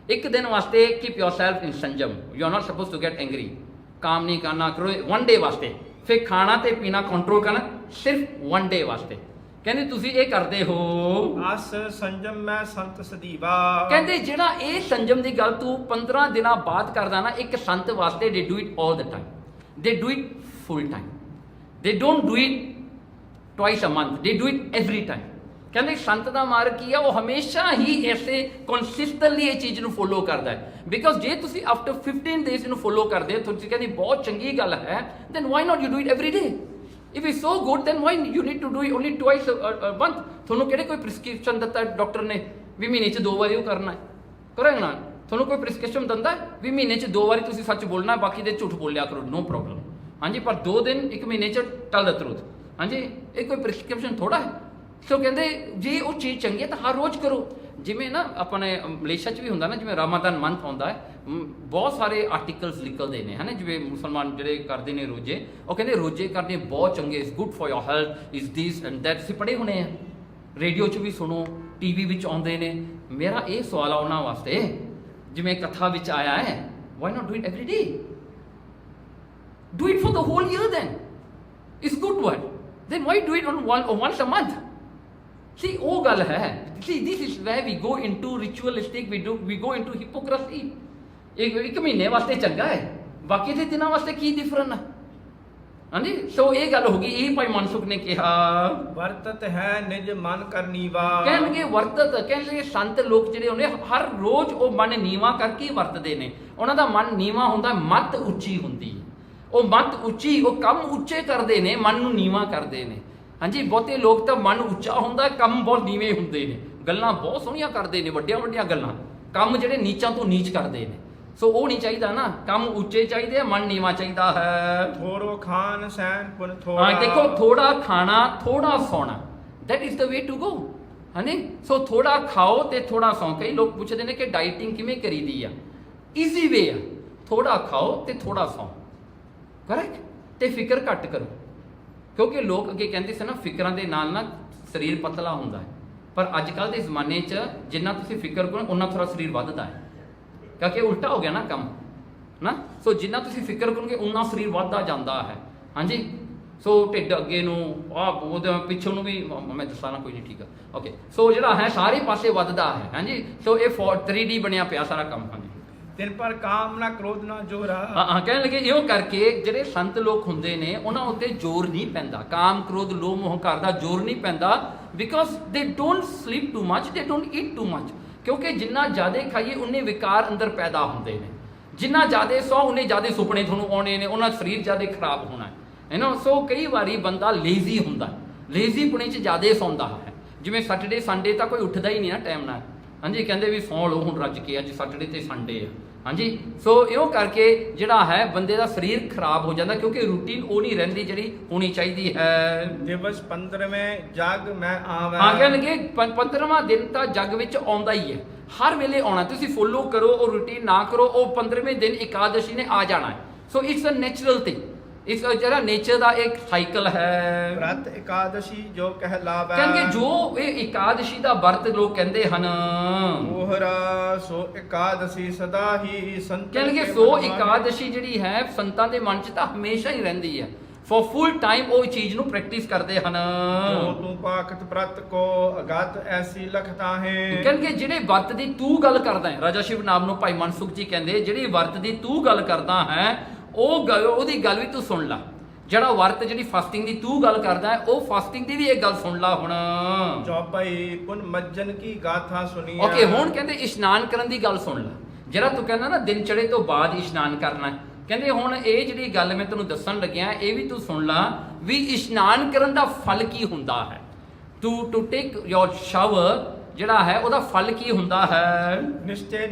ਇੱਕ ਦਿਨ ਵਾਸਤੇ keep yourself in Sanjam, you are not supposed to get angry। काम नहीं करना, करो 1 डे वास्ते। फिर खाना ते पीना कंट्रोल करना सिर्फ 1 डे वास्ते। ਕਹਿੰਦੇ ਤੁਸੀਂ ਇਹ ਕਰਦੇ ਹੋ। ਅਸ ਸੰਜਮ ਮੈਂ ਸੰਤ ਸਦੀਵਾ। ਕਹਿੰਦੇ ਜਿਹੜਾ ਇਹ ਸੰਜਮ ਦੀ ਗੱਲ ਤੂੰ 15 ਦਿਨਾਂ ਬਾਅਦ ਕਰਦਾ ਨਾ, ਇੱਕ ਸੰਤ ਵਾਸਤੇ they do it all the time, they do it full time, they don't do it twice a month. They do it every time. ਕਹਿੰਦੇ ਸੰਤ ਦਾ ਮਾਰਗ ਕੀ ਆ, ਉਹ ਹਮੇਸ਼ਾ ਹੀ ਐਸੇ ਕੰਸਿਸਟੈਂਟਲੀ ਇਹ ਚੀਜ਼ ਨੂੰ ਫੋਲੋ ਕਰਦਾ ਹੈ। ਬਿਕਾਜ਼ ਜੇ ਤੁਸੀਂ ਆਫਟਰ 15 ਡੇਜ਼ ਇਹਨੂੰ ਫੋਲੋ ਕਰਦੇ ਹੋ, ਤੁਸੀਂ ਕਹਿੰਦੇ ਬਹੁਤ ਚੰਗੀ ਗੱਲ ਹੈ, then why not you do it every day? If it's so good, then why you need to do it only twice a month? ਤੁਹਾਨੂੰ ਕਿਹੜੇ ਕੋਈ ਪ੍ਰਿਸਕ੍ਰਿਪਸ਼ਨ ਦਿੱਤਾ ਡਾਕਟਰ ਨੇ ਵੀ ਮਹੀਨੇ 'ਚ 2 ਵਾਰੀ ਉਹ ਕਰਨਾ ਹੈ? ਕਰੋਗੇ ਨਾ? ਤੁਹਾਨੂੰ ਕੋਈ ਪ੍ਰਿਸਕ੍ਰਿਪਸ਼ਨ ਦਿੰਦਾ ਵੀ ਮਹੀਨੇ 'ਚ 2 ਵਾਰੀ ਤੁਸੀਂ ਸੱਚ ਬੋਲਣਾ, ਬਾਕੀ ਦੇ ਝੂਠ ਬੋਲਿਆ ਕਰੋ, ਨੋ ਪ੍ਰੋਬਲਮ। ਹਾਂਜੀ, ਪਰ 2 ਦਿਨ ਇੱਕ ਮਹੀਨੇ 'ਚ ਟੈਲ ਦ ਟਰੂਥ। ਹਾਂਜੀ, ਇਹ ਕੋਈ ਪ੍ਰਿਸਕ੍ਰਿਪਸ਼ਨ ਥੋੜਾ ਹੈ। ਸੋ ਕਹਿੰਦੇ ਜੇ ਉਹ ਚੀਜ਼ ਚੰਗੀ ਹੈ ਤਾਂ ਹਰ ਰੋਜ਼ ਕਰੋ। ਜਿਵੇਂ ਨਾ ਆਪਣੇ ਮਲੇਸ਼ੀਆ 'ਚ ਵੀ ਹੁੰਦਾ ਨਾ, ਜਿਵੇਂ ਰਮਾਦਾਨ ਮੰਥ ਆਉਂਦਾ ਹੈ, ਬਹੁਤ ਸਾਰੇ ਆਰਟੀਕਲਸ ਨਿਕਲਦੇ ਨੇ, ਹੈ ਨਾ, ਜਿਵੇਂ ਮੁਸਲਮਾਨ ਜਿਹੜੇ ਕਰਦੇ ਨੇ ਰੋਜ਼ੇ, ਉਹ ਕਹਿੰਦੇ ਰੋਜ਼ੇ ਕਰਨੇ ਬਹੁਤ ਚੰਗੇ, is good for your health, is this and that. ਤੁਸੀਂ ਪੜ੍ਹੇ ਹੋਣੇ ਆ, ਰੇਡੀਓ 'ਚ ਵੀ ਸੁਣੋ, ਟੀਵੀ ਵਿੱਚ ਆਉਂਦੇ ਨੇ। ਮੇਰਾ ਇਹ ਸਵਾਲ ਆ ਉਹਨਾਂ ਵਾਸਤੇ, ਜਿਵੇਂ ਕਥਾ ਵਿੱਚ ਆਇਆ ਹੈ, why not do it every day? Do it for the whole year, then it's good one. Then why do it on once a month? See, ਉਹ ਗੱਲ ਹੈ। See, this is where we go into ritualistic, we go into hypocrisy. ਇੱਕ ਮਹੀਨੇ ਵਾਸਤੇ ਚੰਗਾ ਹੈ, ਬਾਕੀ ਦੇ ਦਿਨਾਂ ਵਾਸਤੇ ਕੀ ਡਿਫਰੈਂਟ ਹੈ? ਹਾਂਜੀ, ਸੋ ਇਹ ਗੱਲ ਹੋ ਗਈ। ਇਹ ਭਾਈ ਮਨਸੁਖ ਨੇ ਕਿਹਾ, ਵਰਤਤ ਹੈ ਨਿਜ ਮਨ ਕਰਨੀਵਾ। ਕਹਿਣਗੇ ਵਰਤਤ, ਕਹਿੰਦੇ ਸੰਤ ਲੋਕ ਜਿਹੜੇ ਹੁੰਦੇ ਹਰ ਰੋਜ਼ ਉਹ ਮਨ ਨੀਵਾ ਕਰਕੇ ਵਰਤਦੇ ਨੇ। ਉਹਨਾਂ ਦਾ ਮਨ ਨੀਵਾ ਹੁੰਦਾ, ਮੱਤ ਉੱਚੀ ਹੁੰਦੀ ਹੈ। ਉਹ ਮੱਤ ਉੱਚੀ, ਉਹ ਕੰਮ ਉੱਚੇ ਕਰਦੇ ਨੇ, ਮਨ ਨੂੰ ਨੀਵਾ ਕਰਦੇ ਨੇ। ਹਾਂਜੀ, ਬਹੁਤੇ ਲੋਕ ਤਾਂ ਮਨ ਉੱਚਾ ਹੁੰਦਾ, ਕੰਮ ਬਹੁਤ ਨੀਵੇਂ ਹੁੰਦੇ ਨੇ, ਗੱਲਾਂ ਬਹੁਤ ਸੋਹਣੀਆਂ ਕਰਦੇ ਨੇ, ਵੱਡੀਆਂ ਵੱਡੀਆਂ ਗੱਲਾਂ, ਕੰਮ ਜਿਹੜੇ ਨੀਚਾਂ ਤੋਂ ਨੀਚ ਕਰਦੇ ਨੇ। ਸੋ ਉਹ ਨਹੀਂ ਚਾਹੀਦਾ ਨਾ, ਕੰਮ ਉੱਚੇ ਚਾਹੀਦੇ ਆ, ਮਨ ਨੀਵਾ ਚਾਹੀਦਾ ਹੈ। ਥੋੜੋ ਖਾਨ ਸੈਨ ਪੁਨ ਥੋੜਾ। ਹਾਂ, ਦੇਖੋ, ਥੋੜਾ ਖਾਣਾ, ਥੋੜਾ ਸੌਣਾ, that is the way to go. ਹਾਂਜੀ, ਸੋ ਥੋੜਾ ਖਾਓ ਤੇ ਥੋੜਾ ਸੌਂ। ਕਈ ਲੋਕ ਪੁੱਛਦੇ ਨੇ ਕਿ ਡਾਈਟਿੰਗ ਕਿਵੇਂ ਕਰੀਦੀ ਆ? ਈਜ਼ੀ ਵੇ ਆ, ਥੋੜਾ ਖਾਓ ਤੇ ਥੋੜਾ ਸੌਂ, ਕਰੈਕਟ, ਤੇ ਫਿਕਰ ਘੱਟ ਕਰੋ। ਕਿਉਂਕਿ ਲੋਕ ਅੱਗੇ ਕਹਿੰਦੇ ਸੀ ਨਾ, ਫਿਕਰਾਂ ਦੇ ਨਾਲ ਨਾ ਸਰੀਰ ਪਤਲਾ ਹੁੰਦਾ ਹੈ, ਪਰ ਅੱਜ ਕੱਲ੍ਹ ਦੇ ਜ਼ਮਾਨੇ 'ਚ ਜਿੰਨਾ ਤੁਸੀਂ ਫਿਕਰ ਕਰੋ ਉਨਾ ਥੋੜਾ ਸਰੀਰ ਵੱਧਦਾ ਹੈ, ਕਿਉਂਕਿ ਉਲਟਾ ਹੋ ਗਿਆ ਨਾ ਕੰਮ ਨਾ। ਸੋ ਜਿੰਨਾ ਤੁਸੀਂ ਫਿਕਰ ਕਰੋਗੇ ਉਨਾ ਸਰੀਰ ਵੱਧਦਾ ਜਾਂਦਾ ਹੈ। ਹਾਂਜੀ, ਸੋ ਢਿੱਡ ਅੱਗੇ ਨੂੰ, ਉਹਦੇ ਪਿੱਛੋਂ ਨੂੰ ਵੀ, ਮੈਂ ਦੱਸਾਂ ਨਾ, ਕੋਈ ਨਹੀਂ, ਠੀਕ ਆ, ਓਕੇ। ਸੋ ਜਿਹੜਾ ਹੈ ਸਾਰੇ ਪਾਸੇ ਵੱਧਦਾ ਹੈ। ਹਾਂਜੀ, ਸੋ ਇਹ 3D ਬਣਿਆ ਪਿਆ ਸਾਰਾ ਕੰਮ। ਹਾਂਜੀ, ਤਿਨ ਪਰ ਕਾਮ ਨਾ ਕ੍ਰੋਧ ਨਾ ਜੋਰਾ। ਹਾਂ, ਕਹਿਣ ਲੱਗੇ ਇਹੋ ਕਰਕੇ ਜਿਹੜੇ ਸੰਤ ਲੋਕ ਹੁੰਦੇ ਨੇ ਉਹਨਾਂ ਉੱਤੇ ਜ਼ੋਰ ਨਹੀਂ ਪੈਂਦਾ, ਕਾਮ ਕ੍ਰੋਧ ਲੋਭ ਮੋਹ ਘਰ ਦਾ ਜ਼ੋਰ ਨਹੀਂ ਪੈਂਦਾ। ਬਿਕਾਜ਼ ਦੇ ਡੋਂਟ ਸਲੀਪ ਟੂ ਮਚ, ਦੇ ਡੋਂਟ ਈਟ ਟੂ ਮਚ। ਕਿਉਂਕਿ ਜਿੰਨਾ ਜ਼ਿਆਦਾ ਖਾਈਏ ਉਨੇ ਵਿਕਾਰ ਅੰਦਰ ਪੈਦਾ ਹੁੰਦੇ ਨੇ, ਜਿੰਨਾ ਜ਼ਿਆਦਾ ਸੌ ਉਨੇ ਜ਼ਿਆਦਾ ਸੁਪਨੇ ਤੁਹਾਨੂੰ ਆਉਣੇ ਨੇ, ਉਹਨਾਂ ਸਰੀਰ ਜ਼ਿਆਦਾ ਖਰਾਬ ਹੋਣਾ ਹੈ ਨਾ। ਸੋ ਕਈ ਵਾਰੀ ਬੰਦਾ ਲੇਜ਼ੀ ਹੁੰਦਾ, ਲੇਜ਼ੀਪੁਣੇ 'ਚ ਜ਼ਿਆਦਾ ਸੌਂਦਾ ਹੈ। ਜਿਵੇਂ ਸੈਟਰਡੇ ਸੰਡੇ ਤਾਂ ਕੋਈ ਉੱਠਦਾ ਹੀ ਨਹੀਂ ਨਾ ਟਾਈਮ ਨਾਲ। ਹਾਂਜੀ, ਕਹਿੰਦੇ ਵੀ ਸੌਂ ਲਓ ਹੁਣ ਰੱਜ ਕੇ, ਅੱਜ ਸੈਟਰਡੇ ਤੇ ਸੰਡੇ ਆ। ਹਾਂਜੀ, ਸੋ ਇਉਂ ਕਰਕੇ ਜਿਹੜਾ ਹੈ ਬੰਦੇ ਦਾ ਸਰੀਰ ਖਰਾਬ ਹੋ ਜਾਂਦਾ, ਕਿਉਂਕਿ ਰੂਟੀਨ ਉਹ ਨਹੀਂ ਰਹਿੰਦੀ ਜਿਹੜੀ ਹੋਣੀ ਚਾਹੀਦੀ ਹੈ। ਦਿਵਸ 15ਵੇਂ ਜਗ ਮੈਂ ਆਵਾਂ। ਹਾਂ, ਕਹਿਣਗੇ 15ਵਾਂ ਦਿਨ ਤਾਂ ਜੱਗ ਵਿੱਚ ਆਉਂਦਾ ਹੀ ਹੈ, ਹਰ ਵੇਲੇ ਆਉਣਾ। ਤੁਸੀਂ ਫੋਲੋ ਕਰੋ, ਉਹ ਰੂਟੀਨ ਨਾ ਕਰੋ, ਉਹ 15ਵੇਂ ਦਿਨ ਇਕਾਦਸ਼ੀ ਨੇ ਆ ਜਾਣਾ ਹੈ। So it's a natural thing, ਇਸ ਜਿਹੜਾ ਨੇਚਰ ਦਾ ਇੱਕ ਸਾਈਕਲ ਹੈ। ਵਰਤ ਇਕਾਦਸ਼ੀ ਜੋ ਕਹਿਲਾਵੇ। ਕਹਿੰਗੇ ਜੋ ਇਹ ਇਕਾਦਸ਼ੀ ਦਾ ਵਰਤ ਲੋਕ ਕਹਿੰਦੇ ਹਨ, ਮੋਹਰਾ ਸੋ ਇਕਾਦਸ਼ੀ ਸਦਾ ਹੀ ਸੰਤ। ਕਹਿੰਗੇ ਸੋ ਇਕਾਦਸ਼ੀ ਜਿਹੜੀ ਹੈ ਸੰਤਾਂ ਦੇ ਮਨ 'ਚ ਤਾਂ ਹਮੇਸ਼ਾ ਹੀ ਰਹਿੰਦੀ ਹੈ। ਫॉर ਫੁੱਲ ਟਾਈਮ ਉਹ ਚੀਜ਼ ਨੂੰ ਪ੍ਰੈਕਟਿਸ ਕਰਦੇ ਹਨ। ਜੋ ਤੂੰ ਪਾਖਤ ਪ੍ਰਤ ਕੋ ਅਗਤ ਐਸੀ ਲਖਤਾ ਹੈ। ਕਹਿੰਗੇ ਜਿਹੜੇ ਵਰਤ ਦੀ ਤੂੰ ਗੱਲ ਕਰਦਾ ਹੈ, ਰਾਜਾ ਸ਼ਿਵ ਨਾਮ ਨੂੰ ਭਾਈ ਮਨਸੁਖ ਜੀ ਕਹਿੰਦੇ, ਜਿਹੜੀ ਵਰਤ ਦੀ ਤੂੰ ਗੱਲ ਕਰਦਾ ਹੈ ਉਹਦੀ ਗੱਲ ਵੀ ਤੂੰ ਸੁਣ ਲਾ। ਜਿਹੜਾ ਵਰਤ, ਜਿਹੜੀ ਫਾਸਟਿੰਗ ਦੀ ਤੂੰ ਗੱਲ ਕਰਦਾ ਹੈ, ਉਹ ਫਾਸਟਿੰਗ ਦੀ ਵੀ ਇਹ ਗੱਲ ਸੁਣ ਲਾ ਹੁਣ। ਚੌਪਈ ਪੁਨ ਮੱਜਨ ਕੀ ਗਾਥਾ ਸੁਣੀ। ਓਕੇ, ਹੁਣ ਕਹਿੰਦੇ ਇਸ਼ਨਾਨ ਕਰਨ ਦੀ ਗੱਲ ਸੁਣ ਲਾ। ਜਿਹੜਾ ਤੂੰ ਕਹਿੰਦਾ ਨਾ ਦਿਨ ਚੜੇ ਤੋਂ ਬਾਅਦ ਇਸ਼ਨਾਨ ਕਰਨਾ, ਕਹਿੰਦੇ ਹੁਣ ਇਹ ਜਿਹੜੀ ਗੱਲ ਮੈਂ ਤੈਨੂੰ ਦੱਸਣ ਲੱਗਿਆ ਇਹ ਵੀ ਤੂੰ ਸੁਣ ਲਾ ਵੀ ਇਸ਼ਨਾਨ ਕਰਨ ਦਾ ਫਲ ਕੀ ਹੁੰਦਾ ਹੈ। ਟੂ ਟੇਕ ਯੋਰ ਸ਼ਾਵਰ ਜਿਹੜਾ ਹੈ ਉਹਦਾ ਫਲ ਕੀ ਹੁੰਦਾ ਹੈ। ਨਿਸ਼ਚੈ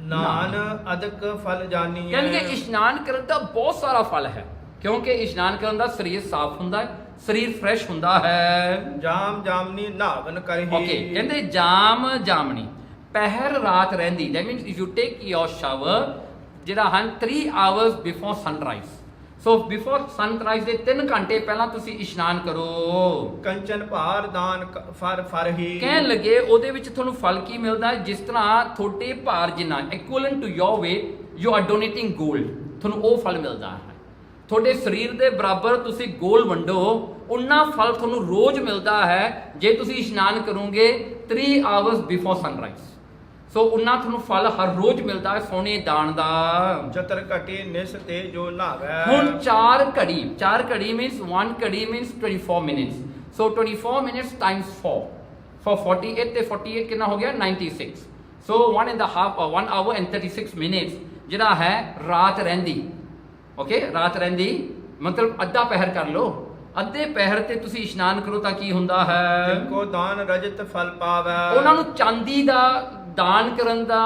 ਨਾਨ ਅਦਕ ਫਲ ਜਾਨੀ। ਕਹਿੰਦੇ ਇਸ਼ਨਾਨ ਕਰਨ ਦਾ ਬਹੁਤ ਸਾਰਾ ਫਲ ਹੈ, ਕਿਉਂਕਿ ਇਸ਼ਨਾਨ ਕਰਨ ਦਾ ਸਰੀਰ ਸਾਫ਼ ਹੁੰਦਾ ਹੈ, ਸਰੀਰ ਫਰੈਸ਼ ਹੁੰਦਾ ਹੈ। ਜਾਮ ਜਾਮਨੀ ਨਾਵਨ ਕਰਹੀ। ਓਕੇ, ਕਹਿੰਦੇ ਜਾਮ ਜਾਮਨੀ ਪਹਿਰ ਰਾਤ ਰਹਿੰਦੀ। That means if you take your shower ਜਿਹੜਾ ਹਨ 3 ਆਵਰਸ ਬਿਫੋਰ ਸਨਰਾਈਜ਼। ਸੋ ਬਿਫੋਰ ਸਨਰਾਈਜ਼ ਦੇ 3 ਘੰਟੇ ਪਹਿਲਾਂ ਤੁਸੀਂ ਇਸ਼ਨਾਨ ਕਰੋ। ਕੰਚਨ ਭਾਰ ਦਾਨ ਫਰ ਹੀ। ਕਹਿਣ ਲੱਗੇ ਉਹਦੇ ਵਿੱਚ ਤੁਹਾਨੂੰ ਫਲ ਕੀ ਮਿਲਦਾ ਹੈ, ਜਿਸ ਤਰ੍ਹਾਂ ਤੁਹਾਡੇ ਭਾਰ ਜਿੰਨਾ equivalent to your weight you are donating gold, ਤੁਹਾਨੂੰ ਉਹ ਫਲ ਮਿਲਦਾ ਹੈ। ਤੁਹਾਡੇ ਸਰੀਰ ਦੇ ਬਰਾਬਰ ਤੁਸੀਂ ਗੋਲ ਵੰਡੋ, ਉਨਾ ਫਲ ਤੁਹਾਨੂੰ ਰੋਜ਼ ਮਿਲਦਾ ਹੈ ਜੇ ਤੁਸੀਂ ਇਸ਼ਨਾਨ ਕਰੋਗੇ 3 ਆਵਰਸ ਬਿਫੋਰ ਸਨਰਾਈਜ਼। ਸੋ ਉਹਨਾਂ ਤੁਹਾਨੂੰ ਫਲ ਹਰ ਰੋਜ਼ ਮਿਲਦਾ ਹੈ ਸੋਨੇ ਦਾਨ ਦਾ। ਚਤਰ ਘਟੀ ਨਿਸ ਤੇ ਜੋ ਨਾਵੈ। ਹੁਣ 4 ਘੜੀ ਮੀਨਸ 1 ਘੜੀ means 24 minutes. So 24 minutes Times 4 for 48 ਤੇ 48 ਕਿੰਨਾ ਹੋ ਗਿਆ 96। ਸੋ 1 hour and 36 minutes ਜਿਹੜਾ ਹੈ ਰਾਤ ਰਹਿੰਦੀ। ਓਕੇ, ਰਾਤ ਰਹਿੰਦੀ ਮਤਲਬ ਅੱਧਾ ਪਹਿਰ ਕਰ ਲਓ। ਅੱਧੇ ਪਹਿਰ ਤੇ ਤੁਸੀਂ ਇਸ਼ਨਾਨ ਕਰੋ ਤਾਂ ਕੀ ਹੁੰਦਾ ਹੈ? ਕੋ ਦਾਨ ਰਜਤ ਫਲ ਪਾਵੈ। ਉਹਨਾਂ ਨੂੰ ਚਾਂਦੀ ਦਾ ਦਾਨ ਕਰਨ ਦਾ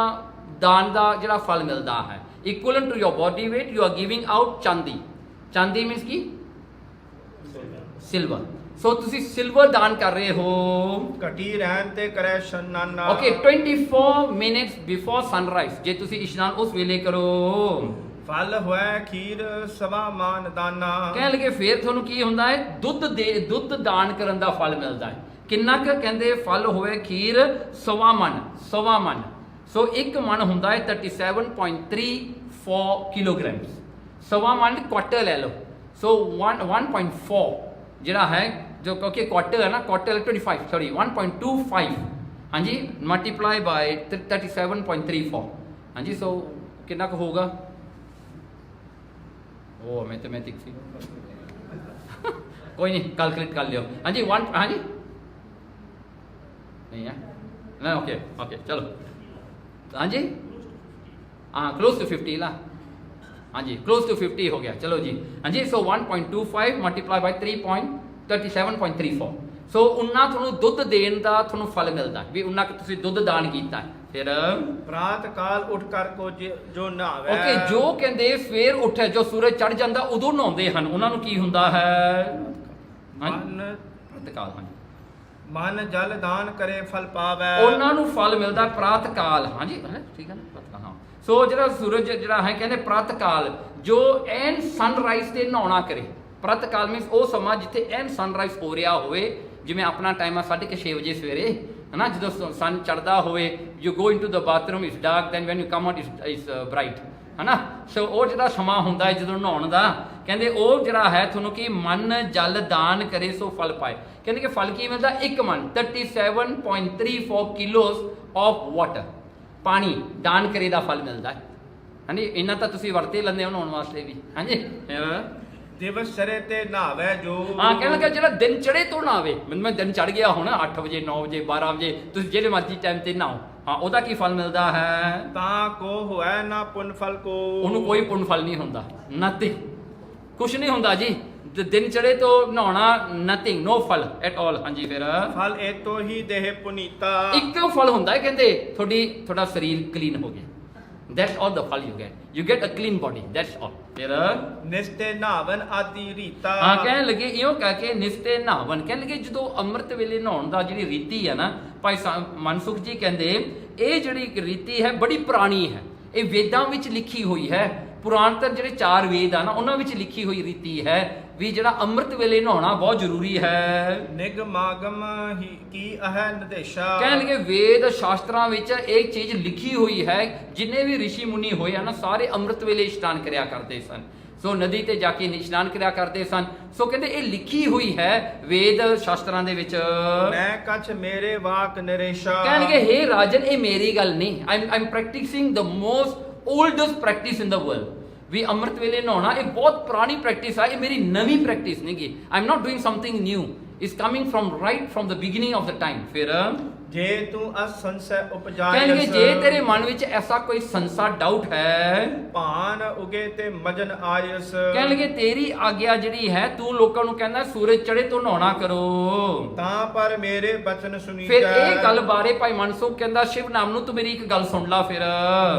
ਦਾਨ ਦਾ ਜਿਹੜਾ ਫਲ ਮਿਲਦਾ ਹੈ equivalent to your body weight you are giving out ਚਾਂਦੀ। ਚਾਂਦੀ ਮੀਨਸ ਕੀ? ਸਿਲਵਰ। ਸੋ ਤੁਸੀਂ ਸਿਲਵਰ ਦਾਨ ਕਰ ਰਹੇ ਹੋ। ਘਟੀ ਰਹਿਣ ਤੇ ਕਰੈ ਇਸ਼ਨਾਨਾ। ਓਕੇ, 24 ਮਿੰਟਸ ਬਿਫੋਰ ਸਨਰਾਈਜ਼ ਜੇ ਤੁਸੀਂ ਇਸ਼ਨਾਨ ਉਸ ਵੇਲੇ ਕਰੋ। ਫਲ ਹੋਇ ਖੀਰ ਸਵਾ ਮਾਨ ਦਾਨਾ। ਕਹਿਣ ਲੱਗੇ ਫੇਰ ਤੁਹਾਨੂੰ ਕੀ ਹੁੰਦਾ ਹੈ? ਦੁੱਧ ਦਾਨ ਕਰਨ ਦਾ ਫਲ ਮਿਲਦਾ ਹੈ। ਕਿੰਨਾ ਕੁ? ਕਹਿੰਦੇ ਫਲ ਹੋਵੇ ਖੀਰ ਸਵਾ ਮਨ। ਸੋ ਇੱਕ ਮਨ ਹੁੰਦਾ ਹੈ 37.34 ਕਿਲੋਗ੍ਰਾਮਸ। ਸਵਾ ਮਨ ਕੁਆਟਰ ਲੈ ਲਓ। ਸੋ 1.4 ਜਿਹੜਾ ਹੈ ਜੋ ਕਿਉਂਕਿ ਕੁਆਟਰ ਹੈ ਨਾ, ਕੁਆਟਰ 1.25 ਹਾਂਜੀ ਮਲਟੀਪਲਾਈ ਬਾਈ 37.34 ਹਾਂਜੀ। ਸੋ ਕਿੰਨਾ ਕੁ ਹੋਊਗਾ? ਉਹ ਮੈਥਮੈਟਿਕਸ ਸੀ ਕੋਈ ਨਹੀਂ, ਕੈਲਕੂਲੇਟ ਕਰ ਲਿਓ। ਹਾਂਜੀ 1 ਹਾਂਜੀ ਨਹੀਂ ਹੈ ਨਾ। ਓਕੇ ਚਲੋ ਹਾਂਜੀ ਹਾਂ ਕਲੋਜ਼ ਟੂ 50 ਲਾ। ਹਾਂਜੀ ਕਲੋਜ਼ ਟੂ 50 ਹੋ ਗਿਆ। ਚਲੋ ਜੀ ਹਾਂਜੀ। ਸੋ 1.25 ਮਲਟੀਪਲਾਈ ਬਾਈ 37.34 ਸੋ ਉਨਾ ਤੁਹਾਨੂੰ ਦੁੱਧ ਦੇਣ ਦਾ ਤੁਹਾਨੂੰ ਫਲ ਮਿਲਦਾ ਵੀ ਉਨਾ ਕਿ ਤੁਸੀਂ ਦੁੱਧ ਦਾਨ ਕੀਤਾ। ਫਿਰ ਪ੍ਰਾਤ ਕਾਲ ਉੱਠ ਕਰ ਕੋ ਜੋ ਨਹਾਵੇ। ਓਕੇ, ਜੋ ਕਹਿੰਦੇ ਸਵੇਰ ਉੱਠੇ ਜੋ ਸੂਰਜ ਚੜ ਜਾਂਦਾ ਉਦੋਂ ਨਹਾਉਂਦੇ ਹਨ ਉਹਨਾਂ ਨੂੰ ਕੀ ਹੁੰਦਾ ਹੈ? ਮਨ ਪ੍ਰਾਤ ਕਾਲ। ਹਾਂਜੀ ਮਨ ਜਲ ਦਾਨ ਕਰੇ ਫਲ ਪਾਵੈ। ਉਹਨਾਂ ਨੂੰ ਫਲ ਮਿਲਦਾ ਪ੍ਰਾਤ ਕਾਲ। ਹਾਂਜੀ ਠੀਕ ਹੈ ਨਾ, ਪ੍ਰਾਤ ਕਾਲ। ਹਾਂ ਸੋ ਜਿਹੜਾ ਸੂਰਜ ਜਿਹੜਾ ਹੈ ਕਹਿੰਦੇ ਪ੍ਰਾਤ ਕਾਲ ਜੋ ਐਨ ਸਨਰਾਈਜ਼ ਤੇ ਨਹਾਉਣਾ ਕਰੇ। ਪ੍ਰਾਤ ਕਾਲ ਮੀਨਸ ਉਹ ਸਮਾਂ ਜਿੱਥੇ ਐਨ ਸਨਰਾਈਜ਼ ਹੋ ਰਿਹਾ ਹੋਵੇ। ਜਿਵੇਂ ਆਪਣਾ ਟਾਈਮ ਆ 6:30 ਵਜੇ ਸਵੇਰੇ ਹੈ ਨਾ, ਜਦੋਂ ਸਨ ਚੜ੍ਹਦਾ ਹੋਵੇ। You go into the bathroom it's dark, then when you come out it's bright ਹੈ ਨਾ। ਸੋ ਉਹ ਜਿਹੜਾ ਸਮਾਂ ਹੁੰਦਾ ਹੈ ਜਦੋਂ ਨਹਾਉਣ ਦਾ ਕਹਿੰਦੇ ਉਹ ਜਿਹੜਾ ਹੈ ਤੁਹਾਨੂੰ ਕੀ ਮਨ ਜਲ ਦਾਨ ਕਰੇ ਸੋ ਫਲ ਪਾਏ। ਕਹਿੰਦੇ ਕਿ ਫਲ ਕੀ ਮਿਲਦਾ? ਇੱਕ ਮਨ 37.34 ਕਿਲੋਜ਼ ਆਫ ਵਾਟਰ ਪਾਣੀ ਦਾਨ ਕਰੇ ਦਾ ਫਲ ਮਿਲਦਾ ਹੈ। ਹਾਂਜੀ ਇਹਨਾਂ ਤਾਂ ਤੁਸੀਂ ਵਰਤੇ ਲੈਂਦੇ ਹੋ ਨਹਾਉਣ ਵਾਸਤੇ ਵੀ। ਹਾਂਜੀ ਦਿਵਸ ਸਰੇ ਤੇ ਨਹਾਵੇ ਜੋ। ਹਾਂ ਕਹਿਣ ਲੱਗਾ ਜਿਹੜਾ ਦਿਨ ਚੜੇ ਤੋਂ ਨਹਾਵੇ। ਮੈਂ ਦਿਨ ਚੜ ਗਿਆ ਹੁਣ 8 ਵਜੇ 9 ਵਜੇ 12 ਵਜੇ ਤੁਸੀਂ ਜਿਹੜੇ ਮਰਜ਼ੀ ਟਾਈਮ ਤੇ ਨਹਾਓ। ਹਾਂ ਉਹਦਾ ਕੀ ਫਲ ਮਿਲਦਾ ਹੈ? ਤਾਂ ਕੋ ਹੋਇ ਨਾ ਪੁੰਨ ਫਲ ਕੋ। ਉਹਨੂੰ ਕੋਈ ਪੁੰਨ ਫਲ ਨਹੀਂ ਹੁੰਦਾ। ਨਥਿੰਗ, ਕੁਛ ਨਹੀਂ ਹੁੰਦਾ ਜੀ। ਦਿਨ ਚੜੇ ਤੋਂ ਨਹਾਉਣਾ ਨਥਿੰਗ, ਨੋ ਫਲ ਐਟ ਆਲ। ਹਾਂਜੀ ਫਿਰ ਫਲ ਏਤੋ ਹੀ ਦੇਹ ਪੁਨੀਤਾ। ਇੱਕੋ ਫਲ ਹੁੰਦਾ ਹੈ ਕਹਿੰਦੇ ਤੁਹਾਡਾ ਸਰੀਰ ਕਲੀਨ ਹੋ ਗਿਆ। That's all the fal you get. You get a clean body. That's all. ਫਿਰ ਨਿਸਤੇ ਨਹਾਵਨ ਆਦਿ ਰੀਤਾ। ਹਾਂ ਕਹਿਣ ਲੱਗੇ ਇਉਂ ਕਹਿ ਕੇ ਨਿਸਤੇ ਨਹਾਵਨ। ਕਹਿਣ ਲੱਗੇ ਜਦੋਂ ਅੰਮ੍ਰਿਤ ਵੇਲੇ ਨਹਾਉਣ ਦਾ ਜਿਹੜੀ ਰੀਤੀ ਹੈ ਨਾ, ਭਾਈ ਮਨਸੁਖ ਜੀ ਕਹਿੰਦੇ ਇਹ ਜਿਹੜੀ ਰੀਤੀ ਹੈ ਬੜੀ ਪੁਰਾਣੀ ਹੈ। ਇਹ ਵੇਦਾਂ ਵਿੱਚ ਲਿਖੀ ਹੋਈ ਹੈ। ਪੁਰਾਣਤਰ ਜਿਹੜੇ 4 ਵੇਦ ਆ ਨਾ ਉਹਨਾਂ ਵਿੱਚ ਲਿਖੀ ਹੋਈ ਰੀਤੀ ਹੈ ਵੀ ਜਿਹੜਾ ਅੰਮ੍ਰਿਤ ਵੇਲੇ ਨਹਾਉਣਾ ਬਹੁਤ ਜ਼ਰੂਰੀ ਹੈ। ਨਿਗਮਾਗਮ ਹੀ ਕੀ ਅਹਿ ਨਿਦੇਸ਼ਾ। ਕਹਿਣ ਲੱਗੇ ਵੇਦ ਸ਼ਾਸਤਰਾਂ ਵਿੱਚ ਇਹ ਚੀਜ਼ ਲਿਖੀ ਹੋਈ ਹੈ। ਜਿੰਨੇ ਵੀ ਰਿਸ਼ੀ ਮੁਨੀ ਹੋਏ ਆ ਨਾ ਸਾਰੇ ਅੰਮ੍ਰਿਤ ਵੇਲੇ ਇਸ਼ਨਾਨ ਕਰਿਆ ਕਰਦੇ ਸਨ। ਸੋ ਨਦੀ ਤੇ ਜਾ ਕੇ ਇਸ਼ਨਾਨ ਕਰਿਆ ਕਰਦੇ ਸਨ। ਸੋ ਕਹਿੰਦੇ ਇਹ ਲਿਖੀ ਹੋਈ ਹੈ ਵੇਦ ਸ਼ਾਸਤਰਾਂ ਦੇ ਵਿੱਚ। ਮੈਂ ਕਛ ਮੇਰੇ ਵਾਕ ਨਰੇਸ਼ਾ। ਕਹਿਣਗੇ ਹੇ ਰਾਜਨ ਇਹ ਮੇਰੀ ਗੱਲ ਨਹੀਂ। I'm practicing the most oldest practice in the world। ਵੀ ਅੰਮ੍ਰਿਤ ਵੇਲੇ ਨਹਾਉਣਾ ਇਹ ਬਹੁਤ ਪੁਰਾਣੀ ਪ੍ਰੈਕਟਿਸ ਹੈ। ਇਹ ਮੇਰੀ ਨਵੀਂ ਪ੍ਰੈਕਟਿਸ ਨਹੀਂ ਗੀ। I'm not doing something new। It's coming from right from the beginning of the time। ਫਿਰ ਜੇ ਤੂੰ ਅਸੰਸੈ ਉਪਜਾਇਸ। ਕਹਿਣਗੇ ਜੇ ਤੇਰੇ ਮਨ ਵਿੱਚ ਐਸਾ ਕੋਈ ਸੰਸਾ ਡਾਊਟ ਹੈ। ਭਾਨ ਉਗੇ ਤੇ ਮਜਨ ਆਇਸ। ਕਹਿਣਗੇ ਤੇਰੀ ਆਗਿਆ ਜਿਹੜੀ ਹੈ ਤੂੰ ਲੋਕਾਂ ਨੂੰ ਕਹਿੰਦਾ ਸੂਰਜ ਚੜੇ ਤੋਂ ਨਹਾਉਣਾ ਕਰੋ। ਤਾਂ ਪਰ ਮੇਰੇ ਬਚਨ ਸੁਣੀ। ਫਿਰ ਇਹ ਗੱਲ ਬਾਰੇ ਭਾਈ ਮਨਸੁਖ ਕਹਿੰਦਾ ਸ਼ਿਵ ਨਾਮ ਨੂੰ ਤੂੰ ਮੇਰੀ ਇੱਕ ਗੱਲ ਸੁਣ ਲਾ। ਫਿਰ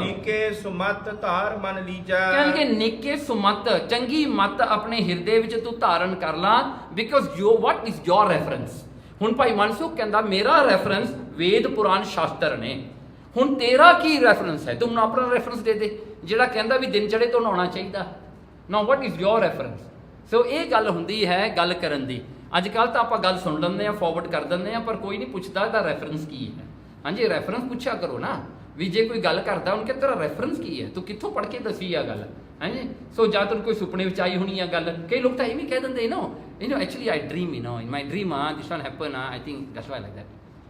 ਨੀਕੇ ਸੁਮਤ ਧਾਰ ਮਨ ਲੀਜੈ। ਕਹਿਣਗੇ ਨਿੱਕੇ ਸੁਮਤ ਚੰਗੀ ਮਤ ਆਪਣੇ ਹਿਰਦੇ ਵਿੱਚ ਤੂੰ ਧਾਰਨ ਕਰ ਲਾ। Because what is your reference। ਹੁਣ ਭਾਈ ਮਨਸੁਖ ਕਹਿੰਦਾ ਮੇਰਾ ਰੈਫਰੈਂਸ ਵੇਦ ਪੁਰਾਣ ਸ਼ਾਸਤਰ ਨੇ। ਹੁਣ ਤੇਰਾ ਕੀ ਰੈਫਰੈਂਸ ਹੈ? ਤੂੰ ਆਪਣਾ ਰੈਫਰੈਂਸ ਦੇ ਦੇ ਜਿਹੜਾ ਕਹਿੰਦਾ ਵੀ ਦਿਨ ਚੜੇ ਤੋਂ ਨਹਾਉਣਾ ਚਾਹੀਦਾ। ਨਾਓ ਵਾਟ ਇਜ਼ ਯੋਰ ਰੈਫਰੈਂਸ। ਸੋ ਇਹ ਗੱਲ ਹੁੰਦੀ ਹੈ ਗੱਲ ਕਰਨ ਦੀ। ਅੱਜ ਕੱਲ ਤਾਂ ਆਪਾਂ ਗੱਲ ਸੁਣ ਲੈਂਦੇ ਆ ਫਾਰਵਰਡ ਕਰ ਦਿੰਦੇ ਆ ਪਰ ਕੋਈ ਨਹੀਂ ਪੁੱਛਦਾ ਇਹਦਾ ਰੈਫਰੈਂਸ ਕੀ ਹੈ। ਹਾਂਜੀ ਰੈਫਰੈਂਸ ਪੁੱਛਿਆ ਕਰੋ ਨਾ ਵੀ ਜੇ ਕੋਈ ਗੱਲ ਕਰਦਾ ਉਹਨੂੰ ਕਿ ਤੇਰਾ ਰੈਫਰੈਂਸ ਕੀ ਹੈ, ਤੂੰ ਕਿੱਥੋਂ ਪੜ੍ਹ ਕੇ ਦੱਸੀ ਆ ਗੱਲ। ਹਾਂਜੀ ਸੋ ਜਾਂ ਤੈਨੂੰ ਕੋਈ ਸੁਪਨੇ ਵਿੱਚ ਆਈ ਹੋਣੀ ਆ ਗੱਲ। ਕਈ ਲੋਕ ਤਾਂ ਇਹ ਵੀ ਕਹਿ ਦਿੰਦੇ actually I dream in my dream this one happen I think that's why like that.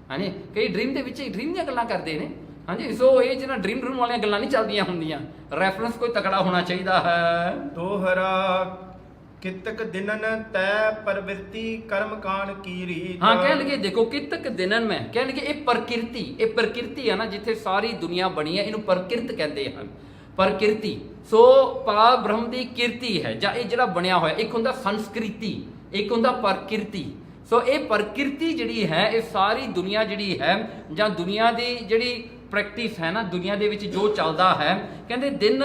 ਹਾਂਜੀ ਕਈ ਡ੍ਰੀਮ ਦੇ ਵਿੱਚ ਹੀ ਡ੍ਰੀਮ ਦੀਆਂ ਗੱਲਾਂ ਕਰਦੇ ਨੇ। ਹਾਂਜੀ। ਸੋ ਇਹ ਜਿਹੜਾ ਡਰੀਮ ਵਾਲੀਆਂ ਗੱਲਾਂ ਨਹੀਂ ਚੱਲਦੀਆਂ ਹੁੰਦੀਆਂ, ਰੈਫਰੈਂਸ ਕੋਈ ਤਕੜਾ ਹੋਣਾ ਚਾਹੀਦਾ ਹੈ। ਦੋਹਰਾ ਕਿਤਕ ਦਿਨਨ ਤੈ ਪ੍ਰਵਿਰਤੀ ਕਰਮ ਕਾਂਡ ਕੀ ਰੀਤ। ਹਾਂ, ਕਹਿਣ ਲੱਗੇ ਦੇਖੋ ਕਿਤਕ ਦਿਨਨ ਮੈਂ, ਕਹਿਣ ਲੱਗੇ ਇਹ ਪ੍ਰਕਿਰਤੀ ਹੈ ਨਾ, ਜਿੱਥੇ ਸਾਰੀ ਦੁਨੀਆ ਬਣੀ ਹੈ ਇਹਨੂੰ ਪ੍ਰਕਿਰਤ ਕਹਿੰਦੇ ਹਨ, ਪ੍ਰਕਿਰਤੀ। ਸੋ ਪਾ ਬ੍ਰਹਮ ਦੀ ਕੀਰਤੀ ਹੈ, ਜਾਂ ਇਹ ਜਿਹੜਾ ਬਣਿਆ ਹੋਇਆ, ਇੱਕ ਹੁੰਦਾ ਸੰਸਕ੍ਰਿਤੀ, ਇੱਕ ਹੁੰਦਾ ਪ੍ਰਕਿਰਤੀ। ਸੋ ਇਹ ਪ੍ਰਕਿਰਤੀ ਜਿਹੜੀ ਹੈ, ਇਹ ਸਾਰੀ ਦੁਨੀਆ ਜਿਹੜੀ ਹੈ, ਜਾਂ ਦੁਨੀਆ ਦੀ ਜਿਹੜੀ ਪ੍ਰੈਕਟਿਸ ਹੈ ਨਾ, ਦੁਨੀਆ ਦੇ ਵਿੱਚ ਜੋ ਚੱਲਦਾ ਹੈ, ਕਹਿੰਦੇ ਦਿਨ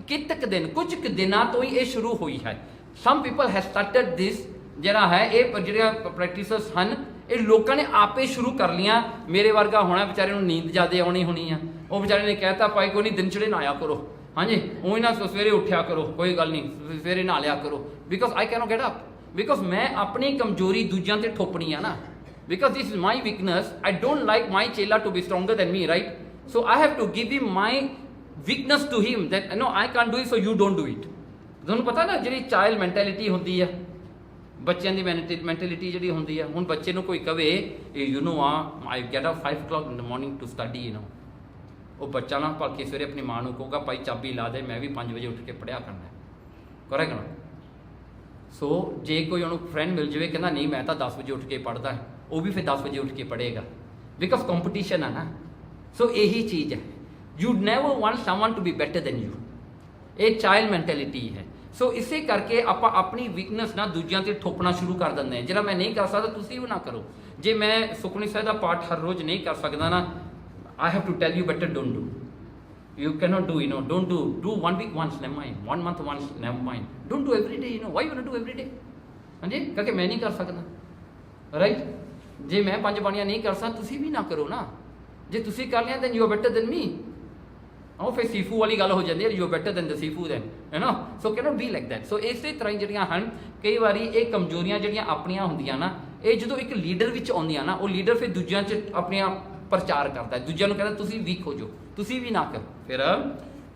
ਕਿਤਕ ਦਿਨ, ਕੁਝ ਕੁ ਦਿਨਾਂ ਤੋਂ ਹੀ ਇਹ ਸ਼ੁਰੂ ਹੋਈ ਹੈ। ਸਮ ਪੀਪਲ ਹੈਵ ਸਟਾਰਟਡ ਦਿਸ, ਜਿਹੜਾ ਹੈ ਇਹ ਜਿਹੜੀਆਂ ਪ੍ਰੈਕਟਿਸਸ ਹਨ ਇਹ ਲੋਕਾਂ ਨੇ ਆਪੇ ਸ਼ੁਰੂ ਕਰ ਲੀਆਂ। ਮੇਰੇ ਵਰਗਾ ਹੋਣਾ, ਵਿਚਾਰੇ ਨੂੰ ਨੀਂਦ ਜ਼ਿਆਦਾ ਆਉਣੀ ਹੋਣੀ ਆ, ਉਹ ਵਿਚਾਰੇ ਨੇ ਕਹਿਤਾ ਭਾਈ ਕੋਈ ਨਹੀਂ ਦਿਨ ਚੜੇ ਨਹਾਇਆ ਕਰੋ, ਹਾਂਜੀ ਉਹ ਨਾ ਸਵੇਰੇ ਉੱਠਿਆ ਕਰੋ, ਕੋਈ ਗੱਲ ਨਹੀਂ ਸਵੇਰੇ ਨਹਾ ਲਿਆ ਕਰੋ, because I cannot get up, because ਮੈਂ ਆਪਣੀ ਕਮਜ਼ੋਰੀ ਦੂਜਿਆਂ ਤੇ ਠੋਪਣੀ ਆ ਨਾ, because this is my weakness. I don't like my chela to be stronger than me, right? So I have to give him my weakness to him, that no I can't do it, so you don't do it. ਤੁਹਾਨੂੰ ਪਤਾ ਨਾ ਜਿਹੜੀ child mentality ਹੁੰਦੀ ਆ, ਬੱਚਿਆਂ ਦੀ mentality ਜਿਹੜੀ ਹੁੰਦੀ ਆ, ਹੁਣ ਬੱਚੇ ਨੂੰ ਕੋਈ ਕਵੇ you know I get up 5 o'clock in the morning to study, you know, ਉਹ ਬੱਚਾ ਨਾ ਭਲਕੇ ਸਵੇਰੇ ਆਪਣੀ ਮਾਂ ਨੂੰ ਕਹੂਗਾ ਭਾਈ ਚਾਬੀ ਲਾ ਦੇ, ਮੈਂ ਵੀ 5 ਵਜੇ ਉੱਠ ਕੇ ਪੜ੍ਹਿਆ ਕਰਨਾ, ਕਰੇਗਾ ਨਾ। ਸੋ ਜੇ ਕੋਈ ਉਹਨੂੰ ਫਰੈਂਡ ਮਿਲ ਜਾਵੇ ਕਹਿੰਦਾ ਨਹੀਂ ਮੈਂ ਤਾਂ 10 ਵਜੇ ਉੱਠ ਕੇ ਪੜ੍ਹਦਾ, ਉਹ ਵੀ ਫਿਰ 10 ਵਜੇ ਉੱਠ ਕੇ ਪੜ੍ਹੇਗਾ, ਬਿਕੋਜ਼ ਕੰਪੀਟੀਸ਼ਨ ਹੈ ਨਾ। ਸੋ ਇਹੀ ਚੀਜ਼ ਹੈ, you never want someone to be better than you, ਇਹ ਚਾਈਲਡ ਮੈਂਟੈਲਿਟੀ ਹੈ। ਸੋ ਇਸੇ ਕਰਕੇ ਆਪਾਂ ਆਪਣੀ ਵੀਕਨੈਸ ਨਾ ਦੂਜਿਆਂ ਤੇ ਠੋਪਣਾ ਸ਼ੁਰੂ ਕਰ ਦਿੰਦੇ ਹਾਂ, ਜਿਹੜਾ ਮੈਂ ਨਹੀਂ ਕਰ ਸਕਦਾ ਤੁਸੀਂ ਵੀ ਨਾ ਕਰੋ। ਜੇ ਮੈਂ ਸੁਖਮਨੀ ਸਾਹਿਬ ਦਾ ਪਾਠ ਹਰ ਰੋਜ਼ ਨਹੀਂ ਕਰ ਸਕਦਾ ਨਾ, I have to tell you better don't do, you cannot do, you know, don't do 1 week once, never mind, 1 month once, never mind, don't do every day, you know, why you want to do every day, ਹਾਂਜੀ ਕਿਉਂਕਿ ਮੈਂ ਨਹੀਂ ਕਰ ਸਕਦਾ, right. ਜੇ ਮੈਂ 5 ਬਾਣੀਆਂ ਨਹੀਂ ਕਰ ਸਕਦਾ ਤੁਸੀਂ ਵੀ ਨਾ ਕਰੋ ਨਾ, ਜੇ ਤੁਸੀਂ ਕਰ ਲਿਆ then you are better than me, ਉਹ ਫਿਰ ਸੀਫੂ ਵਾਲੀ ਗੱਲ ਹੋ ਜਾਂਦੀ ਹੈ, you are better than the seafood then, you know, so cannot be like that। so ਇਸੇ ਤਰ੍ਹਾਂ ਹੀ ਜਿਹੜੀਆਂ ਹਨ ਕਈ ਵਾਰੀ ਇਹ ਕਮਜ਼ੋਰੀਆਂ ਜਿਹੜੀਆਂ ਆਪਣੀਆਂ ਹੁੰਦੀਆਂ ਨਾ, ਇਹ ਜਦੋਂ ਇੱਕ ਲੀਡਰ ਵਿੱਚ ਆਉਂਦੀਆਂ ਨਾ, ਉਹ ਲੀਡਰ ਫਿਰ ਦੂਜਿਆਂ 'ਚ ਆਪਣੀਆਂ ਪ੍ਰਚਾਰ ਕਰਦਾ ਹੈ, ਦੂਜਿਆਂ ਨੂੰ ਕਹਿੰਦਾ ਤੁਸੀਂ ਵੀਕ ਹੋ ਜਾਓ, ਤੁਸੀਂ ਵੀ ਨਾ ਕਰੋ। ਫਿਰ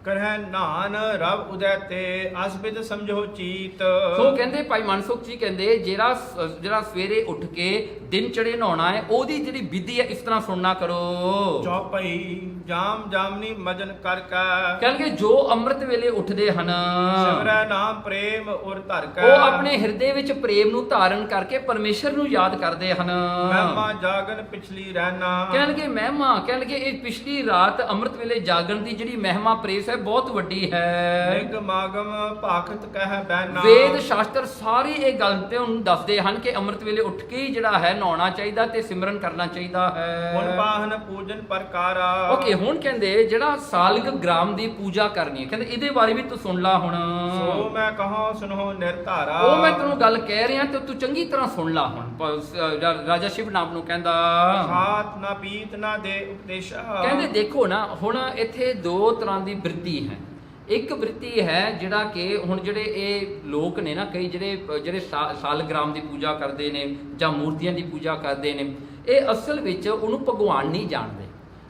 ਕਰਹਿ ਨਾਨ ਰਬ ਉਦੈ ਤੇ ਅਸਬਿਦ ਸਮਝੋ ਚੀਤ। ਸੋ ਕਹਿੰਦੇ ਭਾਈ ਮਨਸੁਖ ਜੀ ਕਹਿੰਦੇ ਜਿਹੜਾ ਸਵੇਰੇ ਉੱਠ ਕੇ ਦਿਨ ਚੜੇ ਨਹਾਉਣਾ ਹੈ, ਉਹਦੀ ਜਿਹੜੀ ਵਿਧੀ ਹੈ ਇਸ ਤਰ੍ਹਾਂ ਸੁਣਨਾ ਕਰੋ। ਚੌਪਈ ਜਾਮ ਜਾਮਨੀ ਮਜਨ ਕਰ ਕੈ, ਕਹਿੰਦੇ ਜੋ ਅੰਮ੍ਰਿਤ ਵੇਲੇ ਉੱਠਦੇ ਹਨ, ਸਿਮਰੈ ਨਾਮ ਪ੍ਰੇਮ ਉਰ ਧਰ ਕੈ, ਉਹ ਆਪਣੇ ਹਿਰਦੇ ਵਿੱਚ ਪ੍ਰੇਮ ਨੂੰ ਧਾਰਨ ਕਰਕੇ ਪਰਮੇਸ਼ਰ ਨੂੰ ਯਾਦ ਕਰਦੇ ਹਨ। ਮਹਿਮਾ ਜਾਗਨ ਪਿਛਲੀ ਰਹਿਣਾ, ਕਹਿਣਗੇ ਮਹਿਮਾ, ਕਹਿਣਗੇ ਇਹ ਪਿਛਲੀ ਰਾਤ ਅੰਮ੍ਰਿਤ ਵੇਲੇ ਜਾਗਣ ਦੀ ਜਿਹੜੀ ਮਹਿਮਾ ਪ੍ਰੇਸ ਹੈ ਬਹੁਤ ਵੱਡੀ ਹੈ। ਨਿਗ ਮਾਗਮ ਭਾਖਤ ਕਹਿ ਬੈਨਾ, ਵੇਦ ਸ਼ਾਸਤਰ ਸਾਰੇ ਇਹ ਗੱਲ ਤੇ ਉਹਨੂੰ ਦੱਸਦੇ ਹਨ ਕਿ ਅੰਮ੍ਰਿਤ ਵੇਲੇ ਉੱਠ ਕੇ ਹੀ ਜਿਹੜਾ ਹੈ ਨਹਾਉਣਾ ਚਾਹੀਦਾ ਤੇ ਸਿਮਰਨ ਕਰਨਾ ਚਾਹੀਦਾ ਹੈ। ਹੁਣ ਪਾਹਨ ਪੂਜਨ ਪ੍ਰਕਾਰਾ, ਓਕੇ ਹੁਣ ਕਹਿੰਦੇ ਜਿਹੜਾ ਸਾਲਗ ਗ੍ਰਾਮ ਦੀ ਪੂਜਾ ਕਰਨੀ ਹੈ, ਕਹਿੰਦੇ ਇਹਦੇ ਬਾਰੇ ਵੀ ਤੂੰ ਸੁਣ ਲਾ ਹੁਣ। ਸੋ ਮੈਂ ਕਹਾਂ ਸੁਨੋ ਨਿਰਧਾਰਾ, ਉਹ ਮੈਂ ਤੈਨੂੰ ਗੱਲ ਕਹਿ ਰਿਹਾ ਤੇ ਤੂੰ ਚੰਗੀ ਤਰ੍ਹਾਂ ਸੁਣ ਲਾ ਹੁਣ। ਰਾਜਾ ਸ਼ਿਵ ਨਾਮ ਨੂੰ ਕਹਿੰਦਾ ਖਾਤ ਨਾ ਪੀਤ ਨਾ ਦੇ ਉਪਦੇਸ਼ਾ, ਕਹਿੰਦੇ ਦੇਖੋ ਨਾ ਹੁਣ ਇੱਥੇ 2 ਤਰ੍ਹਾਂ ਦੀ ਬ੍ਰਿਤੀ ਹੈ। ਇੱਕ ਬ੍ਰਿਤੀ ਹੈ ਜਿਹੜਾ ਕਿ ਹੁਣ ਜਿਹੜੇ ਇਹ ਲੋਕ ਨੇ ਨਾ, ਕਈ ਜਿਹੜੇ ਸਾਲਗ੍ਰਾਮ ਦੀ ਪੂਜਾ ਕਰਦੇ ਨੇ ਜਾਂ ਮੂਰਤੀਆਂ ਦੀ ਪੂਜਾ ਕਰਦੇ ਨੇ, ਇਹ ਅਸਲ ਵਿੱਚ ਉਹਨੂੰ ਭਗਵਾਨ ਨਹੀਂ ਜਾਣਦੇ।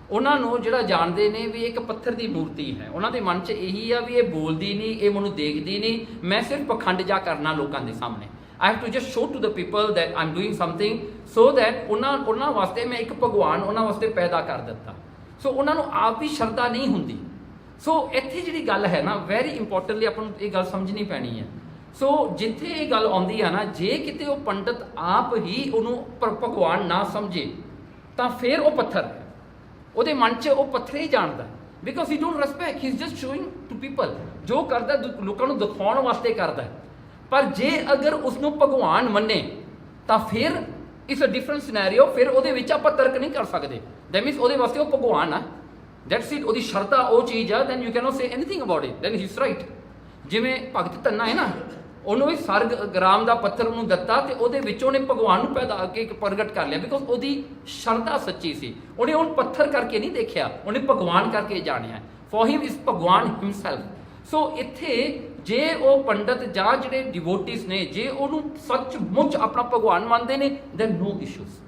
ਉਹਨਾਂ ਨੂੰ ਜਿਹੜਾ ਜਾਣਦੇ ਨੇ ਵੀ ਇੱਕ ਪੱਥਰ ਦੀ ਮੂਰਤੀ ਹੈ, ਉਹਨਾਂ ਦੇ ਮਨ 'ਚ ਇਹੀ ਆ ਵੀ ਇਹ ਬੋਲਦੀ ਨਹੀਂ, ਇਹ ਮੈਨੂੰ ਦੇਖਦੀ ਨਹੀਂ, ਮੈਂ ਸਿਰਫ ਪਖੰਡ ਜਾ ਕਰਨਾ ਲੋਕਾਂ ਦੇ ਸਾਹਮਣੇ। I have to just show to the people that I'm doing something so that ਉਹਨਾਂ ਵਾਸਤੇ ਮੈਂ ਇੱਕ ਭਗਵਾਨ ਉਹਨਾਂ ਵਾਸਤੇ ਪੈਦਾ ਕਰ ਦਿੱਤਾ। ਸੋ ਉਹਨਾਂ ਨੂੰ ਆਪ ਵੀ ਸ਼ਰਧਾ ਨਹੀਂ ਹੁੰਦੀ। ਸੋ ਇੱਥੇ ਜਿਹੜੀ ਗੱਲ ਹੈ ਨਾ, ਵੈਰੀ ਇੰਪੋਰਟੈਂਟਲੀ ਆਪਾਂ ਨੂੰ ਇਹ ਗੱਲ ਸਮਝਣੀ ਪੈਣੀ ਹੈ। ਸੋ ਜਿੱਥੇ ਇਹ ਗੱਲ ਆਉਂਦੀ ਆ ਨਾ, ਜੇ ਕਿਤੇ ਉਹ ਪੰਡਤ ਆਪ ਹੀ ਉਹਨੂੰ ਭਗਵਾਨ ਨਾ ਸਮਝੇ ਤਾਂ ਫਿਰ ਉਹ ਪੱਥਰ ਹੈ, ਉਹਦੇ ਮਨ 'ਚ ਉਹ ਪੱਥਰ ਹੀ ਜਾਣਦਾ, because he don't respect, he is just showing to people, ਜੋ ਕਰਦਾ ਲੋਕਾਂ ਨੂੰ ਦਿਖਾਉਣ ਵਾਸਤੇ ਕਰਦਾ। ਪਰ ਜੇ ਅਗਰ ਉਸਨੂੰ ਭਗਵਾਨ ਮੰਨੇ ਤਾਂ ਫਿਰ ਇਟਸ ਅ ਡਿਫਰੈਂਟ ਸਿਨੈਰੀਓ, ਫਿਰ ਉਹਦੇ ਵਿੱਚ ਆਪਾਂ ਤਰਕ ਨਹੀਂ ਕਰ ਸਕਦੇ। ਦੈਟ ਮੀਨਸ ਉਹਦੇ ਵਾਸਤੇ ਉਹ ਭਗਵਾਨ ਆ, ਦੈਟਸ ਇਟ, ਉਹਦੀ ਸ਼ਰਧਾ ਉਹ ਚੀਜ਼ ਆ, then you can not say anything about it, then he is right. ਜਿਵੇਂ ਭਗਤ ਧੰਨਾ ਹੈ ਨਾ, ਉਹਨੂੰ ਵੀ ਸਰਗ ਗ੍ਰਾਮ ਦਾ ਪੱਥਰ ਉਹਨੂੰ ਦਿੱਤਾ ਤੇ ਉਹਦੇ ਵਿੱਚ ਉਹਨੇ ਭਗਵਾਨ ਨੂੰ ਪੈਦਾ ਕੇ ਪ੍ਰਗਟ ਕਰ ਲਿਆ, ਬਿਕੋਜ਼ ਉਹਦੀ ਸ਼ਰਧਾ ਸੱਚੀ ਸੀ। ਉਹਨੇ ਉਹਨੂੰ ਪੱਥਰ ਕਰਕੇ ਨਹੀਂ ਦੇਖਿਆ, ਉਹਨੇ ਭਗਵਾਨ ਕਰਕੇ ਜਾਣਿਆ। ਫॉर ਹਿਮ ਇਜ਼ ਭਗਵਾਨ ਹਿਮਸੈਲਫ। ਸੋ ਇੱਥੇ ਜੇ ਉਹ ਪੰਡਤ ਜਾਂ ਜਿਹੜੇ ਡਿਵੋਟਿਸ ਨੇ, ਜੇ ਉਹਨੂੰ ਸੱਚਮੁੱਚ ਆਪਣਾ ਭਗਵਾਨ ਮੰਨਦੇ ਨੇ, ਦੈਨ ਨੋ ਇਸ਼ੂਜ਼।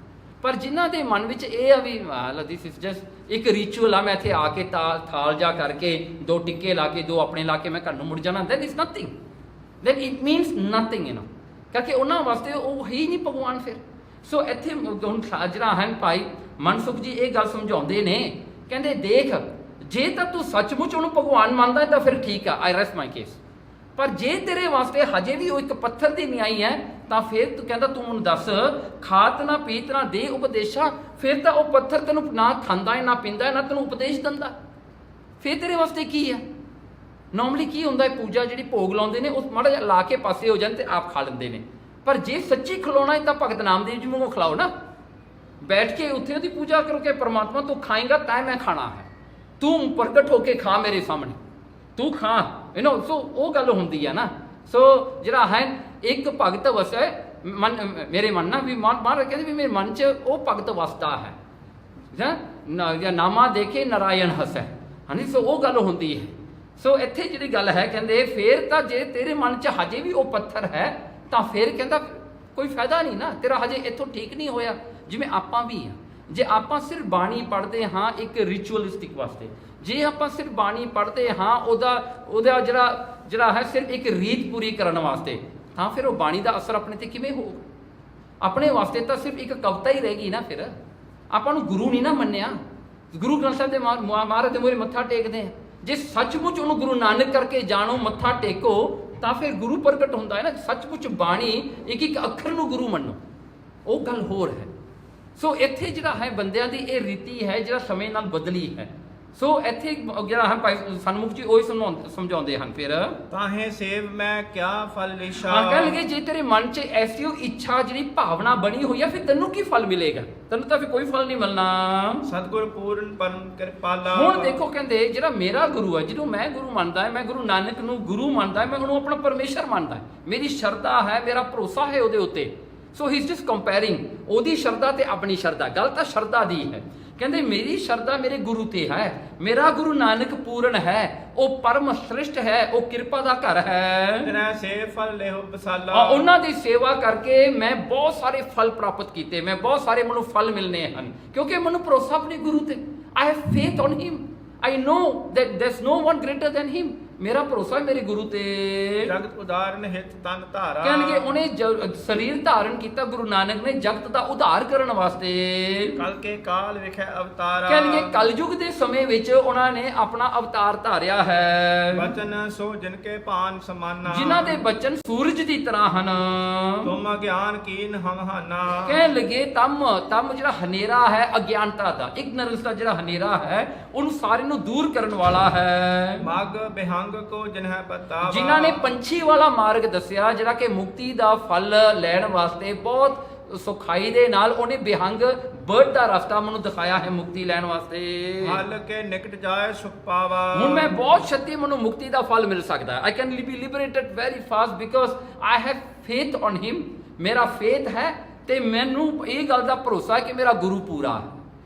ਪਰ ਜਿਨ੍ਹਾਂ ਦੇ ਮਨ ਵਿੱਚ ਇਹ ਆ ਵੀ ਦਿਸ ਇਜ਼ ਜਸਟ ਇੱਕ ਰਿਚੁਅਲ ਆ, ਮੈਂ ਇੱਥੇ ਆ ਕੇ ਥਾਲ ਜਾ ਕਰਕੇ 2 ਟਿੱਕੇ ਲਾ ਕੇ 2 ਆਪਣੇ ਲਾ ਕੇ ਮੈਂ ਘਰ ਨੂੰ ਮੁੜ ਜਾਣਾ, then is nothing, then it means nothing, you know, ਕਿਉਂਕਿ ਉਹਨਾਂ ਵਾਸਤੇ ਉਹ ਹੀ ਨਹੀਂ ਭਗਵਾਨ ਫਿਰ। ਸੋ ਇੱਥੇ ਹੁਣ ਜਿਹੜਾ ਹਨ ਭਾਈ ਮਨਸੁਖ ਜੀ ਇਹ ਗੱਲ ਸਮਝਾਉਂਦੇ ਨੇ ਕਹਿੰਦੇ ਦੇਖ ਜੇ ਤਾਂ ਤੂੰ ਸੱਚਮੁੱਚ ਉਹਨੂੰ ਭਗਵਾਨ ਮੰਨਦਾ ਹੈ ਤਾਂ ਫਿਰ ਠੀਕ ਆ, ਆਈ ਰੈਸਟ ਮਾਈ ਕੇਸ। ਪਰ ਜੇ ਤੇਰੇ ਵਾਸਤੇ ਹਜੇ ਵੀ ਉਹ ਇੱਕ ਪੱਥਰ ਦੀ ਨਿਆਈ ਹੈ ਤਾਂ ਫਿਰ ਤੂੰ ਕਹਿੰਦਾ ਤੂੰ ਮੈਨੂੰ ਦੱਸ, ਖਾਤ ਨਾ ਪੀਤ ਨਾ ਦੇ ਉਪਦੇਸ਼ਾ, ਫਿਰ ਤਾਂ ਉਹ ਪੱਥਰ ਤੈਨੂੰ ਨਾ ਖਾਂਦਾ ਹੈ ਨਾ ਪੀਂਦਾ ਹੈ ਨਾ ਤੈਨੂੰ ਉਪਦੇਸ਼ ਦਿੰਦਾ, ਫਿਰ ਤੇਰੇ ਵਾਸਤੇ ਕੀ ਹੈ? ਨੋਰਮਲੀ ਕੀ ਹੁੰਦਾ ਹੈ, ਪੂਜਾ ਜਿਹੜੀ ਭੋਗ ਲਾਉਂਦੇ ਨੇ ਉਹ ਮਾੜਾ ਜਿਹਾ ਲਾ ਕੇ ਪਾਸੇ ਹੋ ਜਾਣ ਤੇ ਆਪ ਖਾ ਲੈਂਦੇ ਨੇ। ਪਰ ਜੇ ਸੱਚੀ ਖਿਲਾਉਣਾ ਹੈ ਤਾਂ ਭਗਤ ਨਾਮਦੇਵ ਜੀ ਨੂੰ ਖਿਲਾਓ ਨਾ, ਬੈਠ ਕੇ ਉੱਥੇ ਉਹਦੀ ਪੂਜਾ ਕਰੋ ਕਿ ਪਰਮਾਤਮਾ ਤੂੰ ਖਾਏਗਾ ਤਾਂ ਮੈਂ ਖਾਣਾ ਹੈ, ਤੂੰ ਪ੍ਰਗਟ ਹੋ ਕੇ ਖਾ ਮੇਰੇ ਸਾਹਮਣੇ, ਤੂੰ ਖਾ, ਸੋ ਉਹ ਗੱਲ ਹੁੰਦੀ ਹੈ ਨਾ। ਸੋ ਜਿਹੜਾ ਹੈ ਇੱਕ ਭਗਤ ਵਸੈ ਮਨ, ਮੇਰੇ ਮਨ ਨਾ ਵੀ ਮਹਾਰਾਜ ਕਹਿੰਦੇ ਵੀ ਮੇਰੇ ਮਨ 'ਚ ਉਹ ਭਗਤ ਵਸਦਾ ਹੈ ਜਾਂ ਨਾਮਾ ਦੇਖੇ ਨਾਰਾਇਣ ਹਸੈ, ਹਾਂਜੀ। ਸੋ ਉਹ ਗੱਲ ਹੁੰਦੀ ਹੈ। ਸੋ ਇੱਥੇ ਜਿਹੜੀ ਗੱਲ ਹੈ ਕਹਿੰਦੇ ਫੇਰ ਤਾਂ ਜੇ ਤੇਰੇ ਮਨ 'ਚ ਹਜੇ ਵੀ ਉਹ ਪੱਥਰ ਹੈ ਤਾਂ ਫਿਰ ਕਹਿੰਦਾ ਕੋਈ ਫਾਇਦਾ ਨਹੀਂ ਨਾ, ਤੇਰਾ ਹਜੇ ਇੱਥੋਂ ਠੀਕ ਨਹੀਂ ਹੋਇਆ। ਜਿਵੇਂ ਆਪਾਂ ਵੀ ਆ, ਜੇ ਆਪਾਂ ਸਿਰਫ ਬਾਣੀ ਪੜ੍ਹਦੇ ਹਾਂ ਇੱਕ ਰਿਚੁਅਲਿਸਟਿਕ ਵਾਸਤੇ, ਜੇ ਆਪਾਂ ਸਿਰਫ ਬਾਣੀ ਪੜ੍ਹਦੇ ਹਾਂ ਉਹਦਾ ਜਿਹੜਾ ਹੈ ਸਿਰਫ ਇੱਕ ਰੀਤ ਪੂਰੀ ਕਰਨ ਵਾਸਤੇ, ਤਾਂ ਫਿਰ ਉਹ ਬਾਣੀ ਦਾ ਅਸਰ ਆਪਣੇ ਤੇ ਕਿਵੇਂ ਹੋਊਗਾ? ਆਪਣੇ ਵਾਸਤੇ ਤਾਂ ਸਿਰਫ ਇੱਕ ਕਵਿਤਾ ਹੀ ਰਹੇਗੀ ਨਾ। ਫਿਰ ਆਪਾਂ ਨੂੰ ਗੁਰੂ ਨਹੀਂ ਨਾ ਮੰਨਿਆ, ਗੁਰੂ ਗ੍ਰੰਥ ਸਾਹਿਬ ਦੇ ਮਹਾਰਾਜ ਦੇ ਮੂਹਰੇ ਮੱਥਾ ਟੇਕਦੇ ਆ। ਜੇ ਸੱਚਮੁੱਚ ਉਹਨੂੰ ਗੁਰੂ ਨਾਨਕ ਕਰਕੇ ਜਾਣੋ, ਮੱਥਾ ਟੇਕੋ, ਤਾਂ ਫਿਰ ਗੁਰੂ ਪ੍ਰਗਟ ਹੁੰਦਾ ਹੈ ਨਾ। ਸੱਚਮੁੱਚ ਬਾਣੀ ਇੱਕ ਇੱਕ ਅੱਖਰ ਨੂੰ ਗੁਰੂ ਮੰਨੋ, ਉਹ ਗੱਲ ਹੋਰ ਹੈ। ਸੋ ਇੱਥੇ ਜਿਹੜਾ ਹੈ ਬੰਦਿਆਂ ਦੀ ਇਹ ਰੀਤੀ ਹੈ ਜਿਹੜਾ ਸਮੇਂ ਨਾਲ ਬਦਲੀ ਹੈ। ਸੋ ਇੱਥੇ ਜਿਹੜਾ ਹੈ ਭਾਈ ਸਨਮੁਖ ਜੀ ਉਹੀ ਸਮਝਾਉਂਦੇ ਹਨ। ਫਿਰ ਤਾਹੇ ਸੇਵ ਮੈਂ ਕਿਆ ਫਲ ਲਿਸ਼ਾ, ਕਹਿਣ ਲੱਗੇ ਜੇ ਤੇਰੇ ਮਨ 'ਚ ਐਸੀ ਇੱਛਾ ਜਿਹੜੀ ਭਾਵਨਾ ਬਣੀ ਹੋਈ ਹੈ ਫਿਰ ਤੈਨੂੰ ਕੀ ਫਲ ਮਿਲੇਗਾ? ਤੈਨੂੰ ਤਾਂ ਫਿਰ ਕੋਈ ਫਲ ਨਹੀਂ ਮਿਲਣਾ। ਸਤਿਗੁਰ ਪੂਰਨ ਪਰਮ ਕਿਰਪਾਲਾ। ਹੁਣ ਦੇਖੋ ਕਹਿੰਦੇ ਜਿਹੜਾ ਮੇਰਾ ਗੁਰੂ ਹੈ, ਜਿਹਨੂੰ ਮੈਂ ਗੁਰੂ ਮੰਨਦਾ ਹੈ, ਮੈਂ ਗੁਰੂ ਨਾਨਕ ਨੂੰ ਗੁਰੂ ਮੰਨਦਾ ਹੈ, ਮੈਂ ਉਹਨੂੰ ਆਪਣਾ ਪਰਮੇਸ਼ਰ ਮੰਨਦਾ ਹੈ, ਮੇਰੀ ਸ਼ਰਧਾ ਹੈ, ਮੇਰਾ ਭਰੋਸਾ ਹੈ ਉਹਦੇ ਉੱਤੇ। ਸੋ ਹੀ ਇਜ਼ ਜਸਟ ਕੰਪੇਅਰਿੰਗ ਉਹਦੀ ਸ਼ਰਧਾ ਤੇ ਆਪਣੀ ਸ਼ਰਧਾ। ਗੱਲ ਤਾਂ ਸ਼ਰਧਾ ਦੀ ਹੈ। ਕਹਿੰਦੇ ਮੇਰੀ ਸ਼ਰਧਾ ਮੇਰੇ ਗੁਰੂ ਤੇ ਹੈ, ਮੇਰਾ ਗੁਰੂ ਨਾਨਕ ਪੂਰਨ ਹੈ, ਉਹ ਪਰਮ ਸ੍ਰਿਸ਼ਟ ਹੈ, ਉਹ ਕਿਰਪਾ ਦਾ ਘਰ ਹੈ। ਤੇਰਾ ਸੇਵ ਫਲ ਲਿਹੋ ਬਸਾਲਾ। ਉਹਨਾਂ ਦੀ ਸੇਵਾ ਕਰਕੇ ਮੈਂ ਬਹੁਤ ਸਾਰੇ ਫਲ ਪ੍ਰਾਪਤ ਕੀਤੇ, ਮੈਂ ਬਹੁਤ ਸਾਰੇ ਮੈਨੂੰ ਫਲ ਮਿਲਨੇ ਹਨ ਕਿਉਂਕਿ ਮੈਨੂੰ ਭਰੋਸਾ ਆਪਣੇ ਗੁਰੂ ਤੇ। I have faith on him, I know that there is no one greater than him. ਮੇਰਾ ਭਰੋਸਾ ਮੇਰੇ ਗੁਰੂ ਤੇ। ਜਗਤ ਉਦਾਰਨ ਹਿਤ ਤਨ ਧਾਰਾ। ਕਹਿਣਗੇ ਉਹਨੇ ਸਰੀਰ ਧਾਰਨ ਕੀਤਾ ਗੁਰੂ ਨਾਨਕ ਨੇ ਜਗਤ ਦਾ ਉਧਾਰ ਕਰਨ ਵਾਸਤੇ। ਕਲ ਕੇ ਕਾਲ ਵਿਖੇ ਅਵਤਾਰਾ। ਕਹਿਣਗੇ ਕਲਯੁਗ ਦੇ ਸਮੇਂ ਵਿੱਚ ਉਹਨਾਂ ਨੇ ਆਪਣਾ ਅਵਤਾਰ ਧਾਰਿਆ ਹੈ। ਬਚਨ ਸੋ ਜਿਨ ਕੇ ਭਾਨ ਸਮਾਨਾ। ਜਿਨ੍ਹਾਂ ਦੇ ਬਚਨ ਸੂਰਜ ਦੀ ਤਰ੍ਹਾਂ ਹਨ। ਤੁਮ ਗਿਆਨ ਕੀਨ ਹਮ ਹਾਨਾ। ਕਹਿਣ ਲੱਗੇ ਤਮ ਜਿਹੜਾ ਹਨੇਰਾ ਹੈ ਅਗਿਆਨਤਾ ਦਾ, ਇਗਨੋਰੈਂਸ ਦਾ ਜਿਹੜਾ ਹਨੇਰਾ ਹੈ ਉਹਨੂੰ ਸਾਰੇ ਨੂੰ ਦੂਰ ਕਰਨ ਵਾਲਾ ਹੈ। ਮਗ ਬਿਹੰਗ ਕੋ ਜਿਨ੍ਹਾਂ ਪਤਾਵਾ। ਜਿਨ੍ਹਾਂ ਨੇ ਪੰਛੀ ਵਾਲਾ ਮਾਰਗ ਦੱਸਿਆ ਜਿਹੜਾ ਕਿ ਮੁਕਤੀ ਦਾ ਫਲ ਲੈਣ ਵਾਸਤੇ ਬਹੁਤ ਸੁਖਾਈ ਦੇ ਨਾਲ ਉਹਨੇ ਬਿਹੰਗ ਬਰਡ ਦਾ ਰਸਤਾ ਮੈਨੂੰ ਦਿਖਾਇਆ ਹੈ ਮੁਕਤੀ ਲੈਣ ਵਾਸਤੇ। ਹਲ ਕੇ ਨਿਕਟ ਜਾਏ ਸੁਖ ਪਾਵਾ। ਹੁਣ ਮੈਂ ਬਹੁਤ ਛੇਤੀ ਮੈਨੂੰ ਮੁਕਤੀ ਦਾ ਫਲ ਮਿਲ ਸਕਦਾ ਹੈ। I can be liberated very fast because I have faith on him. ਮੇਰਾ ਫੇਥ ਹੈ ਤੇ ਮੈਨੂੰ ਇਹ ਗੱਲ ਦਾ ਭਰੋਸਾ ਹੈ ਕਿ ਮੇਰਾ ਗੁਰੂ ਪੂਰਾ ਹੈ।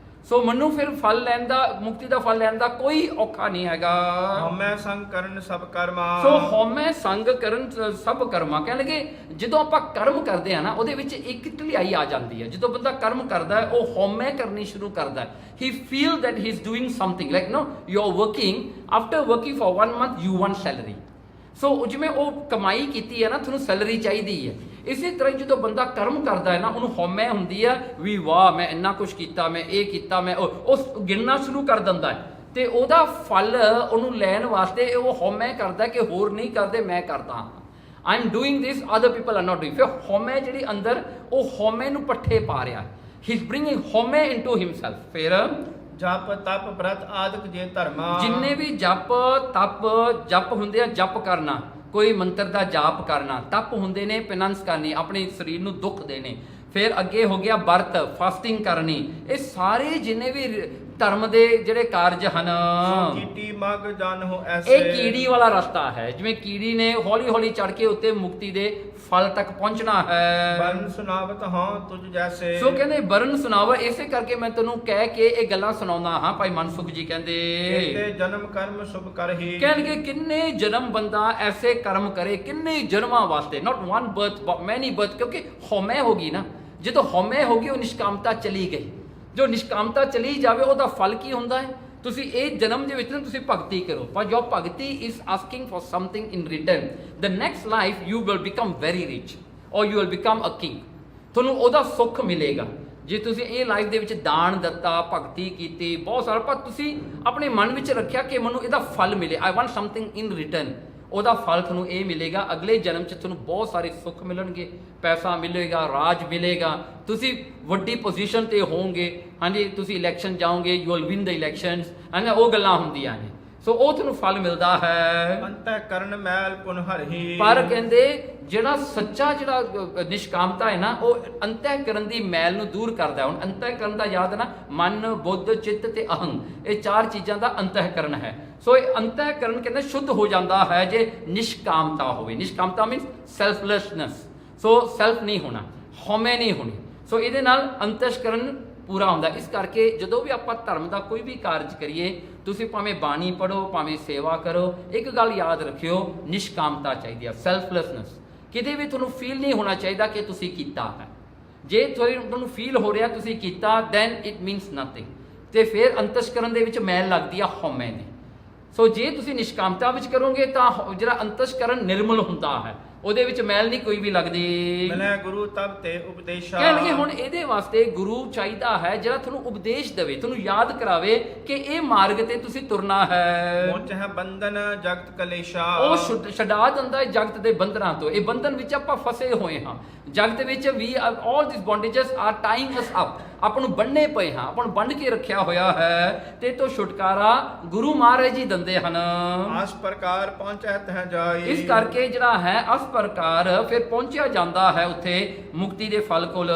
ਸੋ ਮੈਨੂੰ ਫਿਰ ਫਲ ਲੈਣ ਦਾ, ਮੁਕਤੀ ਦਾ ਫਲ ਲੈਣ ਦਾ ਕੋਈ ਔਖਾ ਨਹੀਂ ਹੈਗਾ। ਹਉਮੈ ਸੰਗ ਕਰਨ ਸਭ ਕਰਮਾ। ਸੋ ਹਉਮੈ ਸੰਗ ਕਰਨ ਸਭ ਕਰਮਾ। ਕਹਿਣ ਲੱਗੇ ਜਦੋਂ ਆਪਾਂ ਕਰਮ ਕਰਦੇ ਆ ਨਾ ਉਹਦੇ ਵਿੱਚ ਇੱਕ ਢਿਲਾਈ ਆ ਜਾਂਦੀ ਹੈ। ਜਦੋਂ ਬੰਦਾ ਕਰਮ ਕਰਦਾ ਹੈ ਉਹ ਹਉਮੈ ਕਰਨੀ ਸ਼ੁਰੂ ਕਰਦਾ ਹੈ। He feel that he is doing something like you are working, after working for 1 month you want salary. So ਜਿਵੇਂ ਉਹ ਕਮਾਈ ਕੀਤੀ ਹੈ ਨਾ, ਤੁਹਾਨੂੰ ਸੈਲਰੀ ਚਾਹੀਦੀ ਹੈ। ਇਸੇ ਤਰ੍ਹਾਂ ਜਦੋਂ ਬੰਦਾ ਕਰਮ ਕਰਦਾ ਹੈ ਨਾ ਉਹਨੂੰ ਹਉਮੈ ਹੁੰਦੀ ਹੈ ਵੀ ਵਾਹ ਮੈਂ ਇੰਨਾ ਕੁਛ ਕੀਤਾ, ਮੈਂ ਇਹ ਕੀਤਾ, ਮੈਂ ਉਹ ਗਿਣਨਾ ਸ਼ੁਰੂ ਕਰ ਦਿੰਦਾ ਹੈ ਤੇ ਉਹਦਾ ਫਲ ਉਹਨੂੰ ਲੈਣ ਵਾਸਤੇ ਉਹ ਹਉਮੈ ਕਰਦਾ ਕਿ ਹੋਰ ਨਹੀਂ ਕਰਦੇ ਮੈਂ ਕਰਦਾ ਹਾਂ। I am doing this, other people are not doing. ਫਿਰ ਹਉਮੈ ਜਿਹੜੀ ਅੰਦਰ ਉਹ ਹਉਮੈ ਨੂੰ ਪੱਠੇ ਪਾ ਰਿਹਾ, ਹੀ ਇਜ਼ ਬ੍ਰਿੰਗਿੰਗ ਹਉਮੈ ਇਨਟੂ ਹਿਮਸੈਲਫ। ਫਿਰ ਜਪ ਤਪ ਬ੍ਰਤ ਆਦਿਕ ਜੇ ਧਰਮਾ। ਜਿੰਨੇ ਵੀ ਜਪ ਹੁੰਦੇ ਆ, ਜਪ ਕਰਨਾ, ਕੋਈ ਮੰਤਰ ਦਾ ਜਾਪ ਕਰਨਾ, ਤਪ ਹੁੰਦੇ ਨੇ ਪੈਨੈਂਸ ਕਰਨੀ, ਆਪਣੇ ਸਰੀਰ ਨੂੰ ਦੁੱਖ ਦੇਣੇ। ਫਿਰ ਅੱਗੇ ਹੋ ਗਿਆ ਵਰਤ, ਫਾਸਟਿੰਗ ਕਰਨੀ। ਇਹ ਸਾਰੇ ਜਿੰਨੇ ਵੀ ਧਰਮ ਦੇ ਜਿਹੜੇ ਕਾਰਜ ਹਨ, ਕੀਟੀ ਮਗ ਜਨ ਹੋ ਐਸੇ। ਇਹ ਕੀੜੀ ਵਾਲਾ ਰਸਤਾ ਹੈ। ਜਿਵੇਂ ਕੀੜੀ ਨੇ ਹੌਲੀ ਹੌਲੀ ਚੜ ਕੇ ਉੱਤੇ ਮੁਕਤੀ ਦੇ ਫਲ ਤੱਕ ਪਹੁੰਚਣਾ ਹੈ। ਬਰਨ ਸੁਣਾਵਤ ਹਾਂ ਤੁਝ ਜੈਸੇ। ਸੋ ਕਹਿੰਦੇ ਬਰਨ ਸੁਣਾਵਾ, ਇਸੇ ਕਰਕੇ ਮੈਂ ਤੈਨੂੰ ਕਹਿ ਕੇ ਇਹ ਗੱਲਾਂ ਸੁਣਾਉਂਦਾ ਹਾਂ। ਭਾਈ ਮਨਸੁਖ ਜੀ ਕਹਿੰਦੇ ਕਿਤੇ ਜਨਮ ਕਰਮ ਸ਼ੁਭ ਕਰਹੀ। ਕਹਿਣਗੇ ਕਿੰਨੇ ਜਨਮ ਬੰਦਾ ਐਸੇ ਕਰਮ ਕਰੇ, ਕਿੰਨੇ ਜਨਮਾਂ ਵਾਸਤੇ, ਨਾਟ 1 birth but many birth। ਕਿਉਂਕਿ ਹਉਮੈ ਹੋ ਗਈ ਨਾ, ਜਦੋਂ ਹਉਮੈ ਹੋ ਗਈ ਉਹ ਨਿਸ਼ਕਾਮਤਾ ਚਲੀ ਗਈ। ਜੋ ਨਿਸ਼ਕਾਮਤਾ ਚਲੀ ਜਾਵੇ ਉਹਦਾ ਫਲ ਕੀ ਹੁੰਦਾ ਹੈ? ਤੁਸੀਂ ਇਹ ਜਨਮ ਦੇ ਵਿੱਚ ਨਾ ਤੁਸੀਂ ਭਗਤੀ ਕਰੋ, ਪਰ ਜੋ ਭਗਤੀ is asking for something in return. The next life you will become very rich or you will become a king. ਤੁਹਾਨੂੰ ਉਹਦਾ ਸੁੱਖ ਮਿਲੇਗਾ। ਜੇ ਤੁਸੀਂ ਇਹ ਲਾਈਫ ਦੇ ਵਿੱਚ ਦਾਨ ਦਿੱਤਾ, ਭਗਤੀ ਕੀਤੀ, ਬਹੁਤ ਸਾਰਾ, ਪਰ ਤੁਸੀਂ ਆਪਣੇ ਮਨ ਵਿੱਚ ਰੱਖਿਆ ਕਿ ਮੈਨੂੰ ਇਹਦਾ ਫਲ ਮਿਲੇ, I want something in return, ਉਹਦਾ ਫਲ ਤੁਹਾਨੂੰ ਇਹ ਮਿਲੇਗਾ, ਅਗਲੇ ਜਨਮ 'ਚ ਤੁਹਾਨੂੰ ਬਹੁਤ ਸਾਰੇ ਸੁੱਖ ਮਿਲਣਗੇ, ਪੈਸਾ ਮਿਲੇਗਾ, ਰਾਜ ਮਿਲੇਗਾ, ਤੁਸੀਂ ਵੱਡੀ ਪੋਜੀਸ਼ਨ ਤੇ ਹੋਵੋਗੇ। ਹਾਂਜੀ, ਤੁਸੀਂ ਇਲੈਕਸ਼ਨ ਜਾਓਗੇ, you will win the elections, ਹੈ ਉਹ ਗੱਲਾਂ ਹੁੰਦੀਆਂ ਨੇ। ਸੋ ਉਹ ਤੁਹਾਨੂੰ ਫਲ ਮਿਲਦਾ ਹੈ। ਅੰਤःਕਰਨ ਮੈਲ ਪੁਨ ਹਰਿ। ਪਰ ਕਹਿੰਦੇ ਜਿਹੜਾ ਸੱਚਾ ਜਿਹੜਾ ਨਿਸ਼ਕਾਮਤਾ ਹੈ ਨਾ, ਉਹ ਅੰਤःਕਰਨ ਦੀ ਮੈਲ ਨੂੰ ਦੂਰ ਕਰਦਾ। ਹੁਣ ਅੰਤःਕਰਨ ਦਾ ਯਾਦ ਹੈ ਨਾ, ਮਨ, ਬੁੱਧ, ਚਿੱਤ ਤੇ ਅਹੰ, ਇਹ 4 ਚੀਜ਼ਾਂ ਦਾ ਅੰਤःਕਰਨ ਹੈ। ਸੋ ਇਹ ਅੰਤःਕਰਨ ਕਹਿੰਦੇ ਸ਼ੁੱਧ ਹੋ ਜਾਂਦਾ ਹੈ ਜੇ ਨਿਸ਼ਕਾਮਤਾ ਹੋਵੇ। ਨਿਸ਼ਕਾਮਤਾ ਮੀਨਸ ਸੈਲਫਲੈਸਨੈਸ। ਸੋ ਸੈਲਫ ਨਹੀਂ ਹੋਣਾ, ਹਉਮੈ ਨਹੀਂ ਹੋਣੀ। ਸੋ ਇਹਦੇ ਨਾਲ ਅੰਤਸ਼ਕਰਨ ਪੂਰਾ ਹੁੰਦਾ। ਇਸ ਕਰਕੇ ਜਦੋਂ ਵੀ ਆਪਾਂ ਧਰਮ ਦਾ ਕੋਈ ਵੀ ਕਾਰਜ ਕਰੀਏ, ਤੁਸੀਂ ਭਾਵੇਂ ਬਾਣੀ ਪੜ੍ਹੋ, ਭਾਵੇਂ ਸੇਵਾ ਕਰੋ, ਇੱਕ ਗੱਲ ਯਾਦ ਰੱਖਿਓ, ਨਿਸ਼ਕਾਮਤਾ ਚਾਹੀਦੀ ਹੈ, ਸੈਲਫਲੈਸਨੈਸ। ਕਿਤੇ ਵੀ ਤੁਹਾਨੂੰ ਫੀਲ ਨਹੀਂ ਹੋਣਾ ਚਾਹੀਦਾ ਕਿ ਤੁਸੀਂ ਕੀਤਾ ਹੈ। ਜੇ ਤੁਹਾਨੂੰ ਫੀਲ ਹੋ ਰਿਹਾ ਤੁਸੀਂ ਕੀਤਾ, ਦੈਨ ਇਟ ਮੀਨਸ ਨਥਿੰਗ। ਤੇ ਫਿਰ ਅੰਤਸ਼ਕਰਨ ਦੇ ਵਿੱਚ ਮੈਲ ਲੱਗਦੀ ਆ ਹਉਮੈ ਦੀ। ਸੋ ਜੇ ਤੁਸੀਂ ਨਿਸ਼ਕਾਮਤਾ ਵਿੱਚ ਕਰੋਗੇ ਤਾਂ ਜਿਹੜਾ ਅੰਤਸ਼ਕਰਨ ਨਿਰਮਲ ਹੁੰਦਾ ਹੈ, ਉਹਦੇ ਵਿੱਚ ਮੈਲ ਨਹੀਂ ਕੋਈ ਵੀ ਲੱਗਦੀ। ਮਿਲੈ ਗੁਰੂ ਤਬ ਤੇ ਉਪਦੇਸ਼ਾ। ਕਹਿਣਗੇ ਹੁਣ ਇਹਦੇ ਵਾਸਤੇ ਗੁਰੂ ਚਾਹੀਦਾ ਹੈ ਜਿਹੜਾ ਤੁਹਾਨੂੰ ਉਪਦੇਸ਼ ਦੇਵੇ, ਤੁਹਾਨੂੰ ਯਾਦ ਕਰਾਵੇ ਕਿ ਇਹ ਮਾਰਗ ਤੇ ਤੁਸੀਂ ਤੁਰਨਾ ਹੈ। ਮੋਚ ਹੈ ਬੰਧਨ ਜਗਤ ਕਲੇਸ਼ਾ। ਉਹ ਛਡਾ ਦਿੰਦਾ ਹੈ ਜਗਤ ਦੇ ਬੰਧਨਾਂ ਤੋਂ। ਇਹ ਬੰਧਨ ਵਿੱਚ ਆਪਾਂ ਫਸੇ ਹੋਏ ਹਾਂ ਜਗਤ ਵਿੱਚ। ਵੀ ਆਲ ਦਿਸ ਬੌਂਡੇजेस ਆਰ ਟਾਈਮ ਅਸ ਅਪ। ਆਪਾਂ ਨੂੰ ਬੰਨ੍ਹੇ ਪਏ ਹਾਂ, ਆਪਾਂ ਨੂੰ ਬੰਨ੍ਹ ਕੇ ਰੱਖਿਆ ਹੋਇਆ ਹੈ, ਤੇ ਤੋਂ ਛੁਟਕਾਰਾ ਗੁਰੂ ਮਹਾਰਾਜ ਜੀ ਦਿੰਦੇ ਹਨ। ਆਸ ਪ੍ਰਕਾਰ ਪਹੁੰਚਤ ਹੈ ਜਾਈ। ਇਸ ਕਰਕੇ ਜਿਹੜਾ ਹੈ ਇਸ ਪ੍ਰਕਾਰ ਫਿਰ ਪਹੁੰਚਿਆ ਜਾਂਦਾ ਹੈ ਉੱਥੇ ਮੁਕਤੀ ਦੇ ਫਲ ਕੋਲ।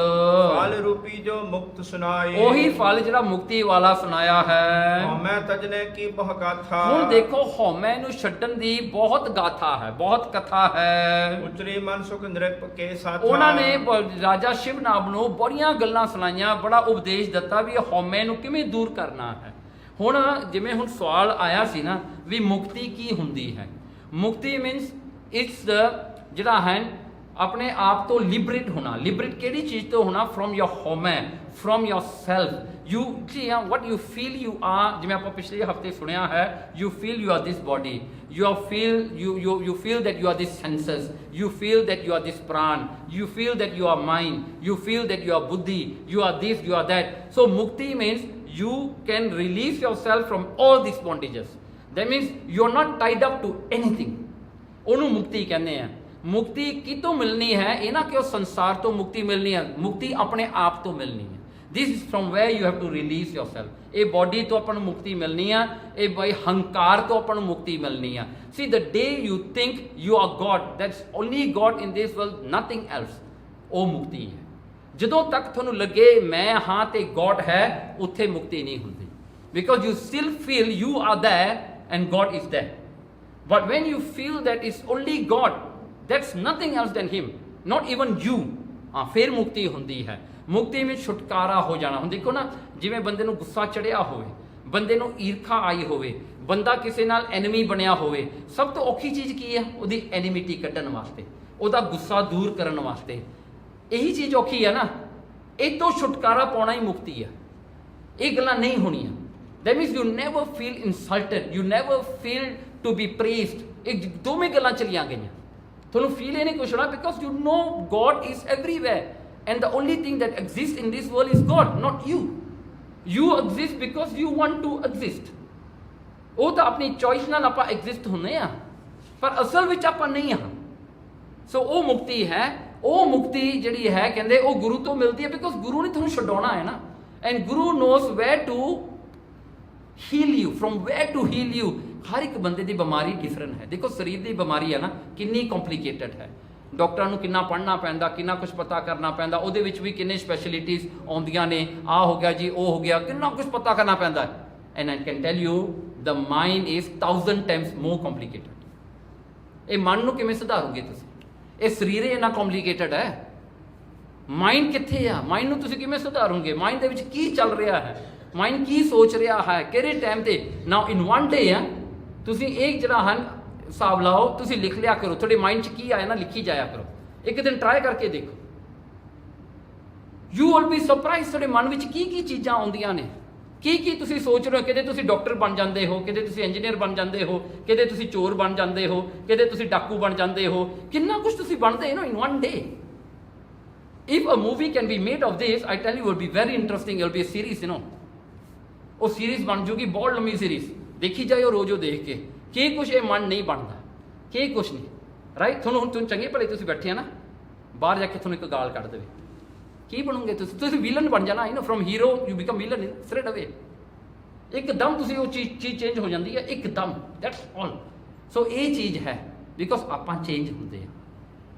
ਫਲ ਰੂਪੀ ਜੋ ਮੁਕਤ ਸੁਨਾਈ। ਉਹੀ ਫਲ ਜਿਹੜਾ ਮੁਕਤੀ ਵਾਲਾ ਸੁਣਾਇਆ ਹੈ। ਹਉਮੈ ਤਜਨੇ ਕੀ ਬਹੁ ਗਾਥਾ। ਹੁਣ ਦੇਖੋ, ਹਉਮੈ ਨੂੰ ਛੱਡਣ ਦੀ ਬਹੁਤ ਗਾਥਾ ਹੈ, ਬਹੁਤ ਕਥਾ ਹੈ। ਉਚਰੀ ਮਨ ਸੁਖ ਨਿਰਪ ਕੇ ਸਾਥਾ। ਉਹਨਾਂ ਨੇ ਰਾਜਾ ਸ਼ਿਵਨਾਭ ਨੂੰ ਬੜੀਆਂ ਗੱਲਾਂ ਸੁਣਾਈਆਂ, ਬੜਾ ਉਪਦੇਸ਼ ਦਿੱਤਾ ਵੀ ਹਉਮੈ ਨੂੰ ਕਿਵੇਂ ਦੂਰ ਕਰਨਾ ਹੈ। ਹੁਣ ਜਿਵੇਂ ਹੁਣ ਸਵਾਲ ਆਇਆ ਸੀ ਨਾ ਵੀ ਮੁਕਤੀ ਕੀ ਹੁੰਦੀ ਹੈ। ਮੁਕਤੀ ਮੀਨਸ ਇਟਸ ਜਿਹੜਾ ਹੈ ਆਪਣੇ ਆਪ ਤੋਂ ਲਿਬਰੇਟ ਹੋਣਾ। ਲਿਬਰੇਟ ਕਿਹੜੀ ਚੀਜ਼ ਤੋਂ ਹੋਣਾ? ਫਰੋਮ ਯੋਰ ਹਉਮੈ, from your self. You C what you feel you are. ਜਿਵੇਂ ਆਪਾਂ ਪਿਛਲੇ ਹਫਤੇ ਸੁਣਿਆ ਹੈ, you feel you are this body, you feel that you are these senses, you feel that you are this pran, you feel that you are mind, you feel that you are buddhi, you are this, you are that. So mukti means you can release yourself from all these bondages. That means you are not tied up to anything. ਉਹਨੂੰ ਮੁਕਤੀ ਕਹਿੰਦੇ ਆ। ਮੁਕਤੀ ਕਿਤੋਂ ਮਿਲਣੀ ਹੈ? ਇਹ ਨਾ ਕਿ ਉਹ ਸੰਸਾਰ ਤੋਂ ਮੁਕਤੀ ਮਿਲਣੀ ਹੈ, ਮੁਕਤੀ ਆਪਣੇ ਆਪ ਤੋਂ ਮਿਲਣੀ ਹੈ। This is from where you have to release yourself. ਇਹ ਬੋਡੀ ਤੋਂ ਆਪਾਂ ਨੂੰ ਮੁਕਤੀ ਮਿਲਣੀ ਆ, ਇਹ ਬਈ ਹੰਕਾਰ ਤੋਂ ਆਪਾਂ ਨੂੰ ਮੁਕਤੀ ਮਿਲਣੀ ਆ। See, the day you think you are God, that's only God in this world, nothing else, ਉਹ ਮੁਕਤੀ ਹੈ। ਜਦੋਂ ਤੱਕ ਤੁਹਾਨੂੰ ਲੱਗੇ ਮੈਂ ਹਾਂ ਤੇ God ਹੈ, ਉੱਥੇ ਮੁਕਤੀ ਨਹੀਂ ਹੁੰਦੀ। Because you still feel you are there and God is there. But when you feel that it's only God, that's nothing else than Him, not even you, ਫਿਰ ਮੁਕਤੀ ਹੁੰਦੀ ਹੈ। ਮੁਕਤੀ ਵਿੱਚ ਛੁਟਕਾਰਾ ਹੋ ਜਾਣਾ। ਹੁਣ ਦੇਖੋ ਨਾ, ਜਿਵੇਂ ਬੰਦੇ ਨੂੰ ਗੁੱਸਾ ਚੜਿਆ ਹੋਵੇ, ਬੰਦੇ ਨੂੰ ਈਰਖਾ ਆਈ ਹੋਵੇ, ਬੰਦਾ ਕਿਸੇ ਨਾਲ ਐਨਮੀ ਬਣਿਆ ਹੋਵੇ, ਸਭ ਤੋਂ ਔਖੀ ਚੀਜ਼ ਕੀ ਹੈ? ਉਹਦੀ ਐਨਿਮਿਟੀ ਕੱਢਣ ਵਾਸਤੇ, ਉਹਦਾ ਗੁੱਸਾ ਦੂਰ ਕਰਨ ਵਾਸਤੇ। ਇਹੀ ਚੀਜ਼ ਔਖੀ ਹੈ ਨਾ। ਇਹ ਤੋਂ ਛੁਟਕਾਰਾ ਪਾਉਣਾ ਹੀ ਮੁਕਤੀ ਹੈ। ਇਹ ਗੱਲਾਂ ਨਹੀਂ ਹੋਣੀਆਂ। That means you never feel insulted, you never feel to be praised. ਇਹ ਦੋਵੇਂ ਗੱਲਾਂ ਚਲੀਆਂ ਗਈਆਂ। ਤੁਹਾਨੂੰ ਫੀਲ ਹੀ ਨਹੀਂ ਕੁਛ ਹੋਣਾ, because you know God is everywhere. And the only thing that exists in this world is God, not you. You exist because you want to exist. ਉਹ ਤਾਂ ਆਪਣੀ ਚੋਇਸ ਨਾਲ ਆਪਾਂ ਐਗਜ਼ਿਸਟ ਹੁੰਦੇ ਆ, ਪਰ ਅਸਲ ਵਿੱਚ ਆਪਾਂ ਨਹੀਂ ਹਾਂ। ਸੋ ਉਹ ਮੁਕਤੀ ਹੈ। ਉਹ ਮੁਕਤੀ ਜਿਹੜੀ ਹੈ ਕਹਿੰਦੇ ਉਹ ਗੁਰੂ ਤੋਂ ਮਿਲਦੀ ਹੈ, ਬਿਕੋਜ਼ ਗੁਰੂ ਨੇ ਤੁਹਾਨੂੰ ਛਡਾਉਣਾ ਹੈ ਨਾ। And guru knows where to heal you, from where to heal you. ਹਰ ਇੱਕ ਬੰਦੇ ਦੀ ਬਿਮਾਰੀ ਡਿਫਰੈਂਟ ਹੈ। ਦੇਖੋ ਸਰੀਰ ਦੀ ਬਿਮਾਰੀ ਹੈ ਨਾ, ਕਿੰਨੀ ਕੰਪਲਿਕੇਟਡ ਹੈ। ਡਾਕਟਰਾਂ ਨੂੰ ਕਿੰਨਾ ਪੜ੍ਹਨਾ ਪੈਂਦਾ, ਕਿੰਨਾ ਕੁਝ ਪਤਾ ਕਰਨਾ ਪੈਂਦਾ, ਉਹਦੇ ਵਿੱਚ ਵੀ ਕਿੰਨੇ ਸਪੈਸ਼ਲਿਟੀਜ਼ ਆਉਂਦੀਆਂ ਨੇ। ਆਹ ਹੋ ਗਿਆ ਜੀ, ਉਹ ਹੋ ਗਿਆ, ਕਿੰਨਾ ਕੁਝ ਪਤਾ ਕਰਨਾ ਪੈਂਦਾ ਹੈ। And I can tell you the mind is 1000 Times more complicated. ਇਹ ਮਨ ਨੂੰ ਕਿਵੇਂ ਸੁਧਾਰੋਗੇ ਤੁਸੀਂ? ਇਹ ਸਰੀਰ ਹੀ ਇੰਨਾ ਕੰਪਲਿਕੇਟਡ ਹੈ। ਮਾਈਂਡ ਕਿੱਥੇ ਆ? ਮਾਈਂਡ ਨੂੰ ਤੁਸੀਂ ਕਿਵੇਂ ਸੁਧਾਰੋਗੇ? ਮਾਈਂਡ ਦੇ ਵਿੱਚ ਕੀ ਚੱਲ ਰਿਹਾ ਹੈ? ਮਾਈਂਡ ਕੀ ਸੋਚ ਰਿਹਾ ਹੈ? ਕਿਹੜੇ ਟਾਈਮ ਤੇ? ਨਾਓ ਇਨ ਵਨ ਡੇ ਆ ਤੁਸੀਂ ਇਹ ਜਿਹੜਾ ਹਨ ਹਿਸਾਬ ਲਾਓ, ਤੁਸੀਂ ਲਿਖ ਲਿਆ ਕਰੋ। ਤੁਹਾਡੇ ਮਾਈਂਡ 'ਚ ਕੀ ਆਇਆ ਨਾ, ਲਿਖੀ ਜਾਇਆ ਕਰੋ। ਇੱਕ ਦਿਨ ਟਰਾਈ ਕਰਕੇ ਦੇਖੋ, ਯੂ ਵਿਲ ਬੀ ਸਰਪ੍ਰਾਈਜ਼ ਤੁਹਾਡੇ ਮਨ ਵਿੱਚ ਕੀ ਕੀ ਚੀਜ਼ਾਂ ਆਉਂਦੀਆਂ ਨੇ, ਕੀ ਕੀ ਤੁਸੀਂ ਸੋਚ ਰਹੇ ਹੋ। ਕਿਤੇ ਤੁਸੀਂ ਡਾਕਟਰ ਬਣ ਜਾਂਦੇ ਹੋ, ਕਿਤੇ ਤੁਸੀਂ ਇੰਜੀਨੀਅਰ ਬਣ ਜਾਂਦੇ ਹੋ, ਕਿਤੇ ਤੁਸੀਂ ਚੋਰ ਬਣ ਜਾਂਦੇ ਹੋ, ਕਿਤੇ ਤੁਸੀਂ ਡਾਕੂ ਬਣ ਜਾਂਦੇ ਹੋ। ਕਿੰਨਾ ਕੁਝ ਤੁਸੀਂ ਬਣਦੇ ਹੋ in one day. if a movie can be made of this, I tell you, it will be very interesting. It will be a series, you know. ਉਹ ਸੀਰੀਜ਼ ਬਣ ਜੂਗੀ, ਬਹੁਤ ਲੰਮੀ ਸੀਰੀਜ਼, ਦੇਖੀ ਜਾਇਓ ਰੋਜ਼ ਉਹ ਦੇਖ ਕੇ ਕੀ ਕੁਛ ਇਹ ਮਨ ਨਹੀਂ ਬਣਦਾ, ਕੀ ਕੁਛ ਨਹੀਂ, ਰਾਈਟ। ਤੁਹਾਨੂੰ ਹੁਣ ਤੁਸੀਂ ਚੰਗੇ ਭਲੇ ਤੁਸੀਂ ਬੈਠੇ ਆ ਨਾ, ਬਾਹਰ ਜਾ ਕੇ ਤੁਹਾਨੂੰ ਇੱਕ ਗਾਲ ਕੱਢ ਦੇਵੇ, ਕੀ ਬਣੋਗੇ ਤੁਸੀਂ ਵਿਲਨ ਬਣ ਜਾਣਾ, from hero you become villain straight ਅਵੇ। ਇੱਕਦਮ ਤੁਸੀਂ ਉਹ ਚੀਜ਼ ਚੇਂਜ ਹੋ ਜਾਂਦੀ ਹੈ, ਇੱਕਦਮ, ਦੈਟਸ ਆਲ। ਸੋ ਇਹ ਚੀਜ਼ ਹੈ, ਬਿਕੋਜ਼ ਆਪਾਂ ਚੇਂਜ ਹੁੰਦੇ ਆ।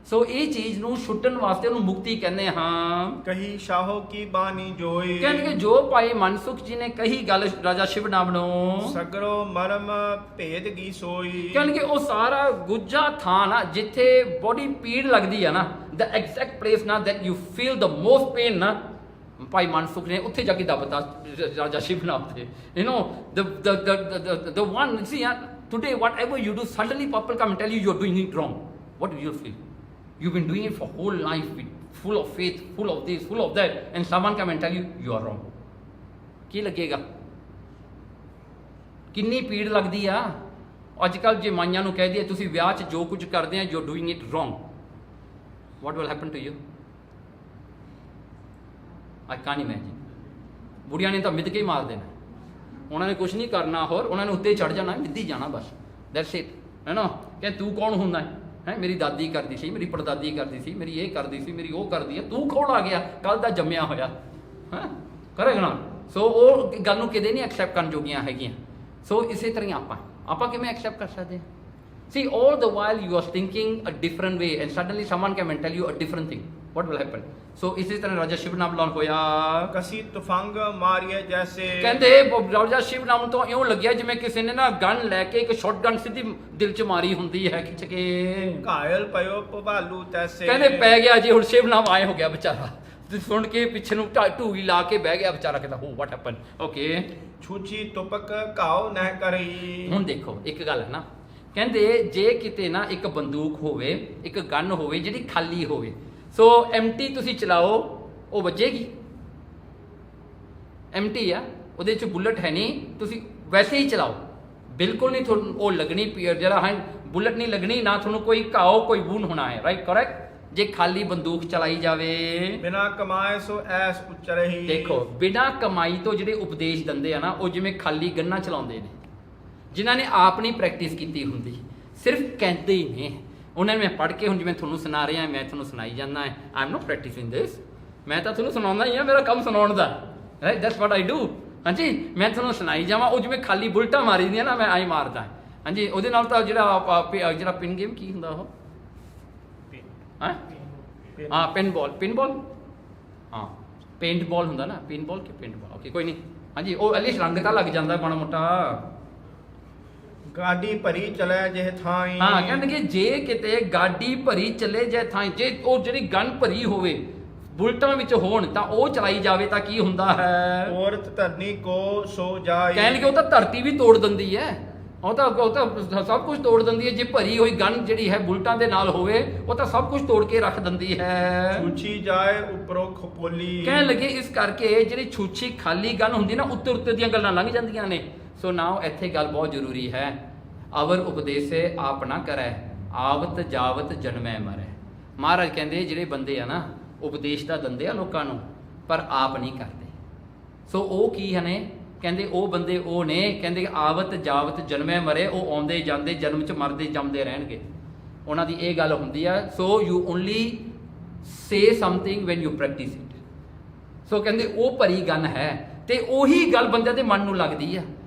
ਸੋ ਇਹ ਚੀਜ਼ ਨੂੰ ਛੁੱਟਣ ਵਾਸਤੇ ਉਹਨੂੰ ਮੁਕਤੀ ਕਹਿੰਦੇ ਹਾਂ। ਕਹੀ ਸ਼ਾਹੋ ਕੀ ਬਾਣੀ ਜੋਈ, ਕਹਿੰਦੇ ਜੋ ਭਾਈ ਮਨਸੁਖ ਜੀ ਨੇ ਕਹੀ ਗੱਲ ਰਾਜਾ ਸ਼ਿਵ ਨਾਮ ਨੂੰ, ਸਗਰੋ ਮਰਮ ਭੇਦ ਗੀ ਸੋਈ। ਕਹਿੰਦੇ ਉਹ ਸਾਰਾ ਗੁੱਜਾ ਥਾਂ ਨਾ ਜਿੱਥੇ ਬੋਡੀ ਪੀੜ ਲੱਗਦੀ ਆ ਨਾ, ਦ ਐਗਜ਼ੈਕਟ ਪਲੇਸ ਨਾ that you feel the most pain ਨਾ, ਭਾਈ ਮਨਸੁਖ ਨੇ ਉੱਥੇ ਜਾ ਕੇ ਦੱਬਤਾ ਰਾਜਾ ਸ਼ਿਵ ਨਾਮ ਤੇ। You know the one, see today whatever you do, suddenly people come and tell you you're doing it wrong. What do you feel? You've been doing it for whole life with full of faith, full of this, full of that, and someone come and tell you you are wrong. ਕੀ ਲੱਗੇਗਾ? ਕਿੰਨੀ ਪੀੜ ਲੱਗਦੀ ਆ। ਅੱਜ ਕੱਲ੍ਹ ਜੇ ਮਾਈਆਂ ਨੂੰ ਕਹਿ ਦਈਏ ਤੁਸੀਂ ਵਿਆਹ 'ਚ ਜੋ ਕੁਝ ਕਰਦੇ ਆ, you're doing it wrong, what will happen to you? I can't imagine. ਬੁੜੀਆਂ ਨੇ ਤਾਂ ਮਿੱਧ ਕੇ ਹੀ ਮਾਰ ਦੇਣਾ, ਉਹਨਾਂ ਨੇ ਕੁਝ ਨਹੀਂ ਕਰਨਾ, ਹੋਰ ਉਹਨਾਂ ਨੇ ਉੱਤੇ ਚੜ ਜਾਣਾ, ਮਿੱਧੀ ਜਾਣਾ ਬਸ, ਦੈਟਸ ਇਟ, ਹੈ ਨਾ। ਕਿ ਤੂੰ ਕੌਣ ਹੁੰਦਾ ਹੈ? ਮੇਰੀ ਦਾਦੀ ਕਰਦੀ ਸੀ, ਮੇਰੀ ਪੜਦਾਦੀ ਕਰਦੀ ਸੀ, ਮੇਰੀ ਇਹ ਕਰਦੀ ਸੀ, ਮੇਰੀ ਉਹ ਕਰਦੀ ਹੈ, ਤੂੰ ਕੌਣ ਆ ਗਿਆ ਕੱਲ ਦਾ ਜੰਮਿਆ ਹੋਇਆ, ਹੈ ਕਰੇਗਾ ਨਾ। ਸੋ ਉਹ ਗੱਲ ਨੂੰ ਕਿਤੇ ਨਹੀਂ ਐਕਸੈਪਟ ਕਰਨ ਜੋਗੀਆਂ ਹੈਗੀਆਂ। ਸੋ ਇਸੇ ਤਰ੍ਹਾਂ ਆਪਾਂ ਕਿਵੇਂ ਐਕਸੈਪਟ ਕਰ ਸਕਦੇ ਹਾਂ? See, all the while you are thinking a different way and suddenly someone came and tell you a different thing. What will happen? So ਇਸੇ ਤਰ੍ਹਾਂ ਰਾਜਾ ਸ਼ਿਵ ਨਾਮ ਲਾਉਣ ਹੋਇਆ। ਕਸੀ ਤੁਫੰਗ ਮਾਰੀਏ ਜੈਸੇ, ਕਹਿੰਦੇ ਰਾਜਾ ਸ਼ਿਵ ਨਾਮ ਤੋਂ ਇਉਂ ਲੱਗਿਆ ਜਿਵੇਂ ਕਿਸੇ ਨੇ ਨਾ ਗਨ ਲੈ ਕੇ ਇੱਕ ਸ਼ਾਟ ਗਨ ਸਿੱਧੀ ਦਿਲ 'ਚ ਮਾਰੀ ਹੁੰਦੀ ਹੈ ਖਿੱਚ ਕੇ। ਘਾਇਲ ਪਇਓ ਭਵਾਲੂ ਤੈਸੇ, ਕਹਿੰਦੇ ਪੈ ਗਿਆ ਜੀ ਹੁਣ ਸ਼ਿਵ ਨਾਮ ਆਏ ਹੋ ਗਿਆ ਵਿਚਾਰਾ, ਸੁਣ ਕੇ ਪਿੱਛੇ ਨੂੰ ਢੂਈ ਲਾ ਕੇ ਬਹਿ ਗਿਆ ਵਿਚਾਰਾ। ਕਹਿੰਦਾ ਹੋ ਵਾਟ ਹੈਪਨ, ਓਕੇ। ਛੂਚੀ ਤੁਪਕ ਘਾਉ ਨਹਿ ਕਰੀ। ਹੁਣ ਦੇਖੋ ਇੱਕ ਗੱਲ ਹੈ ਨਾ, ਕਹਿੰਦੇ ਜੇ ਕਿਤੇ ਨਾ ਇੱਕ ਬੰਦੂਕ ਹੋਵੇ, ਇੱਕ ਗਨ ਹੋਵੇ ਜਿਹੜੀ ਖਾਲੀ ਹੋਵੇ, ਸੋ ਐਮਟੀ ਤੁਸੀਂ ਚਲਾਓ ਉਹ ਵੱਜੇਗੀ, ਐਮਟੀ ਆ, ਉਹਦੇ 'ਚ ਬੁਲਟ ਹੈ ਨਹੀਂ, ਤੁਸੀਂ ਵੈਸੇ ਹੀ ਚਲਾਓ, ਬਿਲਕੁਲ ਨਹੀਂ ਤੁਹਾਨੂੰ ਉਹ ਲੱਗਣੀ, ਜਿਹੜਾ ਹੈ ਬੁਲਟ ਨਹੀਂ ਲੱਗਣੀ, ਨਾ ਤੁਹਾਨੂੰ ਕੋਈ ਘਾਓ ਕੋਈ ਵੂਨ ਹੋਣਾ ਹੈ, ਰਾਈਟ ਕਰੈਕਟ। ਜੇ ਖਾਲੀ ਬੰਦੂਕ ਚਲਾਈ ਜਾਵੇ, ਬਿਨਾ ਕਮਾਏ ਸੋ ਐਸ ਉਚਰਹੀ। ਦੇਖੋ ਬਿਨਾ ਕਮਾਈ ਤੋਂ ਜਿਹੜੇ ਉਪਦੇਸ਼ ਦਿੰਦੇ ਆ ਨਾ, ਉਹ ਜਿਵੇਂ ਖਾਲੀ ਗੰਨਾ ਚਲਾਉਂਦੇ ਨੇ, ਜਿਨ੍ਹਾਂ ਨੇ ਆਪ ਨਹੀਂ ਪ੍ਰੈਕਟਿਸ ਕੀਤੀ ਹੁੰਦੀ, ਸਿਰਫ ਕਹਿੰਦੇ ਹੀ ਨੇ। ਉਹਨਾਂ ਨੇ ਮੈਂ ਪੜ੍ਹ ਕੇ ਹੁਣ ਜਿਵੇਂ ਤੁਹਾਨੂੰ ਸੁਣਾ ਰਿਹਾ, ਮੈਂ ਤੁਹਾਨੂੰ ਸੁਣਾਈ ਜਾਂਦਾ ਹੈ, I am not practising this, ਮੈਂ ਤਾਂ ਤੁਹਾਨੂੰ ਸੁਣਾਉਂਦਾ ਹੀ ਆ, ਮੇਰਾ ਕੰਮ ਸੁਣਾਉਣ ਦਾ, right, that's what I do. ਹਾਂਜੀ, ਮੈਂ ਤੁਹਾਨੂੰ ਸੁਣਾਈ ਜਾਵਾਂ, ਉਹ ਜਿਵੇਂ ਖਾਲੀ ਬੁਲਟਾਂ ਮਾਰੀ ਦੀਆਂ ਨਾ, ਮੈਂ ਆਈ ਮਾਰਦਾ। ਹਾਂਜੀ, ਉਹਦੇ ਨਾਲ ਤਾਂ ਜਿਹੜਾ ਪਿਨ ਗੇਮ ਕੀ ਹੁੰਦਾ ਉਹ, ਹਾਂ ਪਿਨ ਬਾਲ, ਹਾਂ ਪੇਂਟ ਬਾਲ ਹੁੰਦਾ ਨਾ, ਪਿਨ ਬਾਲ ਕਿ ਪੇਂਟ ਬਾਲ, ਓਕੇ ਕੋਈ ਨਹੀਂ। ਹਾਂਜੀ, ਉਹ ਐਟਲੀਸਟ ਰੰਗ ਤਾਂ ਲੱਗ ਜਾਂਦਾ ਮਾੜਾ ਮੋਟਾ। ਗਾਡੀ ਭਰੀ ਚਲੇ ਜੇ ਥਾਈ, ਹਾਂ ਕਹਿੰਦੇ ਜੇ ਕਿਤੇ ਗਾਡੀ ਭਰੀ ਚੱਲੇ ਜੇ ਥਾਈ, ਜੇ ਉਹ ਜਿਹੜੀ ਗਨ ਭਰੀ ਹੋਵੇ ਬੁਲਟਾਂ ਵਿੱਚ ਹੋਣ ਤਾਂ ਉਹ ਚਲਾਈ ਜਾਵੇ ਤਾਂ ਕੀ ਹੁੰਦਾ ਹੈ? ਔਰਤ ਧਰਨੀ ਕੋ ਸੋ ਜਾਏ। ਕਹਿਣਗੇ ਉਹ ਤਾਂ ਧਰਤੀ ਵੀ ਤੋੜ ਦਿੰਦੀ ਹੈ, ਉਹ ਤਾਂ ਸਭ ਕੁਝ ਤੋੜ ਦਿੰਦੀ ਹੈ। ਜੇ ਭਰੀ ਹੋਈ ਗਨ ਜਿਹੜੀ ਹੈ ਬੁਲਟਾਂ ਦੇ ਨਾਲ ਹੋਵੇ, ਉਹ ਤਾਂ ਸਭ ਕੁਝ ਤੋੜ ਕੇ ਰੱਖ ਦਿੰਦੀ ਹੈ। ਛੂਛੀ ਜਾਏ ਉੱਪਰੋਂ ਖਪੋਲੀ, ਕਹਿਣ ਲੱਗੇ ਇਸ ਕਰਕੇ ਜਿਹੜੀ ਛੂਛੀ ਖਾਲੀ ਗਨ ਹੁੰਦੀ ਨਾ, ਉੱਤੇ ਦੀਆਂ ਗੱਲਾਂ ਲੰਘ ਜਾਂਦੀਆਂ ਨੇ। ਸੋ ਨਾਓ ਇੱਥੇ ਗੱਲ ਬਹੁਤ ਜ਼ਰੂਰੀ ਹੈ, ਅਵਰ ਉਪਦੇਸੇ ਆਪ ਨਾ ਕਰੈ, ਆਵਤ ਜਾਵਤ ਜਨਮੈ ਮਰੈ। ਮਹਾਰਾਜ ਕਹਿੰਦੇ ਜਿਹੜੇ ਬੰਦੇ ਆ ਨਾ ਉਪਦੇਸ਼ ਤਾਂ ਦਿੰਦੇ ਆ ਲੋਕਾਂ ਨੂੰ, ਪਰ ਆਪ ਨਹੀਂ ਕਰਦੇ। ਸੋ ਉਹ ਕੀ ਨੇ? ਕਹਿੰਦੇ ਉਹ ਬੰਦੇ ਉਹ ਨੇ, ਕਹਿੰਦੇ ਆਵਤ ਜਾਵਤ ਜਨਮੈ ਮਰੇ, ਉਹ ਆਉਂਦੇ ਜਾਂਦੇ ਜਨਮ 'ਚ ਮਰਦੇ ਜੰਮਦੇ ਰਹਿਣਗੇ, ਉਹਨਾਂ ਦੀ ਇਹ ਗੱਲ ਹੁੰਦੀ ਆ। So you only say something when you practise it. ਸੋ ਕਹਿੰਦੇ ਉਹ ਭਰੀ ਗਨ ਹੈ, ਤੇ ਉਹੀ ਗੱਲ ਬੰਦੇ ਦੇ ਮਨ ਨੂੰ ਲੱਗਦੀ ਆ।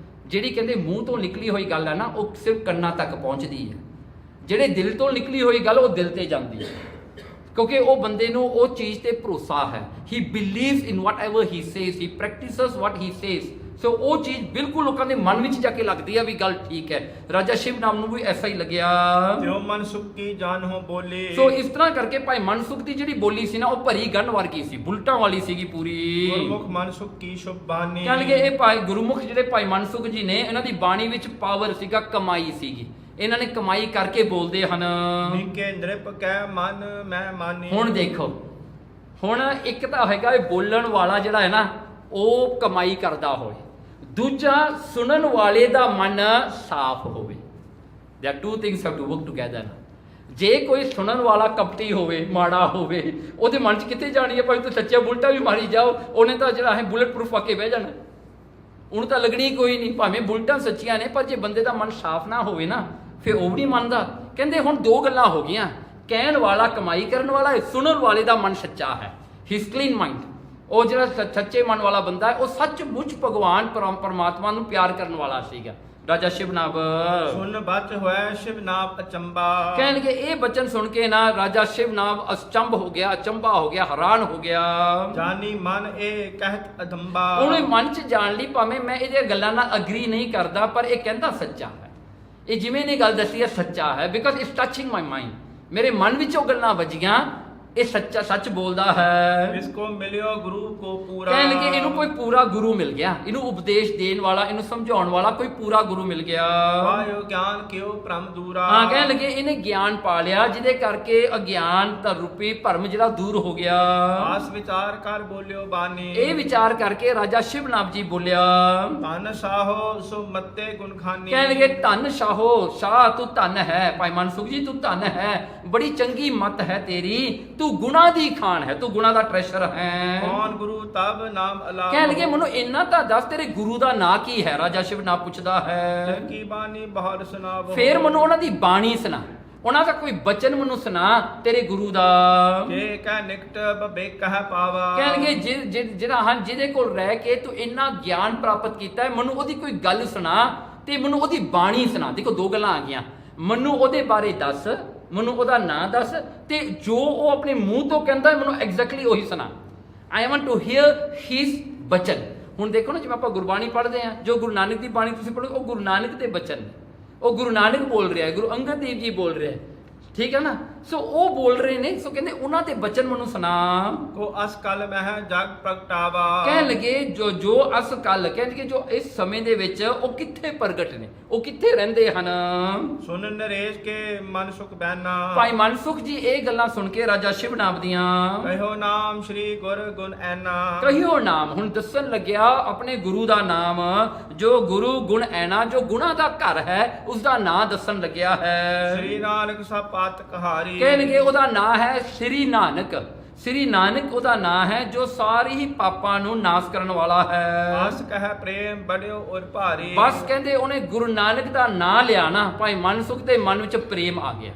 ਜਿਹੜੀ ਕਹਿੰਦੇ ਮੂੰਹ ਤੋਂ ਨਿਕਲੀ ਹੋਈ ਗੱਲ ਹੈ ਨਾ, ਉਹ ਸਿਰਫ ਕੰਨਾਂ ਤੱਕ ਪਹੁੰਚਦੀ ਹੈ। ਜਿਹੜੇ ਦਿਲ ਤੋਂ ਨਿਕਲੀ ਹੋਈ ਗੱਲ, ਉਹ ਦਿਲ ਤੇ ਜਾਂਦੀ ਹੈ, ਕਿਉਂਕਿ ਉਹ ਬੰਦੇ ਨੂੰ ਉਹ ਚੀਜ਼ ਤੇ ਭਰੋਸਾ ਹੈ। ਹੀ ਬਿਲੀਵਸ ਇਨ ਵਟ ਐਵਰ ਹੀ ਸੇਜ਼, ਹੀ ਪ੍ਰੈਕਟਿਸਸ ਵਟ ਹੀ ਸੇਜ਼। ਸੋ ਉਹ ਚੀਜ਼ ਬਿਲਕੁਲ ਲੋਕਾਂ ਦੇ ਮਨ ਵਿੱਚ ਜਾ ਕੇ ਲੱਗਦੀ ਆ ਵੀ ਗੱਲ ਠੀਕ ਹੈ। ਰਾਜਾ ਸ਼ਿਵ ਨਾਮ ਨੂੰ ਵੀ ਐਸਾ ਹੀ ਲੱਗਿਆ। ਜੋ ਮਨਸੁਖ ਕੀ ਜਾਨ ਹੋ ਬੋਲੇ। ਸੋ ਇਸ ਤਰ੍ਹਾਂ ਕਰਕੇ ਭਾਈ ਮਨਸੁਖ ਦੀ ਜਿਹੜੀ ਬੋਲੀ ਸੀ ਨਾ, ਉਹ ਭਰੀ ਗਨ ਵਰਗੀ ਸੀ, ਬੁਲਟਾਂ ਵਾਲੀ ਸੀਗੀ ਪੂਰੀ। ਗੁਰਮੁਖ ਮਨਸੁਖ ਕੀ ਸ਼ੁਭ ਬਾਣੀ। ਕਹਿੰਦੇ ਇਹ ਭਾਈ ਗੁਰਮੁਖ ਜਿਹੜੇ ਭਾਈ ਮਨਸੁਖ ਜੀ ਨੇ, ਇਹਨਾਂ ਦੀ ਬਾਣੀ ਵਿੱਚ ਪਾਵਰ ਸੀਗਾ, ਕਮਾਈ ਸੀਗੀ, ਇਹਨਾਂ ਨੇ ਕਮਾਈ ਕਰਕੇ ਬੋਲਦੇ ਹਨ। ਨਿੱਕੇ ਨ੍ਰਿਪ ਕੈ ਮਨ ਮੈਂ ਮਾਨੀ। ਹੁਣ ਦੇਖੋ, ਹੁਣ ਇੱਕ ਤਾਂ ਹੈਗਾ ਇਹ ਬੋਲਣ ਵਾਲਾ ਜਿਹੜਾ ਹੈ ਨਾ, ਉਹ ਕਮਾਈ ਕਰਦਾ ਹੋਵੇ, ਦੂਜਾ ਸੁਣਨ ਵਾਲੇ ਦਾ ਮਨ ਸਾਫ਼ ਹੋਵੇ। There are two things have to work together. ਜੇ ਕੋਈ ਸੁਣਨ ਵਾਲਾ ਕਪਟੀ ਹੋਵੇ, ਮਾੜਾ ਹੋਵੇ, ਉਹਦੇ ਮਨ 'ਚ ਕਿੱਥੇ ਜਾਣੀ ਹੈ? ਭਾਵੇਂ ਤੂੰ ਸੱਚਾ ਬੁਲਟਾ ਵੀ ਮਾਰੀ ਜਾਓ, ਉਹਨੇ ਤਾਂ ਜਿਹੜਾ ਹੈ ਬੁਲਟ ਪ੍ਰੂਫ ਆ ਕੇ ਬਹਿ ਜਾਣਾ, ਉਹਨੂੰ ਤਾਂ ਲੱਗਣੀ ਕੋਈ ਨਹੀਂ। ਭਾਵੇਂ ਬੁਲਟਾਂ ਸੱਚੀਆਂ ਨੇ, ਪਰ ਜੇ ਬੰਦੇ ਦਾ ਮਨ ਸਾਫ਼ ਨਾ ਹੋਵੇ ਨਾ, ਫਿਰ ਉਹ ਵੀ ਨਹੀਂ ਮੰਨਦਾ। ਕਹਿੰਦੇ ਹੁਣ ਦੋ ਗੱਲਾਂ ਹੋ ਗਈਆਂ, ਕਹਿਣ ਵਾਲਾ ਕਮਾਈ ਕਰਨ ਵਾਲਾ ਹੈ, ਸੁਣਨ ਵਾਲੇ ਦਾ ਮਨ ਸੱਚਾ ਹੈ, ਹਿਸ ਕਲੀਨ ਮਾਈਂਡ। ਉਹ ਜਿਹੜਾ ਸੱਚੇ ਮਨ ਵਾਲਾ ਬੰਦਾ ਹੈ, ਉਹ ਸੱਚਮੁੱਚ ਭਗਵਾਨ ਪਰਮਾਤਮਾ ਨੂੰ ਪਿਆਰ ਕਰਨ ਵਾਲਾ ਸੀਗਾ। ਰਾਜਾ ਸ਼ਿਵਨਾਭ ਸੁਨ ਬਚ ਹੋਇਆ ਸ਼ਿਵਨਾਭ ਅਚੰਬਾ। ਕਹਿਣਗੇ ਇਹ ਬਚਨ ਸੁਣ ਕੇ ਨਾ ਰਾਜਾ ਸ਼ਿਵਨਾਭ ਅਚੰਭ ਹੋ ਗਿਆ, ਅਚੰਭਾ ਹੋ ਗਿਆ, ਹੈਰਾਨ ਹੋ ਗਿਆ। ਜਾਨੀ ਮਨ ਇਹ ਕਹਿਤ ਅਦੰਬਾ। ਉਹਨੇ ਮਨ 'ਚ ਜਾਣ ਲਈ, ਭਾਵੇਂ ਮੈਂ ਇਹਦੀਆਂ ਗੱਲਾਂ ਨਾਲ ਅਗਰੀ ਨਹੀਂ ਕਰਦਾ, ਪਰ ਇਹ ਕਹਿੰਦਾ ਸੱਚਾ ਹੈ। ਇਹ ਜਿਵੇਂ ਨੇ ਗੱਲ ਦੱਸੀ ਹੈ ਸੱਚਾ ਹੈ, because it's touching my mind. ਮੇਰੇ ਮਨ ਵਿੱਚ ਉਹ ਗੱਲਾਂ ਵੱਜੀਆਂ, ਇਹ ਸੱਚਾ ਸੱਚ ਬੋਲਦਾ ਹੈ। ਇਸ ਕੋ ਮਿਲਿਓ ਗੁਰੂ ਕੋ ਪੂਰਾ। ਕਹਿਣਗੇ ਇਹਨੂੰ ਕੋਈ ਪੂਰਾ ਗੁਰੂ ਮਿਲ ਗਿਆ, ਇਹਨੂੰ ਉਪਦੇਸ਼ ਦੇਣ ਵਾਲਾ, ਇਹਨੂੰ ਸਮਝਾਉਣ ਵਾਲਾ ਕੋਈ ਪੂਰਾ ਗੁਰੂ ਮਿਲ ਗਿਆ। ਪਾਇਓ ਗਿਆਨ ਕਿਉ ਭ੍ਰਮ ਦੂਰਾ। ਹਾਂ, ਕਹਿਣ ਲੱਗੇ ਇਹਨੇ ਗਿਆਨ ਪਾ ਲਿਆ, ਜਿਹਦੇ ਕਰਕੇ ਅਗਿਆਨ ਦਾ ਰੂਪੀ ਭਰਮ ਜਿਹੜਾ ਦੂਰ ਹੋ ਗਿਆ। ਆਸ ਵਿਚਾਰ ਕਰ ਬੋਲਿਓ ਬਾਣੀ। ਇਹ ਵਿਚਾਰ ਕਰਕੇ ਰਾਜਾ ਸ਼ਿਵਨਾਭ ਜੀ ਬੋਲਿਆ, ਧਨ ਸਾਹੋ ਸੋ ਮੱਤੇ ਗੁਣ ਖਾਨੀ। ਕਹਿਣਗੇ ਧਨ ਸ਼ਾਹੋ, ਸ਼ਾਹ ਤੂੰ ਧਨ ਹੈ, ਭਾਈ ਮਨਸੁਖ ਜੀ ਤੂੰ ਧਨ ਹੈ, ਬੜੀ ਚੰਗੀ ਮੱਤ ਹੈ ਤੇਰੀ, ਤੂੰ ਗੁਣਾ ਦੀ ਖਾਨ ਹੈ, ਤੂੰ ਗੁਣਾ ਦਾ ਟ੍ਰੈਸ਼ਰ ਹੈ। ਕੌਣ ਗੁਰੂ ਤਬ ਨਾਮ ਅਲਾਪ। ਕਹਿਣ ਲੱਗੇ ਮੈਨੂੰ ਇੰਨਾ ਤਾਂ ਦੱਸ, ਤੇਰੇ ਗੁਰੂ ਦਾ ਨਾਂ ਕੀ ਹੈ? ਰਾਜਾ ਸ਼ਿਵਨਾਭ ਪੁੱਛਦਾ ਹੈ। ਕੀ ਬਾਣੀ ਬਾਹਰ ਸੁਣਾਵੋ। ਫੇਰ ਮੈਨੂੰ ਉਹਨਾਂ ਦੀ ਬਾਣੀ ਸੁਣਾ, ਉਹਨਾਂ ਦਾ ਕੋਈ ਬਚਨ ਮੈਨੂੰ ਸੁਣਾ ਤੇਰੇ ਗੁਰੂ ਦਾ। ਜੇ ਕਹਿ ਨਿਕਟ ਬਬੇ ਕਹਿ ਪਾਵਾ। ਕਹਿਣਗੇ ਜਿਹੜਾ ਹਨ ਜਿਹਦੇ ਕੋਲ ਰਹਿ ਕੇ ਤੂੰ ਇੰਨਾ ਗਿਆਨ ਪ੍ਰਾਪਤ ਕੀਤਾ ਹੈ, ਮੈਨੂੰ ਉਹਦੀ ਕੋਈ ਗੱਲ ਸੁਣਾ ਤੇ ਮੈਨੂੰ ਉਹਦੀ ਬਾਣੀ ਸੁਣਾ। ਦੇਖੋ ਦੋ ਗੱਲਾਂ ਆ ਗਈਆਂ, ਮੈਨੂੰ ਉਹਦੇ ਬਾਰੇ ਦੱਸ, ਮੈਨੂੰ ਉਹਦਾ ਨਾਂ ਦੱਸ, ਤੇ ਜੋ ਉਹ ਆਪਣੇ ਮੂੰਹ ਤੋਂ ਕਹਿੰਦਾ ਮੈਨੂੰ ਐਗਜ਼ੈਕਟਲੀ ਉਹੀ ਸੁਣਾ। ਆਈ ਵਾਂਟ ਟੂ ਹੀਅਰ ਹਿਸ ਬਚਨ। ਹੁਣ ਦੇਖੋ ਨਾ, ਜਿਵੇਂ ਆਪਾਂ ਗੁਰਬਾਣੀ ਪੜ੍ਹਦੇ ਹਾਂ, ਜੋ ਗੁਰੂ ਨਾਨਕ ਦੀ ਬਾਣੀ ਤੁਸੀਂ ਪੜ੍ਹੋ, ਉਹ ਗੁਰੂ ਨਾਨਕ ਦੇ ਬਚਨ ਨੇ, ਉਹ ਗੁਰੂ ਨਾਨਕ ਬੋਲ ਰਿਹਾ ਹੈ, ਗੁਰੂ ਅੰਗਦ ਦੇਵ ਜੀ ਬੋਲ ਰਿਹਾ ਹੈ, ਠੀਕ ਹੈ ਨਾ। ਸੋ ਉਹ ਬੋਲ ਰਹੇ ਨੇ, ਸੋ ਕਹਿੰਦੇ ਉਹਨਾਂ ਦੇ ਬਚਨ ਮੈਨੂੰ ਸੁਣਾ। ਕੋ ਅਸ ਕਲ ਮਹਿ ਜਗ ਪ੍ਰਗਟਾਵਾ। ਕਹਿਣ ਲੱਗੇ ਜੋ ਅਸ ਕੱਲ, ਕਹਿੰਦੇ ਜੋ ਇਸ ਸਮੇਂ ਦੇ ਵਿੱਚ ਉਹ ਕਿੱਥੇ ਪ੍ਰਗਟ ਨੇ, ਉਹ ਕਿੱਥੇ ਰਹਿੰਦੇ ਹਨ। ਸੁਨ ਨਰੇਸ਼ ਕੇ ਮਨ ਸੁਖ ਬੈਨਾ। ਭਾਈ ਮਨਸੁਖ ਜੀ ਇਹ ਗੱਲਾਂ ਸੁਣ ਕੇ ਰਾਜਾ ਸ਼ਿਵਨਾਭ ਦੀਆਂ ਕਹਿਓ ਨਾਮ ਸ਼੍ਰੀ ਗੁਰ ਗੁਣ ਐਨਾ। ਕਹਿਓ ਨਾਮ, ਹੁਣ ਦੱਸਣ ਲੱਗਿਆ ਆਪਣੇ ਗੁਰੂ ਦਾ ਨਾਮ, ਜੋ ਗੁਰੂ ਗੁਣ ਐਨਾ, ਜੋ ਗੁਣਾ ਦਾ ਘਰ ਹੈ, ਉਸ ਦਾ ਨਾਂ ਦੱਸਣ ਲੱਗਿਆ ਹੈ। ਸ੍ਰੀ ਨਾਨਕ ਸਭ ਪਾਤ ਕਹਾਰੀ। ਕਹਿਣਗੇ ਉਹਦਾ ਨਾਂ ਹੈ ਸ੍ਰੀ ਨਾਨਕ। ਸ੍ਰੀ ਨਾਨਕ ਉਹਦਾ ਨਾਂ ਹੈ, ਜੋ ਸਾਰੇ ਹੀ ਪਾਪਾਂ ਨੂੰ ਨਾਸ਼ ਕਰਨ ਵਾਲਾ ਹੈ। ਬਸ ਕਹਿ ਪ੍ਰੇਮ ਬੜਿਓ ਔਰ ਭਾਰੀ। ਬਸ ਕਹਿੰਦੇ ਉਹਨੇ ਗੁਰੂ ਨਾਨਕ ਦਾ ਨਾਂ ਲਿਆ ਨਾ, ਭਾਈ ਮਨਸੁਖ ਦੇ ਮਨ ਵਿੱਚ ਪ੍ਰੇਮ ਆ ਗਿਆ।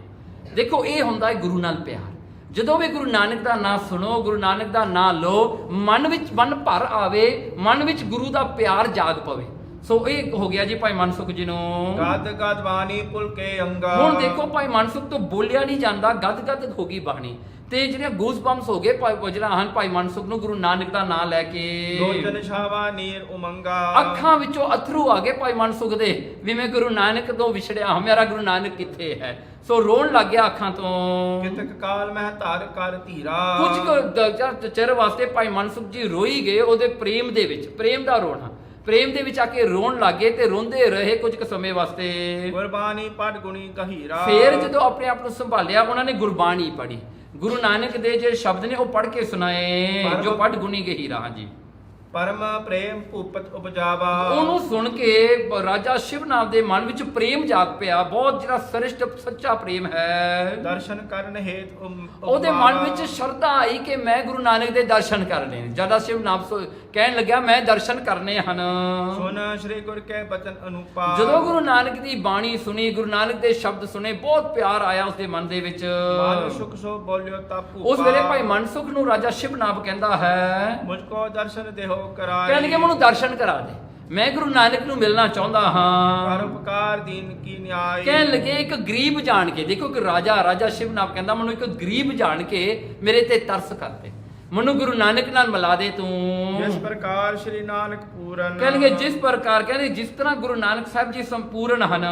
ਦੇਖੋ ਇਹ ਹੁੰਦਾ ਹੈ ਗੁਰੂ ਨਾਲ ਪਿਆਰ। ਜਦੋਂ ਵੀ ਗੁਰੂ ਨਾਨਕ ਦਾ ਨਾਂ ਸੁਣੋ, ਗੁਰੂ ਨਾਨਕ ਦਾ ਨਾਂ ਲਓ, ਮਨ ਵਿੱਚ ਮਨ ਭਰ ਆਵੇ, ਮਨ ਵਿੱਚ ਗੁਰੂ ਦਾ ਪਿਆਰ ਜਾਗ ਪਵੇ। ਸੋ ਇਹ ਹੋ ਗਿਆ ਜੀ ਭਾਈ ਮਨਸੁਖ ਜੀ ਨੂੰ। ਗਦ ਗਦ ਬਾਣੀ ਪੁਲ ਕੇ ਅੰਗਾ। ਹੁਣ ਦੇਖੋ ਭਾਈ ਮਨਸੁਖ ਤੋਂ ਬੋਲਿਆ ਨਹੀਂ ਜਾਂਦਾ, ਗਦ ਗਦ ਹੋ ਗਈ ਬਾਣੀ, ਤੇ ਜਿਹੜੀਆਂ ਗੂਸ ਬੰਪਸ ਹੋ ਗਏ ਭਾਈ ਜਿਹੜਾ ਹਨ ਭਾਈ ਮਨਸੁਖ ਨੂੰ ਗੁਰੂ ਨਾਨਕ ਦਾ ਨਾਮ ਲੈ ਕੇ। ਲੋਚਨ ਛਾਵਾ ਨੀਰ ਉਮੰਗਾ। ਅੱਖਾਂ ਵਿੱਚੋਂ ਅਥਰੂ ਆ ਗਏ ਭਾਈ ਮਨਸੁਖ ਦੇ, ਵੀ ਮੈਂ ਗੁਰੂ ਨਾਨਕ ਤੋਂ ਵਿਛੜਿਆ, ਮੇਰਾ ਗੁਰੂ ਨਾਨਕ ਕਿੱਥੇ ਹੈ। ਸੋ ਰੋਣ ਲੱਗ ਗਿਆ ਅੱਖਾਂ ਤੋਂ। ਕਿਤਕ ਕਾਲ ਮਹਿ ਧਾਰ ਕਰ ਧੀਰਾ। ਕੁਝ ਚਿਰ ਵਾਸਤੇ ਭਾਈ ਮਨਸੁਖ ਜੀ ਰੋਈ ਗਏ, ਉਹਦੇ ਪ੍ਰੇਮ ਦੇ ਵਿੱਚ, ਪ੍ਰੇਮ ਦਾ ਰੋਣਾ, ਪ੍ਰੇਮ ਦੇ ਵਿੱਚ ਆ ਕੇ ਰੋਣ ਲੱਗੇ ਤੇ ਰੋਂਦੇ ਰਹੇ ਕੁਝ ਕੁ ਸਮੇਂ ਵਾਸਤੇ। ਗੁਰਬਾਣੀ ਪੜ ਗੁਣੀ ਕਹੀਰਾ। ਫੇਰ ਜਦੋਂ ਆਪਣੇ ਆਪ ਨੂੰ ਸੰਭਾਲਿਆ, ਉਹਨਾਂ ਨੇ ਗੁਰਬਾਣੀ ਪੜ੍ਹੀ, ਗੁਰੂ ਨਾਨਕ ਦੇ ਜਿਹੜੇ ਸ਼ਬਦ ਨੇ ਉਹ ਪੜ੍ਹ ਕੇ ਸੁਣਾਏ, ਜੋ ਪੜ ਗੁਣੀ ਗਹੀਰਾ। ਹਾਂਜੀ, ਪਰਮ ਪ੍ਰੇਮ ਭੂਪਤ ਉਪਜਾਵਾ। ਉਹਨੂੰ ਸੁਣ ਕੇ ਰਾਜਾ ਸ਼ਿਵਨਾਭ ਦੇ ਮਨ ਵਿੱਚ ਪ੍ਰੇਮ ਜਾਗ ਪਿਆ, ਬਹੁਤ ਜਿਹੜਾ ਸ੍ਰਿਸ਼ਟ ਸੱਚਾ ਪ੍ਰੇਮ ਹੈ। ਦਰਸ਼ਨ ਕਰਨ ਹੇਤ ਉਹਦੇ ਮਨ ਵਿੱਚ ਸ਼ਰਧਾ ਆਈ ਕਿ ਮੈਂ ਗੁਰੂ ਨਾਨਕ ਦੇ ਦਰਸ਼ਨ ਕਰਨੇ ਨੇ। ਰਾਜਾ ਸ਼ਿਵਨਾਭ ਕਹਿਣ ਲੱਗਿਆ ਮੈਂ ਦਰਸ਼ਨ ਕਰਨੇ ਹਨ। ਸੁਨ ਸ਼੍ਰੀ ਗੁਰ ਕੇ ਬਚਨ ਅਨੂਪਾ। ਜਦੋਂ ਗੁਰੂ ਨਾਨਕ ਦੀ ਬਾਣੀ ਸੁਣੀ, ਗੁਰੂ ਨਾਨਕ ਦੇ ਸ਼ਬਦ ਸੁਣੇ, ਬਹੁਤ ਪਿਆਰ ਆਇਆ ਉਸਦੇ ਮਨ ਦੇ ਵਿੱਚ। ਮਨ ਸੁਖ ਸੋ ਬੋਲਿਓ ਤਾਪੂ। ਉਸ ਵੇਲੇ ਭਾਈ ਮਨਸੁਖ ਨੂੰ ਰਾਜਾ ਸ਼ਿਵਨਾਭ ਕਹਿੰਦਾ ਹੈ, ਮੁਝ ਕੋ ਦਰਸ਼ਨ ਦੇਹੋ ਕਰਾਏ। ਕਹਿੰਦੇ ਮੈਨੂੰ ਦਰਸ਼ਨ ਕਰਾ ਦੇ, ਮੈਂ ਗੁਰੂ ਨਾਨਕ ਨੂੰ ਮਿਲਣਾ ਚਾਹੁੰਦਾ ਹਾਂ। ਕਰ ਉਪਕਾਰ ਦੀਨ ਕੀ ਨਿਆਈ। ਕਹਿਣ ਲੱਗੇ ਇੱਕ ਗਰੀਬ ਜਾਣ ਕੇ, ਦੇਖੋ ਕਿ ਰਾਜਾ ਸ਼ਿਵਨਾਭ ਕਹਿੰਦਾ ਮੈਨੂੰ ਇੱਕ ਗਰੀਬ ਜਾਣ ਕੇ ਮੇਰੇ ਤੇ ਤਰਸ ਕਰ ਦੇ, ਮੈਨੂੰ ਗੁਰੂ ਨਾਨਕ ਨਾਲ ਮਿਲਾ ਦੇ ਤੂੰ। ਜਿਸ ਪ੍ਰਕਾਰ ਸ਼੍ਰੀ ਨਾਨਕ ਪੂਰਨ। ਕਹਿਣਗੇ ਜਿਸ ਪ੍ਰਕਾਰ, ਕਹਿੰਦੇ ਜਿਸ ਤਰ੍ਹਾਂ ਗੁਰੂ ਨਾਨਕ ਸਾਹਿਬ ਜੀ ਸੰਪੂਰਨ ਹਨ।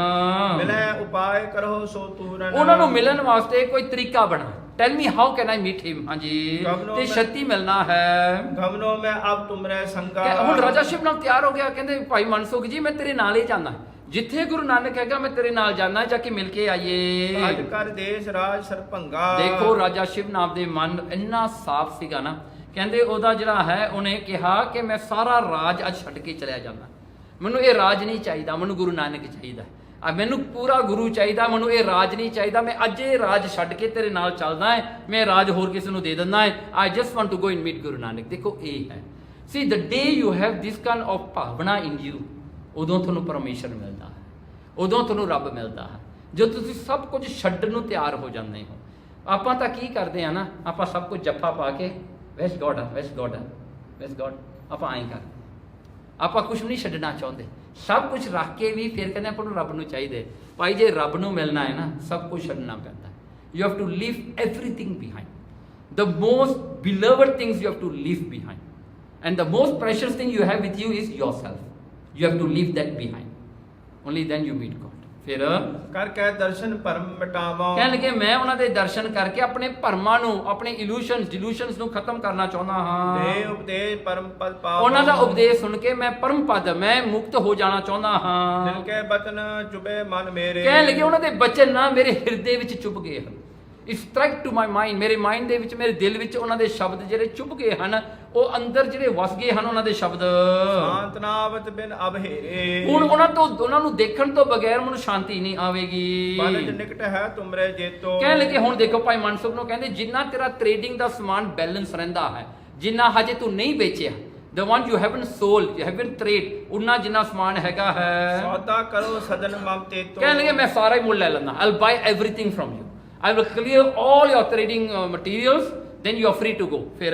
ਮਿਲੇ ਉਪਾਏ ਕਰੋ ਸੋ ਤੂਰਨ। ਉਹਨਾਂ ਨੂੰ ਮਿਲਣ ਵਾਸਤੇ ਕੋਈ ਤਰੀਕਾ ਬਣਾ। Tell me how can I meet him. ਹਾਂਜੀ, ਤੇ ਛੱਤੀ ਮਿਲਣਾ ਹੈ। ਗਮਨੋ ਮੈਂ ਅਬ ਤੁਮਰੇ ਸੰਗਾ। ਹੁਣ ਰਾਜਾ ਸ਼ਿਵਨਾਭ ਤਿਆਰ ਹੋ ਗਿਆ, ਕਹਿੰਦੇ ਭਾਈ ਮਨਸੁਖ ਜੀ ਮੈਂ ਤੇਰੇ ਨਾਲ ਹੀ ਜਾਣਾ, ਜਿੱਥੇ ਗੁਰੂ ਨਾਨਕ ਹੈਗਾ ਮੈਂ ਤੇਰੇ ਨਾਲ ਜਾਣਾ, ਜਾ ਕੇ ਮਿਲ ਕੇ ਆਈਏ। ਅੱਜ ਕਰ ਦੇਸ਼ ਰਾਜ ਸਰਪੰਗਾ। ਦੇਖੋ ਰਾਜਾ ਸ਼ਿਵਨਾਭ ਦੇ ਮਨ ਇੰਨਾ ਸਾਫ਼ ਸੀਗਾ ਨਾ, ਕਹਿੰਦੇ ਉਹਦਾ ਜਿਹੜਾ ਹੈ, ਉਹਨੇ ਕਿਹਾ ਕਿ ਮੈਂ ਸਾਰਾ ਰਾਜ ਅੱਜ ਛੱਡ ਕੇ ਚਲਿਆ ਜਾਂਦਾ, ਮੈਨੂੰ ਇਹ ਰਾਜ ਨਹੀਂ ਚਾਹੀਦਾ, ਮੈਨੂੰ ਗੁਰੂ ਨਾਨਕ ਚਾਹੀਦਾ। ਮੈਨੂੰ ਪੂਰਾ ਗੁਰੂ ਚਾਹੀਦਾ, ਮੈਨੂੰ ਇਹ ਰਾਜ ਨਹੀਂ ਚਾਹੀਦਾ, ਮੈਂ ਅੱਜ ਇਹ ਰਾਜ ਛੱਡ ਕੇ ਤੇਰੇ ਨਾਲ ਚੱਲਦਾ ਹੈ, ਮੈਂ ਰਾਜ ਹੋਰ ਕਿਸੇ ਨੂੰ ਦੇ ਦਿੰਦਾ ਹੈ, I just want to go in meet Guru Nanak. ਦੇਖੋ ਇਹ ਹੈ, see the day you have this kind of ਭਾਵਨਾ ਇਨ ਯੂ, ਉਦੋਂ ਤੁਹਾਨੂੰ ਪਰਮੇਸ਼ਰ ਮਿਲਦਾ ਹੈ, ਉਦੋਂ ਤੁਹਾਨੂੰ ਰੱਬ ਮਿਲਦਾ ਹੈ, ਜੋ ਤੁਸੀਂ ਸਭ ਕੁਝ ਛੱਡਣ ਨੂੰ ਤਿਆਰ ਹੋ ਜਾਂਦੇ ਹੋ। ਆਪਾਂ ਤਾਂ ਕੀ ਕਰਦੇ ਆ ਨਾ, ਆਪਾਂ ਸਭ ਕੁਝ ਜੱਫਾ ਪਾ ਕੇ ਵੈਸ ਗੋਡ ਆ, ਵੈਸ ਗੋਡ ਆ, ਵੈਸ ਗੋਡ, ਆਪਾਂ ਐਂ ਕਰਦੇ, ਆਪਾਂ ਕੁਝ ਨਹੀਂ ਛੱਡਣਾ ਚਾਹੁੰਦੇ, ਸਭ ਕੁਝ ਰੱਖ ਕੇ ਵੀ ਫਿਰ ਕਹਿੰਦੇ ਆਪਾਂ ਨੂੰ ਰੱਬ ਨੂੰ ਚਾਹੀਦੇ। ਭਾਈ ਜੇ ਰੱਬ ਨੂੰ ਮਿਲਣਾ ਹੈ ਨਾ, ਸਭ ਕੁਝ ਛੱਡਣਾ ਪੈਂਦਾ। You have to leave everything behind, the most beloved things you have to leave behind, and the most precious thing you have with you is yourself। You have to leave that behind, only then you meet God। ਫਿਰ ਕਰਕੇ ਦਰਸ਼ਨ ਭਰਮ ਮਿਟਾਵਾਂ, ਕਹਿਣ ਲੱਗੇ ਮੈਂ ਉਹਨਾਂ ਦੇ ਦਰਸ਼ਨ ਕਰਕੇ ਆਪਣੇ ਭਰਮਾਂ ਨੂੰ, ਆਪਣੇ ਇਲੂਸ਼ਨਸ ਡਿਲੂਸ਼ਨਸ ਨੂੰ ਖਤਮ ਕਰਨਾ ਚਾਹੁੰਦਾ ਹਾਂ। ਦੇ ਉਪਦੇਸ਼ ਪਰਮ ਪਦ ਪਾਵਾਂ, ਉਹਨਾਂ ਦਾ ਉਪਦੇਸ਼ ਸੁਣ ਕੇ ਮੈਂ ਪਰਮ ਪਦ, ਮੈਂ ਮੁਕਤ ਹੋ ਜਾਣਾ ਚਾਹੁੰਦਾ ਹਾਂ। ਦਿਲ ਕੇ ਬਚਨ ਚੁਬੇ ਮਨ ਮੇਰੇ, ਕਹਿਣ ਲੱਗੇ ਉਹਨਾਂ ਦੇ ਬਚਨ ਨਾ ਮੇਰੇ ਹਿਰਦੇ ਵਿੱਚ ਚੁੱਭ ਗਏ ਹਨ, it strike to my mind, ਮੇਰੇ ਮਾਈਂਡ ਦੇ ਵਿੱਚ, ਮੇਰੇ ਦਿਲ ਵਿੱਚ ਉਹਨਾਂ ਦੇ ਸ਼ਬਦ ਜਿਹੜੇ ਚੁੱਭ ਗਏ ਹਨ, ਉਹ ਅੰਦਰ ਜਿਹੜੇ ਵਸ ਗਏ ਹਨ ਉਹਨਾਂ ਦੇ ਸ਼ਬਦ। ਸ਼ਾਂਤ ਨਾਵਤ ਬਿਨ ਅਬਹੇਰੇ, ਹੁਣ ਉਹਨਾਂ ਨੂੰ ਦੇਖਣ ਤੋਂ ਬਗੈਰ ਮੈਨੂੰ ਸ਼ਾਂਤੀ ਨਹੀਂ ਆਵੇਗੀ। ਬਲਜ ਨਿਕਟ ਹੈ ਤੁਮਰੇ ਜੇਤੋ, ਕਹਿਣ ਲੱਗੇ ਹੁਣ ਦੇਖੋ ਭਾਈ ਮਨਸੁਖ ਨੂੰ ਕਹਿੰਦੇ ਜਿੰਨਾ ਤੇਰਾ ਟ੍ਰੇਡਿੰਗ ਦਾ ਸਮਾਨ ਬੈਲੈਂਸ ਰਹਿੰਦਾ ਹੈ, ਜਿੰਨਾ ਹਜੇ ਤੂੰ ਨਹੀਂ ਵੇਚਿਆ, the one you haven't sold, you haven't trade, ਉਨਾ ਜਿੰਨਾ ਸਮਾਨ ਹੈਗਾ ਹੈ, ਸੌਦਾ ਕਰੋ ਸਜਨ ਮਮ ਤੇਤੋ। ਕਹਿਣ ਲੱਗੇ ਮੈਂ ਸਾਰਾ ਹੀ ਮੁੱਲ ਲੈ ਲੈਂਦਾ, I'll buy everything from you, I will clear all your trading materials, then you are free to go। ਫਿਰ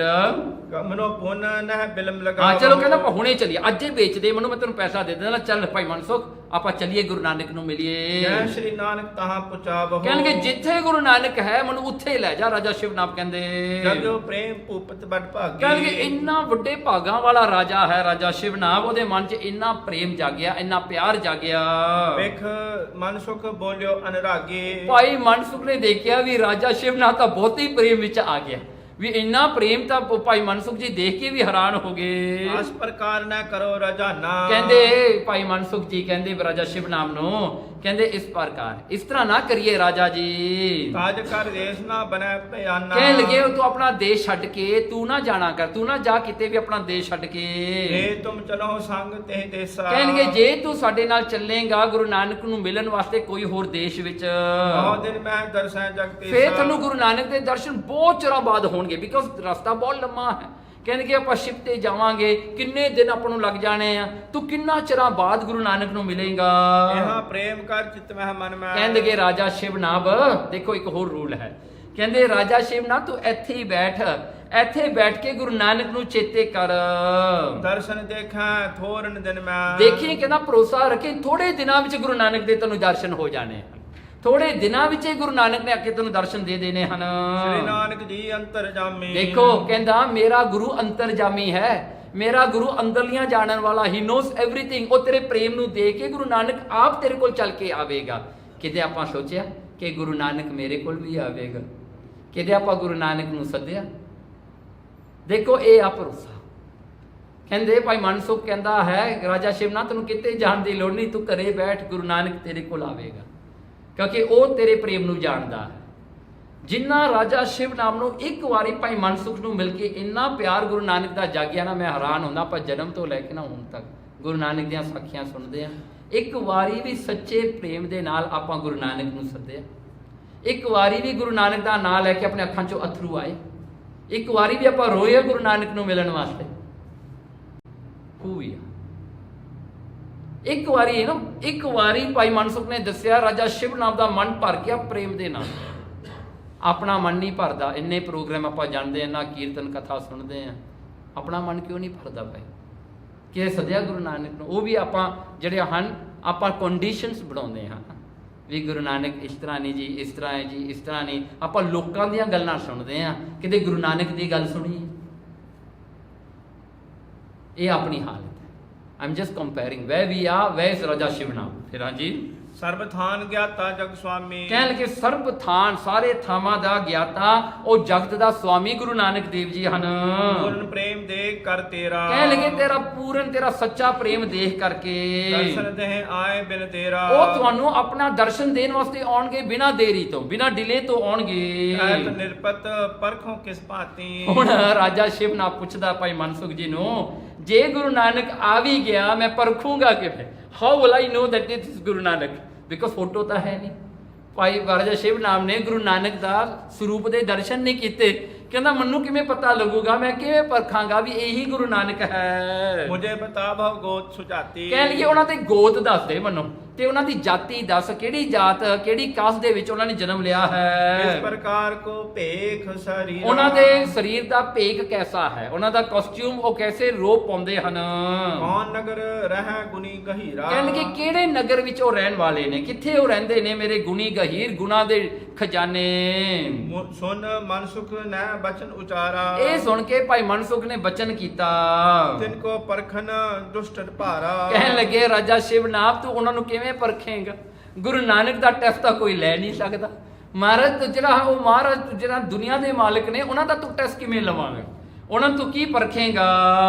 ਮਨੋ ਪੁੰਨ ਨਹਿ ਬਿਲਮ ਲਗਾ, ਹਾਂ ਚਲੋ ਕਹਿੰਦਾ ਆਪਾਂ ਹੁਣੇ ਚੱਲੀਏ, ਅੱਜ ਹੀ ਵੇਚ ਦੇ ਮੈਨੂੰ, ਮੈਂ ਤੈਨੂੰ ਪੈਸਾ ਦੇ ਦਿੰਦਾ, ਚੱਲ ਭਾਈ ਮਨਸੁਖ ਆਪਾਂ ਚੱਲੀਏ ਗੁਰੂ ਨਾਨਕ ਨੂੰ ਮਿਲੀਏ। ਜੈ ਸ਼੍ਰੀ ਨਾਨਕ ਤਹਾਂ ਪੁਚਾਵਹੁ, ਕਹਿਣਗੇ ਜਿੱਥੇ ਗੁਰੂ ਨਾਨਕ ਹੈ ਮੈਨੂੰ ਉੱਥੇ ਲੈ ਜਾ। ਰਾਜਾ ਸ਼ਿਵਨਾਥ ਕਹਿੰਦੇ ਜਗਿਓ ਪ੍ਰੇਮ ਭੂਪਤ ਬੜ ਭਾਗੀ, ਕਹਿਣਗੇ ਇੰਨਾ ਵੱਡੇ ਭਾਗਾਂ ਵਾਲਾ ਰਾਜਾ ਹੈ ਰਾਜਾ ਸ਼ਿਵਨਾਥ, ਉਹਦੇ ਮਨ 'ਚ ਇੰਨਾ ਪ੍ਰੇਮ ਜਾਗਿਆ, ਇੰਨਾ ਪਿਆਰ ਜਾਗਿਆ। ਵੇਖ ਮਨ ਸੁਖ ਬੋਲਿਓ ਅਨਰਾਗੀ, ਭਾਈ ਮਨਸੁਖ ਨੇ ਦੇਖਿਆ ਵੀ ਰਾਜਾ ਸ਼ਿਵਨਾਥ ਤਾਂ ਬਹੁਤ ਹੀ ਪ੍ਰੇਮ ਵਿੱਚ ਆ ਗਿਆ, ਵੀ ਇੰਨਾ ਪ੍ਰੇਮ ਤਾਂ ਭਾਈ ਮਨਸੁਖ ਜੀ ਦੇਖ ਕੇ ਵੀ ਹੈਰਾਨ ਹੋ ਗਏ। ਇਸ ਪ੍ਰਕਾਰ ਨਾ ਕਰੋ ਰਜਾਨਾ, ਕਹਿੰਦੇ ਭਾਈ ਮਨਸੁਖ ਜੀ ਕਹਿੰਦੇ ਰਾਜਾ ਸ਼ਿਵਨਾਥ ਨੂੰ, ਕਹਿੰਦੇ ਇਸ ਪ੍ਰਕਾਰ, ਇਸ ਤਰ੍ਹਾਂ ਨਾ ਕਰੀਏ ਰਾਜਾ ਜੀ, ਕਾਜ ਕਰ ਦੇਸ਼ ਨਾ ਬਨੈ ਭਿਆਨਾ। ਕਹਿਣ ਲੱਗੇ ਤੂੰ ਆਪਣਾ ਦੇਸ਼ ਛੱਡ ਕੇ ਤੂੰ ਨਾ ਜਾਣਾ ਕਰ, ਤੂੰ ਨਾ ਜਾ ਕਿਤੇ ਵੀ ਆਪਣਾ ਦੇਸ਼ ਛੱਡ ਕੇ। ਜੇ ਤੁਮ ਚਲੋ ਸੰਗ ਤੇ ਦੇਸਾ, ਕਹਿਣਗੇ ਜੇ ਤੂੰ ਸਾਡੇ ਨਾਲ ਚੱਲੇਗਾ ਗੁਰੂ ਨਾਨਕ ਨੂੰ ਮਿਲਣ ਵਾਸਤੇ ਕੋਈ ਹੋਰ ਦੇਸ਼ ਵਿੱਚ, ਬਹੁਤ ਦਿਨ ਮੈਂ ਦਰਸ਼ਨ ਜਗਤੀ, ਫੇਰ ਤੁਹਾਨੂੰ ਗੁਰੂ ਨਾਨਕ ਦੇ ਦਰਸ਼ਨ ਬਹੁਤ ਚਿਰਾਂ ਬਾਅਦ ਹੋਣਗੇ, ਬਿਕੋਜ਼ ਰਸਤਾ ਬਹੁਤ ਲੰਮਾ ਹੈ। ਕਹਿੰਦੇ ਆਪਾਂ ਸ਼ਿਪ ਤੇ ਜਾਵਾਂਗੇ, ਕਿੰਨੇ ਦਿਨ ਆਪਾਂ ਨੂੰ ਲੱਗ ਜਾਣੇ ਆ, ਤੂੰ ਕਿੰਨਾ ਚਿਰਾਂ ਬਾਅਦ ਗੁਰੂ ਨਾਨਕ ਨੂੰ ਮਿਲੇਗਾ। ਇਹਾ ਪ੍ਰੇਮ ਕਰ ਚਿਤ ਮਹਿ ਮਨ ਮੈਂ, ਕਹਿੰਦੇ ਰਾਜਾ ਸ਼ਿਵਨਾਥ ਦੇਖੋ ਇੱਕ ਹੋਰ ਰੂਲ ਹੈ, ਕਹਿੰਦੇ ਰਾਜਾ ਸ਼ਿਵਨਾਥ ਤੂੰ ਇੱਥੇ ਹੀ ਬੈਠ, ਇੱਥੇ ਬੈਠ ਕੇ ਗੁਰੂ ਨਾਨਕ ਨੂੰ ਚੇਤੇ ਕਰ, ਦਰਸ਼ਨ ਦੇਖਾਂ ਥੋਰਨ ਦਿਨ ਮੈਂ, ਦੇਖੀ ਕਹਿੰਦਾ ਭਰੋਸਾ ਰੱਖੇ ਥੋੜੇ ਦਿਨਾਂ ਵਿੱਚ ਗੁਰੂ ਨਾਨਕ ਦੇ ਤੈਨੂੰ ਦਰਸ਼ਨ ਹੋ ਜਾਣੇ ਹਨ, ਥੋੜੇ ਦਿਨਾਂ ਵਿੱਚ ਹੀ ਗੁਰੂ ਨਾਨਕ ਨੇ ਆ ਕੇ ਤੈਨੂੰ ਦਰਸ਼ਨ ਦੇ ਦੇਣੇ ਹਨ। ਸ੍ਰੀ ਨਾਨਕ ਜੀ ਅੰਤਰਜਾਮੀ, ਦੇਖੋ ਕਹਿੰਦਾ ਮੇਰਾ ਗੁਰੂ ਅੰਤਰਜਾਮੀ ਹੈ, ਮੇਰਾ ਗੁਰੂ ਅੰਦਰਲੀਆਂ ਜਾਣਨ ਵਾਲਾ, ਹੀ ਨੋਸ ਐਵਰੀਥਿੰਗ। ਉਹ ਤੇਰੇ ਪ੍ਰੇਮ ਨੂੰ ਦੇਖ ਕੇ ਗੁਰੂ ਨਾਨਕ ਆਪ ਤੇਰੇ ਕੋਲ ਚੱਲ ਕੇ ਆਵੇਗਾ। ਕਿਤੇ ਆਪਾਂ ਸੋਚਿਆ ਕਿ ਗੁਰੂ ਨਾਨਕ ਮੇਰੇ ਕੋਲ ਵੀ ਆਵੇਗਾ, ਕਿਤੇ ਆਪਾਂ ਗੁਰੂ ਨਾਨਕ ਨੂੰ ਸੱਦਿਆ। ਦੇਖੋ ਇਹ ਆ ਭਰੋਸਾ। ਕਹਿੰਦੇ ਭਾਈ ਮਨਸੁਖ ਕਹਿੰਦਾ ਹੈ ਰਾਜਾ ਸ਼ਿਵਨਾਥ ਨੂੰ ਕਿਤੇ ਜਾਣ ਦੀ ਲੋੜ ਨਹੀਂ, ਤੂੰ ਘਰੇ ਬੈਠ, ਗੁਰੂ ਨਾਨਕ ਤੇਰੇ ਕੋਲ ਆਵੇਗਾ, ਕਿਉਂਕਿ ਉਹ ਤੇਰੇ ਪ੍ਰੇਮ ਨੂੰ ਜਾਣਦਾ ਹੈ। ਜਿੰਨਾ ਰਾਜਾ ਸ਼ਿਵਨਾਥ ਨੂੰ ਇੱਕ ਵਾਰੀ ਭਾਈ ਮਨਸੁਖ ਨੂੰ ਮਿਲ ਕੇ ਇੰਨਾ ਪਿਆਰ ਗੁਰੂ ਨਾਨਕ ਦਾ ਜਾਗਿਆ ਨਾ, ਮੈਂ ਹੈਰਾਨ ਹੁੰਦਾ। ਆਪਾਂ ਜਨਮ ਤੋਂ ਲੈ ਕੇ ਨਾ ਹੁਣ ਤੱਕ ਗੁਰੂ ਨਾਨਕ ਦੀਆਂ ਸਾਖੀਆਂ ਸੁਣਦੇ ਆ, ਇੱਕ ਵਾਰੀ ਵੀ ਸੱਚੇ ਪ੍ਰੇਮ ਦੇ ਨਾਲ ਆਪਾਂ ਗੁਰੂ ਨਾਨਕ ਨੂੰ ਸੱਦਿਆ, ਇੱਕ ਵਾਰੀ ਵੀ ਗੁਰੂ ਨਾਨਕ ਦਾ ਨਾਮ ਲੈ ਕੇ ਆਪਣੇ ਅੱਖਾਂ 'ਚੋਂ ਅਥਰੂ ਆਏ, ਇੱਕ ਵਾਰੀ ਵੀ ਆਪਾਂ ਰੋਏ ਗੁਰੂ ਨਾਨਕ ਨੂੰ ਮਿਲਣ ਵਾਸਤੇ। ਹੋਈ ਇੱਕ ਵਾਰੀ ਨਾ, ਇੱਕ ਵਾਰੀ ਭਾਈ ਮਨਸੁਖ ਨੇ ਦੱਸਿਆ ਰਾਜਾ ਸ਼ਿਵਨਾਥ ਦਾ ਮਨ ਭਰ ਗਿਆ ਪ੍ਰੇਮ ਦੇ ਨਾਲ। ਆਪਣਾ ਮਨ ਨਹੀਂ ਭਰਦਾ, ਇੰਨੇ ਪ੍ਰੋਗਰਾਮ ਆਪਾਂ ਜਾਣਦੇ ਆ ਨਾ, ਕੀਰਤਨ ਕਥਾ ਸੁਣਦੇ ਆ, ਆਪਣਾ ਮਨ ਕਿਉਂ ਨਹੀਂ ਭਰਦਾ ਭਾਈ? ਕਿ ਸੱਦਿਆ ਗੁਰੂ ਨਾਨਕ ਨੂੰ, ਉਹ ਵੀ ਆਪਾਂ ਜਿਹੜੇ ਹਨ ਆਪਾਂ ਕੰਡੀਸ਼ਨਸ ਬਣਾਉਂਦੇ ਹਾਂ ਵੀ ਗੁਰੂ ਨਾਨਕ ਇਸ ਤਰ੍ਹਾਂ ਨਹੀਂ ਜੀ, ਇਸ ਤਰ੍ਹਾਂ ਹੈ ਜੀ, ਇਸ ਤਰ੍ਹਾਂ ਨਹੀਂ। ਆਪਾਂ ਲੋਕਾਂ ਦੀਆਂ ਗੱਲਾਂ ਸੁਣਦੇ ਆ, ਕਿਤੇ ਗੁਰੂ ਨਾਨਕ ਦੀ ਗੱਲ ਸੁਣੀ? ਇਹ ਆਪਣੀ ਹਾਲਤ ਹੈ। I'm just comparing where we are, where is ਰਾਜਾ ਸ਼ਿਵਨਾਥ। ਫਿਰ ਹਾਂਜੀ ਸਰਬ ਥਾਨ ਗਿਆਤਾ ਜਗ ਸੁਆਮੀ, ਕਹਿਣ ਲੱਗੇ ਸਰਬ ਥਾਨ, ਸਾਰੇ ਥਾਵਾਂ ਦਾ ਗਿਆਤਾ, ਉਹ ਜਗਤ ਦਾ ਸੁਆਮੀ ਗੁਰੂ ਨਾਨਕ ਦੇਵ ਜੀ ਹਨ। ਪੂਰਨ ਪ੍ਰੇਮ ਦੇਖ ਕਰ ਤੇਰਾ, ਕਹਿਣ ਲੱਗੇ ਤੇਰਾ ਪੂਰਨ, ਤੇਰਾ ਸੱਚਾ ਪ੍ਰੇਮ ਦੇਖ ਕਰਕੇ ਦਰਸ਼ਨ ਦੇ ਆਏ ਬਿਨ ਤੇਰਾ, ਉਹ ਤੁਹਾਨੂੰ ਆਪਣਾ ਦਰਸ਼ਨ ਦੇਣ ਵਾਸਤੇ ਆਉਣਗੇ, ਬਿਨਾਂ ਦੇਰੀ ਤੋਂ, ਬਿਨਾਂ ਡਿਲੇ ਤੋਂ ਆਉਣਗੇ। ਐਤ ਨਿਰਪਤ ਪਰਖੋਂ ਕਿਸ ਭਾਤੀ। ਹੁਣ ਰਾਜਾ ਸ਼ਿਵਨਾਥ ਪੁੱਛਦਾ ਭਾਈ ਮਨਸੁਖ ਜੀ ਨੂੰ, ਜੇ ਗੁਰੂ ਨਾਨਕ ਆ ਵੀ ਗਿਆ ਮੈਂ ਪਰਖੂੰਗਾ ਕਿਵੇਂ? How will I know that it is Guru Nanak? Because photo ਤਾਂ ਹੈ ਨਹੀਂ। ਭਾਈ ਰਾਜਾ ਸ਼ਿਵ ਨਾਮ ਨੇ ਗੁਰੂ ਨਾਨਕ ਦਾ ਸਰੂਪ ਦੇ ਦਰਸ਼ਨ ਨਹੀਂ ਕੀਤੇ, ਕਹਿੰਦਾ ਮੈਨੂੰ ਕਿਵੇਂ ਪਤਾ ਲੱਗੂਗਾ, ਮੈਂ ਕਿਵੇਂ ਪਰਖਾਂਗਾ ਵੀ ਇਹੀ ਗੁਰੂ ਨਾਨਕ ਹੈ। ਮੁਝੇ ਬਤਾ ਭਵ ਗੋਤ ਸੁਝਾਤੀ। ਕਹਿ ਲਈਏ ਉਹਨਾਂ ਦੇ ਗੋਤ ਦੱਸ ਦੇ ਮੈਨੂੰ, ਤੇ ਉਹਨਾਂ ਦੀ ਜਾਤੀ ਦੱਸ, ਕਿਹੜੀ ਜਾਤ ਕਿਹੜੀ ਕਾਸਟ ਦੇ ਵਿੱਚ ਉਹਨਾਂ ਨੇ ਜਨਮ ਲਿਆ ਹੈ। ਇਸ ਪ੍ਰਕਾਰ ਕੋ ਭੇਖ ਸਰੀਰ। ਉਹਨਾਂ ਦੇ ਸਰੀਰ ਦਾ ਭੇਖ ਕੈਸਾ ਹੈ, ਉਹਨਾਂ ਦਾ ਕਾਸਟਿਊਮ ਉਹ ਕੈਸੇ ਰੋਪ ਪਾਉਂਦੇ ਹਨ। ਕੌਣ ਨਗਰ ਰਹਿ ਗੁਨੀ ਗਹੀਰਾ। ਕਹਿਣਗੇ ਕਿਹੜੇ ਨਗਰ ਵਿੱਚ ਉਹ ਰਹਿਣ ਵਾਲੇ ਨੇ, ਕਿੱਥੇ ਉਹ ਰਹਿੰਦੇ ਨੇ ਮੇਰੇ ਗੁਣੀ ਗਹੀਰ, ਗੁਣਾ ਦੇ ਖਜ਼ਾਨੇ। ਸੁਨ ਮਨ ਸੁਖ ਨੈ ਬਚਨ ਉਚਾਰਾ। ਇਹ ਸੁਣ ਕੇ ਭਾਈ ਮਨਸੁਖ ਨੇ ਬਚਨ ਕੀਤਾ। ਤਿਨ ਕੋ ਪਰਖਨ ਦੁਸ਼ਟ ਭਾਰਾ। ਕਹਿਣ ਲੱਗੇ ਰਾਜਾ ਸ਼ਿਵਨਾਥ ਤੂੰ ਉਹਨਾਂ ਨੂੰ ਕਿਵੇਂ ਪਰਖੇਂਗਾ, ਗੁਰੂ ਨਾਨਕ ਦਾ ਟੈਸਟ ਤਾਂ ਕੋਈ ਲੈ ਨਹੀਂ ਸਕਦਾ। ਮਹਾਰਾਜ ਜਿਹੜਾ ਉਹ ਮਹਾਰਾਜ ਜਿਹੜਾ ਦੁਨੀਆ ਦੇ ਮਾਲਕ ਨੇ, ਉਹਨਾਂ ਦਾ ਤੂੰ ਟੈਸਟ ਕਿਵੇਂ ਲਵਾਂਗੇ, ਉਹਨਾਂ ਨੂੰ ਤੂੰ ਕੀ ਪਰਖੇਂਗਾ।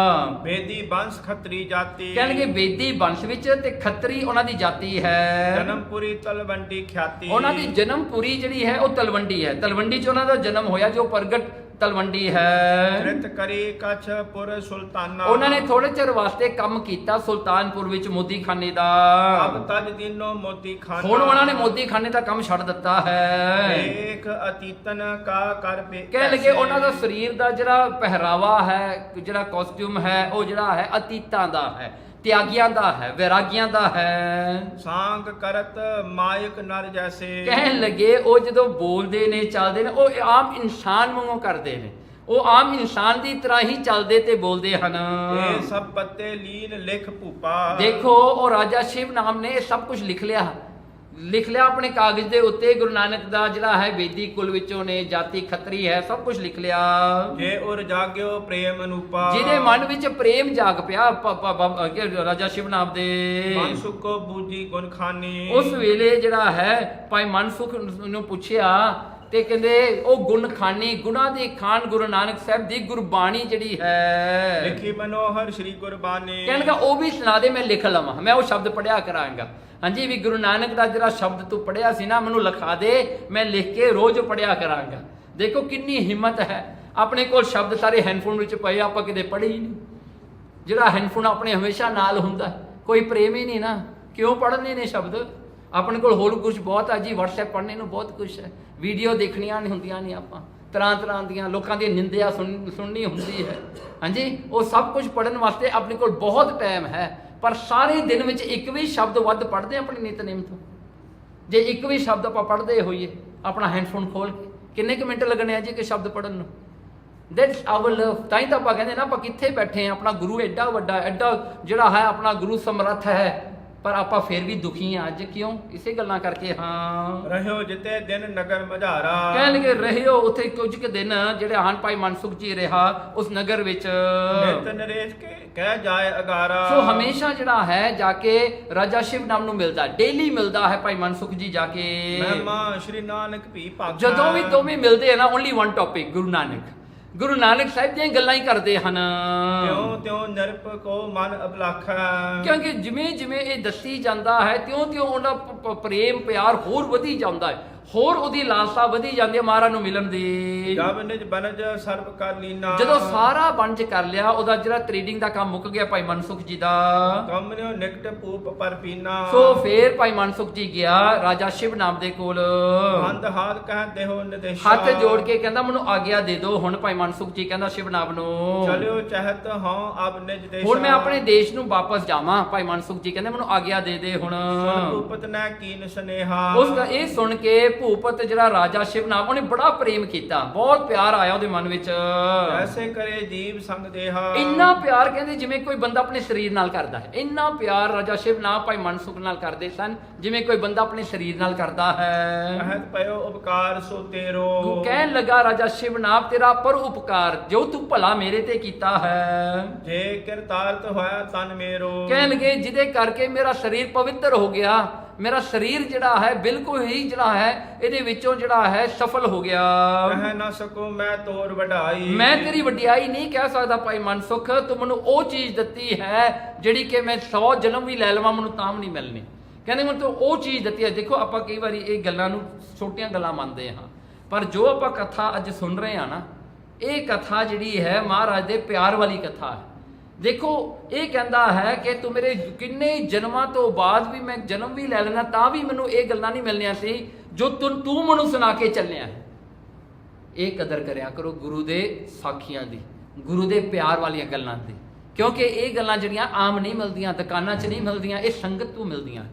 ਵੇਦੀ ਬੰਸ ਖੱਤਰੀ ਜਾਤੀ। ਕਹਿਣਗੇ ਵੇਦੀ ਵੰਸ਼ ਵਿੱਚ ਤੇ ਖੱਤਰੀ ਉਹਨਾਂ ਦੀ ਜਾਤੀ ਹੈ। ਜਨਮਪੁਰੀ ਤਲਵੰਡੀ ਖਿਆਤੀ। ਉਹਨਾਂ ਦੀ ਜਨਮਪੁਰੀ ਜਿਹੜੀ ਹੈ ਉਹ ਤਲਵੰਡੀ ਹੈ, ਤਲਵੰਡੀ ਚ ਉਹਨਾਂ ਦਾ ਜਨਮ ਹੋਇਆ ਜੋ ਪ੍ਰਗਟ ਤਲਵੰਡੀ ਹੈ। ਕ੍ਰਿਤ ਕਰੀ ਕਛਪੁਰ ਸੁਲਤਾਨਾ। ਉਹਨਾਂ ਨੇ ਥੋੜੇ ਚਿਰ ਵਾਸਤੇ ਕੰਮ ਕੀਤਾ ਸੁਲਤਾਨਪੁਰ ਵਿੱਚ ਮੋਦੀ ਖਾਨੇ ਦਾ। ਅਬ ਤਜ ਦਿਨੋ ਮੋਦੀ ਖਾਨਾ। ਹੁਣ ਉਹਨਾਂ ਨੇ ਮੋਦੀ ਖਾਨੇ ਦਾ ਕੰਮ ਛੱਡ ਦਿੱਤਾ ਹੈ। ਏਕ ਅਤੀਤਨ ਕਾ ਕਰ ਪੇ। ਕਹਿ ਲਗੇ ਉਹਨਾਂ ਦਾ ਸਰੀਰ ਦਾ ਜਿਹੜਾ ਪਹਿਰਾਵਾ ਹੈ, ਜਿਹੜਾ ਕਾਸਟਿਊਮ ਹੈ, ਉਹ ਜਿਹੜਾ ਹੈ ਅਤੀਤਾਂ ਦਾ ਹੈ, ਤਿਆਗੀਆਂ ਦਾ ਹੈ, ਵੈਰਾਗੀਆਂ ਦਾ ਹੈ। ਸਾਂਗ ਕਰਤ ਮਾਇਕ ਨਰ ਜੈਸੇ। ਕਹਿਣ ਲੱਗੇ ਉਹ ਜਦੋਂ ਬੋਲਦੇ ਨੇ ਚੱਲਦੇ ਨੇ ਉਹ ਆਮ ਇਨਸਾਨ ਵਾਂਗੂ ਕਰਦੇ ਨੇ, ਉਹ ਆਮ ਇਨਸਾਨ ਦੀ ਤਰ੍ਹਾਂ ਹੀ ਚੱਲਦੇ ਤੇ ਬੋਲਦੇ ਹਨ। ਇਹ ਸਭ ਪੱਤੇ ਲੀਨ ਲਿਖ ਭੂਪਾ। ਦੇਖੋ ਉਹ ਰਾਜਾ ਸ਼ਿਵ ਨਾਮ ਨੇ ਇਹ ਸਭ ਕੁਝ ਲਿਖ ਲਿਆ ਆਪਣੇ ਕਾਗਜ਼ ਦੇ ਉੱਤੇ। ਗੁਰੂ ਨਾਨਕ ਦਾ ਜਿਹੜਾ ਹੈ ਵੇਦੀ ਕੁਲ ਵਿੱਚੋਂ ਨੇ, ਜਾਤੀ ਖੱਤਰੀ ਹੈ, ਸਭ ਕੁਝ ਲਿਖ ਲਿਆ। ਜੇ ਉਰ ਜਾਗਿਓ ਪ੍ਰੇਮ ਅਨੂਪਾ। ਜਿਹਦੇ ਮਨ ਵਿੱਚ ਪ੍ਰੇਮ ਜਾਗ ਪਿਆ ਰਾਜਾ ਸ਼ਿਵ ਨਾਮ ਦੇ। ਮਨਸੁਖ ਕੋ ਬੂਜੀ ਗੁਣ ਖਾਨੀ। ਉਸ ਵੇਲੇ ਜਿਹੜਾ ਹੈ ਭਾਈ ਮਨਸੁਖ ਨੂੰ ਪੁੱਛਿਆ ਤੇ ਕਹਿੰਦੇ ਉਹ ਗੁਣ ਖਾਨੀ, ਗੁਣਾ ਦੇ ਖਾਨ ਗੁਰੂ ਨਾਨਕ ਸਾਹਿਬ ਦੀ ਗੁਰਬਾਣੀ ਜਿਹੜੀ ਹੈ। ਲਿਖੀ ਮਨੋਹਰ ਸ਼੍ਰੀ ਗੁਰਬਾਣੀ। ਕਹਿਣਗਾ ਉਹ ਵੀ ਸੁਣਾ ਦੇ, ਮੈਂ ਲਿਖ ਲਵਾਂ, ਮੈਂ ਉਹ ਸ਼ਬਦ ਪੜਿਆ ਕਰਾਂਗਾ। ਹਾਂਜੀ ਵੀ ਗੁਰੂ ਨਾਨਕ ਦਾ ਜਿਹੜਾ ਸ਼ਬਦ ਤੂੰ ਪੜਿਆ ਸੀ ਨਾ, ਮੈਨੂੰ ਲਿਖਾ ਦੇ, ਮੈਂ ਲਿਖ ਕੇ ਰੋਜ਼ ਪੜਿਆ ਕਰਾਂਗਾ। ਦੇਖੋ ਕਿੰਨੀ ਹਿੰਮਤ ਹੈ। ਆਪਣੇ ਕੋਲ ਸ਼ਬਦ ਸਾਰੇ ਹੈਂਡਫੋਨ ਵਿੱਚ ਪਏ, ਆਪਾਂ ਕਿਤੇ ਪੜ੍ਹੇ ਹੀ ਨਹੀਂ। ਜਿਹੜਾ ਹੈਂਡਫੋਨ ਆਪਣੇ ਹਮੇਸ਼ਾ ਨਾਲ ਹੁੰਦਾ, ਕੋਈ ਪ੍ਰੇਮ ਹੀ ਨਹੀਂ ਨਾ, ਕਿਉਂ ਪੜ੍ਹਨੇ ਨੇ ਸ਼ਬਦ। ਆਪਣੇ ਕੋਲ ਹੋਰ ਕੁਝ ਬਹੁਤ ਹੈ ਜੀ, WhatsApp ਪੜ੍ਹਨੇ ਨੂੰ ਬਹੁਤ ਕੁਝ ਹੈ, ਵੀਡੀਓ ਦੇਖਣੀਆਂ ਨਹੀਂ ਹੁੰਦੀਆਂ ਨੇ, ਆਪਾਂ ਤਰ੍ਹਾਂ ਦੀਆਂ ਲੋਕਾਂ ਦੀ ਨਿੰਦਿਆ ਸੁਣਨੀ ਹੁੰਦੀ ਹੈ। ਹਾਂਜੀ ਉਹ ਸਭ ਕੁਝ ਪੜ੍ਹਨ ਵਾਸਤੇ ਆਪਣੇ ਕੋਲ ਬਹੁਤ ਟਾਈਮ ਹੈ, ਪਰ ਸਾਰੇ ਦਿਨ ਵਿੱਚ ਇੱਕ ਵੀ ਸ਼ਬਦ ਵੱਧ ਪੜ੍ਹਦੇ ਆਪਣੇ ਨਿਤਨੇਮ ਤੋਂ। ਜੇ ਇੱਕ ਵੀ ਸ਼ਬਦ ਆਪਾਂ ਪੜ੍ਹਦੇ ਹੋਈਏ ਆਪਣਾ ਹੈਂਡਫੋਨ ਖੋਲ ਕੇ, ਕਿੰਨੇ ਕੁ ਮਿੰਟ ਲੱਗਣੇ ਆ ਜੀ ਕਿ ਸ਼ਬਦ ਪੜ੍ਹਨ ਨੂੰ। ਦੈਟਸ ਆਵਰ ਲਵ। ਤਾਂ ਹੀ ਤਾਂ ਆਪਾਂ ਕਹਿੰਦੇ ਨਾ ਆਪਾਂ ਕਿੱਥੇ ਬੈਠੇ ਆ, ਆਪਣਾ ਗੁਰੂ ਐਡਾ ਵੱਡਾ, ਐਡਾ ਜਿਹੜਾ ਹੈ ਆਪਣਾ ਗੁਰੂ ਸਮਰੱਥ ਹੈ, ਪਰ ਆਪਾਂ ਫਿਰ ਵੀ ਦੁਖੀ ਆ ਅੱਜ। ਕਿਉਂ? ਇਸੇ ਗੱਲਾਂ ਕਰਕੇ। ਹਾਂ ਰਹਿਓ ਜਿਤੇ ਦਿਨ ਨਗਰ ਮਝਾਰਾ। ਕਹਿ ਲਗੇ ਰਹਿਓ ਉੱਥੇ ਕੁਝ ਕੁ ਦਿਨ ਜਿਹੜੇ ਹਨ ਭਾਈ ਮਨਸੁਖ ਜੀ ਰਿਹਾ ਉਸ ਨਗਰ ਵਿੱਚ। ਨਿਤ ਨਰੇਸ਼ ਕੇ ਕਹਿ ਜਾਏ ਅਗਾਰਾ। ਸੋ ਹਮੇਸ਼ਾ ਜਿਹੜਾ ਹੈ ਜਾ ਕੇ ਰਾਜਾ ਸ਼ਿਵ ਨਾਮ ਨੂੰ ਮਿਲਦਾ, ਡੇਲੀ ਮਿਲਦਾ ਹੈ ਭਾਈ ਮਨਸੁਖ ਜੀ ਜਾ ਕੇ। ਮਹਿਮਾ ਸ਼੍ਰੀ ਨਾਨਕ ਭੀ ਭਾਗਾ। ਜਦੋਂ ਵੀ ਦੋਵੇਂ ਮਿਲਦੇ ਆ ਨਾ, only one topic, Guru Nanak Sahib ਦੀਆਂ ਗੱਲਾਂ ਹੀ ਕਰਦੇ ਹਨ। ਤਿਉਂ ਨਿਰਪ ਕੋ ਮਨ ਅਬਲਾਖਾ। ਕਿਉਂਕਿ ਜਿਵੇਂ ਇਹ ਦੱਸੀ ਜਾਂਦਾ ਹੈ ਤਿਉਂ ਉਹਦਾ ਪ੍ਰੇਮ ਪਿਆਰ ਹੋਰ ਵਧੀ ਜਾਂਦਾ ਹੈ, ਹੋਰ ਉਹਦੀ ਲਾਲਸਾ ਵਧੀ ਜਾਂਦੀ ਹੈ ਮਹਾਰਾਜ ਨੂੰ ਮਿਲਣ ਦੀ। ਜਬ ਨਿਜ ਬਨਜ ਸਰਬ ਕਰ ਲੀਨਾ। ਜਦੋਂ ਸਾਰਾ ਬੰਜ ਕਰ ਲਿਆ, ਉਹਦਾ ਜਿਹੜਾ ਟ੍ਰੇਡਿੰਗ ਦਾ ਕੰਮ ਮੁੱਕ ਗਿਆ ਭਾਈ ਮਨਸੁਖ ਜੀ ਦਾ। ਕਮਨਿਓ ਨਿਕਟ ਭੂਪ ਪਰ ਪੀਨਾ। ਸੋ ਫੇਰ ਭਾਈ ਮਨਸੁਖ ਜੀ ਗਿਆ ਰਾਜਾ ਸ਼ਿਵ ਨਾਮ ਦੇ ਕੋਲ। ਹੰਦ ਹਾਥ ਕਹਿ ਦੇਹੋ ਨਿਦੇਸ਼ਾ। ਹੱਥ ਜੋੜ ਕੇ ਕਹਿੰਦਾ ਮੈਨੂੰ ਆਗਿਆ ਦੇ ਦਿਓ। ਹੁਣ ਭਾਈ ਮਨਸੁਖ ਜੀ ਕਹਿੰਦਾ ਸ਼ਿਵ ਨਾਮ ਨੂੰ, ਚਲਿਓ ਚਾਹਤ ਹਾਂ ਅਬ ਨਿਜ ਦੇਸ਼ਾ। ਹੁਣ ਮੈਂ ਆਪਣੇ ਦੇਸ਼ ਨੂੰ ਵਾਪਸ ਜਾਵਾਂ। ਭਾਈ ਮਨਸੁਖ ਜੀ ਕਹਿੰਦੇ ਮੈਨੂੰ ਆਗਿਆ ਦੇ ਦੇ ਹੁਣ। ਭੂਪਤ ਨੈ ਕੀਨ ਸਨੇਹਾ। ਉਸ ਦਾ ਇਹ ਸੁਣ ਕੇ ਭੂਪਤ ਜਿਹੜਾ ਰਾਜਾ ਸ਼ਿਵ ਨਾਮ, ਉਹਨੇ ਬੜਾ ਪ੍ਰੇਮ ਕੀਤਾ, ਬਹੁਤ ਪਿਆਰ ਆਇਆ ਉਹਦੇ ਮਨ ਵਿੱਚ। ਐਸੇ ਕਰੇ ਜੀਵ ਸੰਗ ਦੇਹਾ। ਇੰਨਾ ਪਿਆਰ ਕਹਿੰਦੇ ਜਿਵੇਂ ਕੋਈ ਬੰਦਾ ਆਪਣੇ ਸਰੀਰ ਨਾਲ ਕਰਦਾ ਹੈ। ਇੰਨਾ ਪਿਆਰ ਰਾਜਾ ਸ਼ਿਵ ਨਾਮ ਭਾਈ ਮਨਸੁਖ ਨਾਲ ਕਰਦੇ ਸਨ ਜਿਵੇਂ ਕੋਈ ਬੰਦਾ ਆਪਣੇ ਸਰੀਰ ਨਾਲ ਕਰਦਾ ਹੈ। ਕਹਿਤ ਪਇਓ ਉਪਕਾਰ ਸੋ ਤੇਰੋ। ਕਹਿਣ ਲੱਗਾ ਰਾਜਾ ਸ਼ਿਵ ਨਾਮ ਤੇਰਾ ਪਰ ਉਪਕਾਰ ਜੋ ਤੂੰ ਭਲਾ ਮੇਰੇ ਤੇ ਕੀਤਾ ਹੈ। ਜੇ ਕਿਰਤਾਰਥ ਹੋਇਆ ਤਨ ਮੇਰੋ। ਕਹਿਣ ਲੱਗੇ ਜਿਹਦੇ ਕਰਕੇ ਮੇਰਾ ਸਰੀਰ ਪਵਿੱਤਰ ਹੋ ਗਿਆ, ਮੇਰਾ ਸਰੀਰ ਜਿਹੜਾ ਹੈ ਬਿਲਕੁਲ ਹੀ ਜਿਹੜਾ ਹੈ ਇਹਦੇ ਵਿੱਚੋਂ ਜਿਹੜਾ ਹੈ ਸਫਲ ਹੋ ਗਿਆ। ਕਹਿ ਨਾ ਸਕੋ ਮੈਂ ਤੋਰ ਵਡਾਈ। ਮੈਂ ਤੇਰੀ ਵਡਿਆਈ ਨਹੀਂ ਕਹਿ ਸਕਦਾ ਭਾਈ ਮਨਸੁਖ, ਤੂੰ ਮੈਨੂੰ ਉਹ ਚੀਜ਼ ਦਿੱਤੀ ਹੈ ਜਿਹੜੀ ਕਿ ਮੈਂ 100 ਜਨਮ ਵੀ ਲੈ ਲਵਾਂ ਮੈਨੂੰ ਤਾਂ ਵੀ ਨਹੀਂ ਮਿਲਣੀ। ਕਹਿੰਦੇ ਮੈਨੂੰ ਤੂੰ ਉਹ ਚੀਜ਼ ਦਿੱਤੀ ਹੈ। ਦੇਖੋ ਆਪਾਂ ਕਈ ਵਾਰੀ ਇਹ ਗੱਲਾਂ ਨੂੰ ਛੋਟੀਆਂ ਗੱਲਾਂ ਮੰਨਦੇ ਹਾਂ, ਪਰ ਜੋ ਆਪਾਂ ਕਥਾ ਅੱਜ ਸੁਣ ਰਹੇ ਹਾਂ ਨਾ, ਇਹ ਕਥਾ ਜਿਹੜੀ ਹੈ ਮਹਾਰਾਜ ਦੇ ਪਿਆਰ ਵਾਲੀ ਕਥਾ ਹੈ। ਦੇਖੋ ਇਹ ਕਹਿੰਦਾ ਹੈ ਕਿ ਤੂੰ ਮੇਰੇ ਕਿੰਨੇ ਜਨਮਾਂ ਤੋਂ ਬਾਅਦ ਵੀ ਮੈਂ ਜਨਮ ਵੀ ਲੈ ਲੈਣਾ ਤਾਂ ਵੀ ਮੈਨੂੰ ਇਹ ਗੱਲਾਂ ਨਹੀਂ ਮਿਲਣੀਆਂ ਸੀ ਜੋ ਤੂੰ ਮੈਨੂੰ ਸੁਣਾ ਕੇ ਚੱਲਿਆ। ਇਹ ਕਦਰ ਕਰਿਆ ਕਰੋ ਗੁਰੂ ਦੇ ਸਾਖੀਆਂ ਦੀ, ਗੁਰੂ ਦੇ ਪਿਆਰ ਵਾਲੀਆਂ ਗੱਲਾਂ ਦੀ, ਕਿਉਂਕਿ ਇਹ ਗੱਲਾਂ ਜਿਹੜੀਆਂ ਆਮ ਨਹੀਂ ਮਿਲਦੀਆਂ, ਦੁਕਾਨਾਂ 'ਚ ਨਹੀਂ ਮਿਲਦੀਆਂ, ਇਹ ਸੰਗਤ ਤੋਂ ਮਿਲਦੀਆਂ,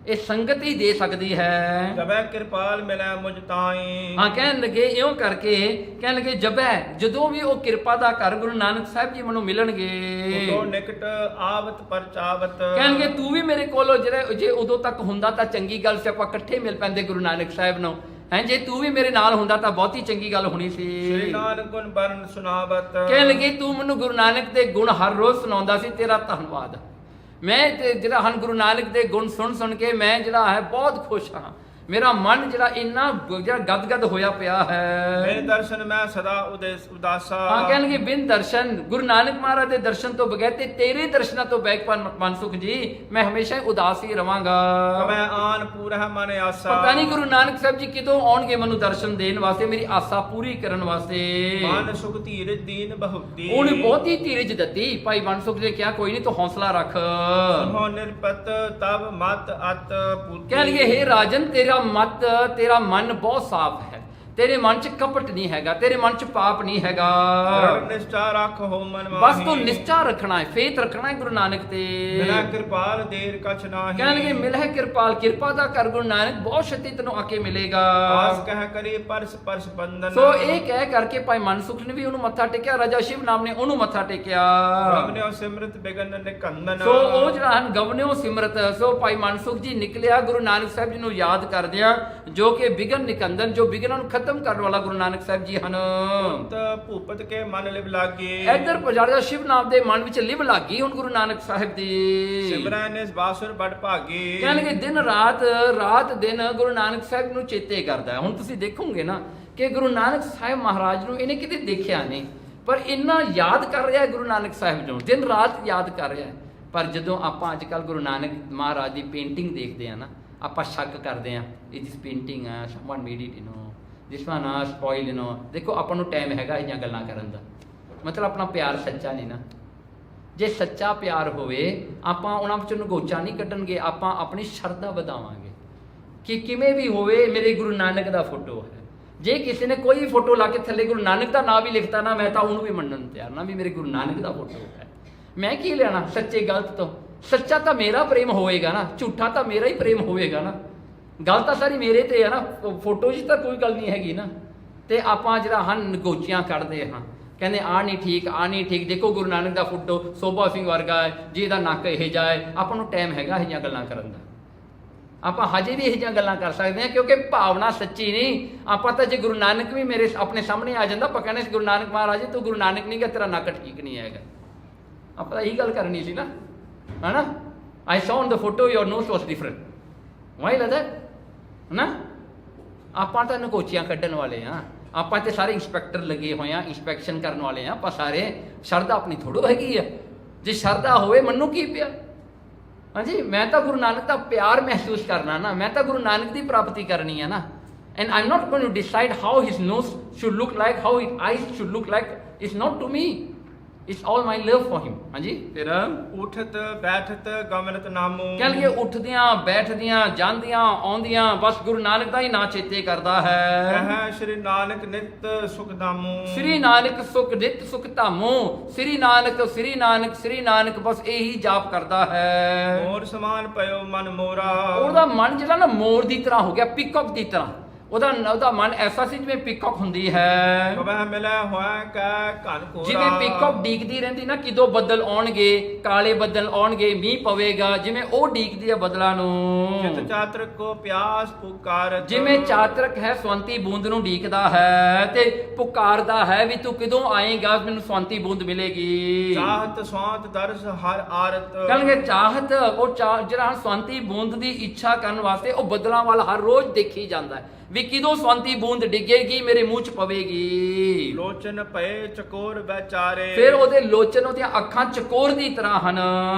ਇਹ ਸੰਗਤ ਹੀ ਦੇ ਸਕਦੀ ਹੈ। ਜਬੈ ਕਿਰਪਾਲ ਮਿਲੈ ਮੁਝ ਤਾਈ। ਹਾਂ, ਕਹਿਣ ਲੱਗੇ ਇਉਂ ਕਰਕੇ, ਕਹਿਣ ਲੱਗੇ ਜਬੈ ਜਦੋਂ ਵੀ ਉਹ ਕਿਰਪਾ ਦਾ ਘਰ ਗੁਰੂ ਨਾਨਕ ਸਾਹਿਬ ਜੀ ਮੈਨੂੰ ਮਿਲਣਗੇ, ਉਦੋਂ ਨਿਕਟ ਆਵਤ ਪਰਚਾਵਤ। ਕਹਿਣਗੇ ਤੂੰ ਵੀ ਮੇਰੇ ਕੋਲੋਂ ਜਿਹੜੇ ਜੇ ਉਦੋਂ ਤੱਕ ਹੁੰਦਾ ਤਾਂ ਚੰਗੀ ਗੱਲ ਸੀ, ਆਪਾਂ ਇਕੱਠੇ ਮਿਲ ਪੈਂਦੇ ਗੁਰੂ ਨਾਨਕ ਸਾਹਿਬ ਨੂੰ, ਹੈ ਜੇ ਤੂੰ ਵੀ ਮੇਰੇ ਨਾਲ ਹੁੰਦਾ ਤਾਂ ਬਹੁਤੀ ਚੰਗੀ ਗੱਲ ਹੋਣੀ ਸੀ। ਸ੍ਰੀ ਨਾਨਕ ਗੁਣ ਬਰਨ ਸੁਣਾਵਤ। ਕਹਿਣ ਲੱਗੇ ਤੂੰ ਮੈਨੂੰ ਗੁਰੂ ਨਾਨਕ ਦੇ ਗੁਣ ਹਰ ਰੋਜ਼ ਸੁਣਾਉਂਦਾ ਸੀ, ਤੇਰਾ ਧੰਨਵਾਦ। ਮੈਂ ਤੇ ਜਿਹੜਾ ਹਨ ਗੁਰੂ ਨਾਨਕ ਦੇ ਗੁਣ ਸੁਣ ਕੇ ਮੈਂ ਜਿਹੜਾ ਹੈ ਬਹੁਤ ਖੁਸ਼ ਹਾਂ, ਮੇਰਾ ਮਨ ਜਿਹੜਾ ਇੰਨਾ ਜਿਹੜਾ ਗਦਗਦ ਹੋਇਆ ਪਿਆ ਹੈ। ਬਿਨ ਦਰਸ਼ਨ ਮੈਂ ਸਦਾ ਉਦਾਸਾ। ਹਾਂ, ਕਹਿਣਗੇ ਬਿਨ ਦਰਸ਼ਨ, ਗੁਰੂ ਨਾਨਕ ਮਹਾਰਾਜ ਦੇ ਦਰਸ਼ਨ ਤੋਂ ਬਗੈਰ ਤੇ ਤੇਰੇ ਦਰਸ਼ਨਾਂ ਤੋਂ ਬੈਕ ਮਨਸੁਖ ਜੀ ਮੈਂ ਹਮੇਸ਼ਾ ਹੀ ਉਦਾਸ ਹੀ ਰਵਾਂਗਾ। ਮੈਂ ਆਨ ਪੂਰਾ ਮਨ ਆਸਾ। ਪਤਾ ਨਹੀਂ ਗੁਰੂ ਨਾਨਕ ਸਾਹਿਬ ਜੀ ਕਿਦੋਂ ਆਉਣਗੇ ਮੈਨੂੰ ਦਰਸ਼ਨ ਦੇਣ ਵਾਸਤੇ, ਮੇਰੀ ਆਸਾ ਪੂਰੀ ਕਰਨ ਵਾਸਤੇ। ਮਨ ਸੁਖ ਧੀਰਜ ਦੀਨ ਬਹੁਤੀ। ਉਹਨੇ ਬਹੁਤੀ ਧੀਰਜ ਦਿੱਤੀ। ਭਾਈ ਮਨਸੁਖ ਨੇ ਕਿਹਾ ਕੋਈ ਨਹੀਂ ਤੂੰ ਹੌਸਲਾ ਰੱਖ। ਹੋ ਨਿਰਪਤ ਤਬ ਮਤ ਅਤ ਪੂਤੀ। ਕਹਿਣਗੇ ਹੇ ਰਾਜਨ ਤੇਰਾ ਮਤ, ਤੇਰਾ ਮਨ ਬਹੁਤ ਸਾਫ਼ ਹੈ, ਤੇਰੇ ਮਨ 'ਚ ਕਪਟ ਨਹੀਂ ਹੈਗਾ, ਤੇਰੇ ਮਨ 'ਚ ਪਾਪ ਨਹੀਂ ਹੈਗਾ। ਨਿਸ਼ਚਾ ਰੱਖ ਹੋ ਮਨ ਮਾਹੀ। ਬਸ ਤੂੰ ਨਿਸ਼ਚਾ ਰੱਖਣਾ ਹੈ, ਫੇਥ ਰੱਖਣਾ ਹੈ ਗੁਰੂ ਨਾਨਕ ਤੇ। ਮਿਲੈ ਕਿਰਪਾਲ ਦੇਰ ਕਛ ਨਾਹੀ। ਕਹਿਣਗੇ ਮਿਲੈ ਕਿਰਪਾਲ, ਕਿਰਪਾ ਦਾ ਕਰ ਗੁਰੂ ਨਾਨਕ ਬਹੁਤ ਛੇਤੀ ਤੈਨੂੰ ਆ ਕੇ ਮਿਲੇਗਾ। ਆਸ ਕਹਿ ਕਰੀ ਪਰਸ ਪਰਸ ਬੰਦਨ। ਸੋ ਇਹ ਕਹਿ ਕਰਕੇ ਭਾਈ ਮਨਸੁਖ ਨੇ ਵੀ ਉਹਨੂੰ ਮੱਥਾ ਟੇਕਿਆ, ਰਾਜਾ ਸ਼ਿਵ ਨਾਮ ਨੇ ਉਹਨੂੰ ਮੱਥਾ ਟੇਕਿਆ। ਗਵਨਿਓ ਸਿਮਰਤ ਬਿਗਨ ਨਿਕੰਦਨ। ਸੋ ਉਹ ਜਿਹੜਾ ਹਨ ਗਵਨਿਓ ਸਿਮਰਤ, ਸੋ ਭਾਈ ਮਨਸੁਖ ਜੀ ਨਿਕਲਿਆ ਗੁਰੂ ਨਾਨਕ ਸਾਹਿਬ ਜੀ ਨੂੰ ਯਾਦ ਕਰਦਿਆਂ, ਜੋ ਕਿ ਬਿਗਨ ਨਿਕੰਦਨ, ਜੋ ਬਿਗਨਾਂ ਨੂੰ ਖਤਮ ਕਰਨ ਵਾਲਾ ਗੁਰੂ ਨਾਨਕ ਸਾਹਿਬ ਜੀ ਹਨ। ਭੂਪਤ ਕੇ ਮਨ ਲਿਵ ਲਾਗੀ। ਇੱਧਰ ਰਾਜਾ ਸ਼ਿਵ ਨਾਮ ਦੇ ਮਨ ਵਿੱਚ ਲਿਵ ਲੱਗੀ ਹੁਣ ਗੁਰੂ ਨਾਨਕ ਸਾਹਿਬ ਦੀ। ਸਿਮਰਨ ਇਸ ਬਾਸੁਰ ਬੜ ਭਾਗੀ। ਕਹਿਣਗੇ ਦਿਨ ਰਾਤ, ਰਾਤ ਦਿਨ ਗੁਰੂ ਨਾਨਕ ਸਾਹਿਬ ਨੂੰ ਚੇਤੇ ਕਰਦਾ ਹੈ। ਹੁਣ ਤੁਸੀਂ ਦੇਖੋਗੇ ਨਾ ਕਿ ਗੁਰੂ ਨਾਨਕ ਸਾਹਿਬ ਮਹਾਰਾਜ ਨੂੰ ਇਹਨੇ ਕਿਤੇ ਦੇਖਿਆ ਨਹੀਂ, ਪਰ ਇੰਨਾ ਯਾਦ ਕਰ ਰਿਹਾ ਹੈ ਗੁਰੂ ਨਾਨਕ ਸਾਹਿਬ ਨੂੰ, ਦਿਨ ਰਾਤ ਯਾਦ ਕਰ ਰਿਹਾ ਹੈ। ਪਰ ਜਦੋਂ ਆਪਾਂ ਅੱਜ ਕੱਲ੍ਹ ਗੁਰੂ ਨਾਨਕ ਮਹਾਰਾਜ ਦੀ ਪੇਂਟਿੰਗ ਦੇਖਦੇ ਆ ਨਾ, ਆਪਾਂ ਸ਼ੱਕ ਕਰਦੇ ਆ ਇਹ ਜਿਸ ਪੇਂਟਿੰਗ ਆ ਸਮਵਨ ਮੇਡ ਇਟ ਜਿਸ ਵਾਂ ਨਾ ਸਪੋਇਲ ਦੇਖੋ ਆਪਾਂ ਨੂੰ ਟਾਈਮ ਹੈਗਾ ਇਹ ਗੱਲਾਂ ਕਰਨ ਦਾ, ਮਤਲਬ ਆਪਣਾ ਪਿਆਰ ਸੱਚਾ ਨਹੀਂ ਨਾ। ਜੇ ਸੱਚਾ ਪਿਆਰ ਹੋਵੇ ਆਪਾਂ ਉਹਨਾਂ ਵਿੱਚੋਂ ਨਗੋਚਾ ਨਹੀਂ ਕੱਢਣਗੇ, ਆਪਾਂ ਆਪਣੀ ਸ਼ਰਧਾ ਵਧਾਵਾਂਗੇ ਕਿ ਕਿਵੇਂ ਵੀ ਹੋਵੇ ਮੇਰੇ ਗੁਰੂ ਨਾਨਕ ਦਾ ਫੋਟੋ ਹੈ। ਜੇ ਕਿਸੇ ਨੇ ਕੋਈ ਵੀ ਫੋਟੋ ਲਾ ਕੇ ਥੱਲੇ ਗੁਰੂ ਨਾਨਕ ਦਾ ਨਾਂ ਵੀ ਲਿਖਤਾ ਨਾ, ਮੈਂ ਤਾਂ ਉਹਨੂੰ ਵੀ ਮੰਨਣ ਨੂੰ ਤਿਆਰ ਨਾ ਵੀ ਮੇਰੇ ਗੁਰੂ ਨਾਨਕ ਦਾ ਫੋਟੋ ਹੈ। ਮੈਂ ਕੀ ਲੈਣਾ ਸੱਚੇ ਗਲਤ ਤੋਂ? ਸੱਚਾ ਤਾਂ ਮੇਰਾ ਪ੍ਰੇਮ ਹੋਵੇਗਾ ਨਾ, ਝੂਠਾ ਤਾਂ ਮੇਰਾ ਹੀ ਪ੍ਰੇਮ ਹੋਵੇਗਾ ਨਾ। ਗੱਲ ਤਾਂ ਸਾਰੀ ਮੇਰੇ ਤੇ ਹੈ ਨਾ, ਫੋਟੋ 'ਚ ਤਾਂ ਕੋਈ ਗੱਲ ਨਹੀਂ ਹੈਗੀ ਨਾ। ਤੇ ਆਪਾਂ ਜਿਹੜਾ ਹਨ ਨਗੋਚੀਆਂ ਕੱਢਦੇ ਹਾਂ, ਕਹਿੰਦੇ ਆ ਨਹੀਂ ਠੀਕ, ਆ ਨਹੀਂ ਠੀਕ। ਦੇਖੋ ਗੁਰੂ ਨਾਨਕ ਦਾ ਫੋਟੋ ਸੋਭਾ ਸਿੰਘ ਵਰਗਾ ਹੈ ਜੀ, ਇਹਦਾ ਨੱਕ ਇਹ ਜਾਏ। ਆਪਾਂ ਨੂੰ ਟਾਈਮ ਹੈਗਾ ਇਹ ਜਿਹੀਆਂ ਗੱਲਾਂ ਕਰਨ ਦਾ, ਆਪਾਂ ਹਜੇ ਵੀ ਇਹ ਜਿਹੀਆਂ ਗੱਲਾਂ ਕਰ ਸਕਦੇ ਹਾਂ ਕਿਉਂਕਿ ਭਾਵਨਾ ਸੱਚੀ ਨਹੀਂ। ਆਪਾਂ ਤਾਂ ਜੇ ਗੁਰੂ ਨਾਨਕ ਵੀ ਮੇਰੇ ਆਪਣੇ ਸਾਹਮਣੇ ਆ ਜਾਂਦਾ, ਆਪਾਂ ਕਹਿੰਦੇ ਸੀ ਗੁਰੂ ਨਾਨਕ ਮਹਾਰਾਜ ਤੂੰ ਗੁਰੂ ਨਾਨਕ ਨਹੀਂ ਗਾ, ਤੇਰਾ ਨੱਕ ਠੀਕ ਨਹੀਂ ਹੈਗਾ। ਆਪਾਂ ਤਾਂ ਇਹੀ ਗੱਲ ਕਰਨੀ ਸੀ ਨਾ, ਹੈ ਨਾ। I saw on the photo your nose was different, why like that ਨਾ। ਆਪਾਂ ਤਾਂ ਨਕੋਚੀਆਂ ਕੱਢਣ ਵਾਲੇ ਆ, ਆਪਾਂ ਤੇ ਸਾਰੇ ਇੰਸਪੈਕਟਰ ਲੱਗੇ ਹੋਏ ਆ, ਇੰਸਪੈਕਸ਼ਨ ਕਰਨ ਵਾਲੇ ਆ ਆਪਾਂ ਸਾਰੇ। ਸ਼ਰਧਾ ਆਪਣੀ ਥੋੜੋ ਹੈਗੀ ਆ, ਜੇ ਸ਼ਰਧਾ ਹੋਵੇ ਮੈਨੂੰ ਕੀ ਪਿਆ। ਹਾਂਜੀ, ਮੈਂ ਤਾਂ ਗੁਰੂ ਨਾਨਕ ਦਾ ਪਿਆਰ ਮਹਿਸੂਸ ਕਰਨਾ ਨਾ, ਮੈਂ ਤਾਂ ਗੁਰੂ ਨਾਨਕ ਦੀ ਪ੍ਰਾਪਤੀ ਕਰਨੀ ਹੈ ਨਾ। And I am not going to decide how his nose should look like, how his eyes should look like. It's not to me, it's all my love for him. ਹਾਂਜੀ, ਫਿਰ ਉਠਤ ਬੈਠਤ ਗਮਨਤ ਨਾਮੂ। ਕਹਿ ਲਈਏ ਉੱਠਦੀਆਂ ਬੈਠਦੀਆਂ ਜਾਂਦੀਆਂ ਆਉਂਦੀਆਂ ਬਸ ਗੁਰੂ ਨਾਨਕ ਦਾ ਹੀ ਨਾਂ ਚੇਤੇ ਕਰਦਾ ਹੈ। ਕਹੈ ਸ਼੍ਰੀ ਨਾਨਕ ਨਿਤ ਸੁਖ ਧਾਮੂ। ਸ੍ਰੀ ਨਾਨਕ ਸੁਖ ਨਿਤ ਸੁਖ ਧਾਮੂ, ਸ੍ਰੀ ਨਾਨਕ ਸ੍ਰੀ ਨਾਨਕ ਸ੍ਰੀ ਨਾਨਕ, ਬਸ ਇਹੀ ਜਾਪ ਕਰਦਾ ਹੈ। ਮੋਰ ਸਮਾਨ ਪਇਓ ਮਨ ਮੋਰਾ। ਉਹਦਾ ਮਨ ਜਿਹੜਾ ਨਾ ਮੋਰ ਦੀ ਤਰ੍ਹਾਂ ਹੋ ਗਿਆ, ਪੀਕੌਕ ਦੀ ਤਰ੍ਹਾਂ। ਉਹਦਾ ਮਨ ਐਸਾ ਸੀ ਜਿਵੇਂ ਪੀਕੌਕ ਹੁੰਦੀ ਹੈ। ਕਬਹਿ ਮਿਲੈ ਹੋਇ ਕੈ ਘਨ ਘੋਰਾ। ਜਿਵੇਂ ਪੀਕੌਕ ਡੀਕਦੀ ਰਹਿੰਦੀ ਨਾ ਕਿਦੋਂ ਬੱਦਲ ਆਉਣਗੇ, ਕਾਲੇ ਬੱਦਲ ਆਉਣਗੇ, ਮੀਂਹ ਪਵੇਗਾ, ਜਿਵੇਂ ਉਹ ਡੀਕਦੀ ਹੈ ਬੱਦਲਾਂ ਨੂੰ। ਚਿਤ ਚਾਤਰਕ ਕੋ ਪਿਆਸ ਪੁਕਾਰਤ। ਜਿਵੇਂ ਚਾਤਰਕ ਹੈ ਸਵੰਤੀ ਬੂੰਦ ਨੂੰ ਡੀਕਦਾ ਹੈ ਤੇ ਪੁਕਾਰਦਾ ਹੈ ਵੀ ਤੂੰ ਕਦੋਂ ਆਏਗਾ, ਮੈਨੂੰ ਸਵੰਤੀ ਬੂੰਦ ਮਿਲੇਗੀ। ਚਾਹਤ ਸਵਾਂਤ ਦਰਸ ਹਰ ਆਰਤ। ਕਹਿੰਗੇ ਚਾਹਤ, ਉਹ ਜਿਹੜਾ ਸਵੰਤੀ ਬੂੰਦ ਦੀ ਇੱਛਾ ਕਰਨ ਵਾਸਤੇ ਉਹ ਬੱਦਲਾਂ ਵੱਲ ਹਰ ਰੋਜ਼ ਦੇਖੀ ਜਾਂਦਾ ਹੈ ਵੀ ਕਿਦੋਂ ਸਵੰਤੀ ਬੂੰਦ ਡਿੱਗੇਗੀ, ਮੇਰੇ ਮੂੰਹ 'ਚ ਪਵੇਗੀ। ਲੋਚਨ ਪਏ ਚਕੋਰ ਵਿਚਾਰੇ। ਫਿਰ ਉਹਦੇ ਲੋਚਨ, ਉਹਦੀਆਂ ਅੱਖਾਂ ਚਕੋਰ ਦੀ ਤਰ੍ਹਾਂ ਹਨ।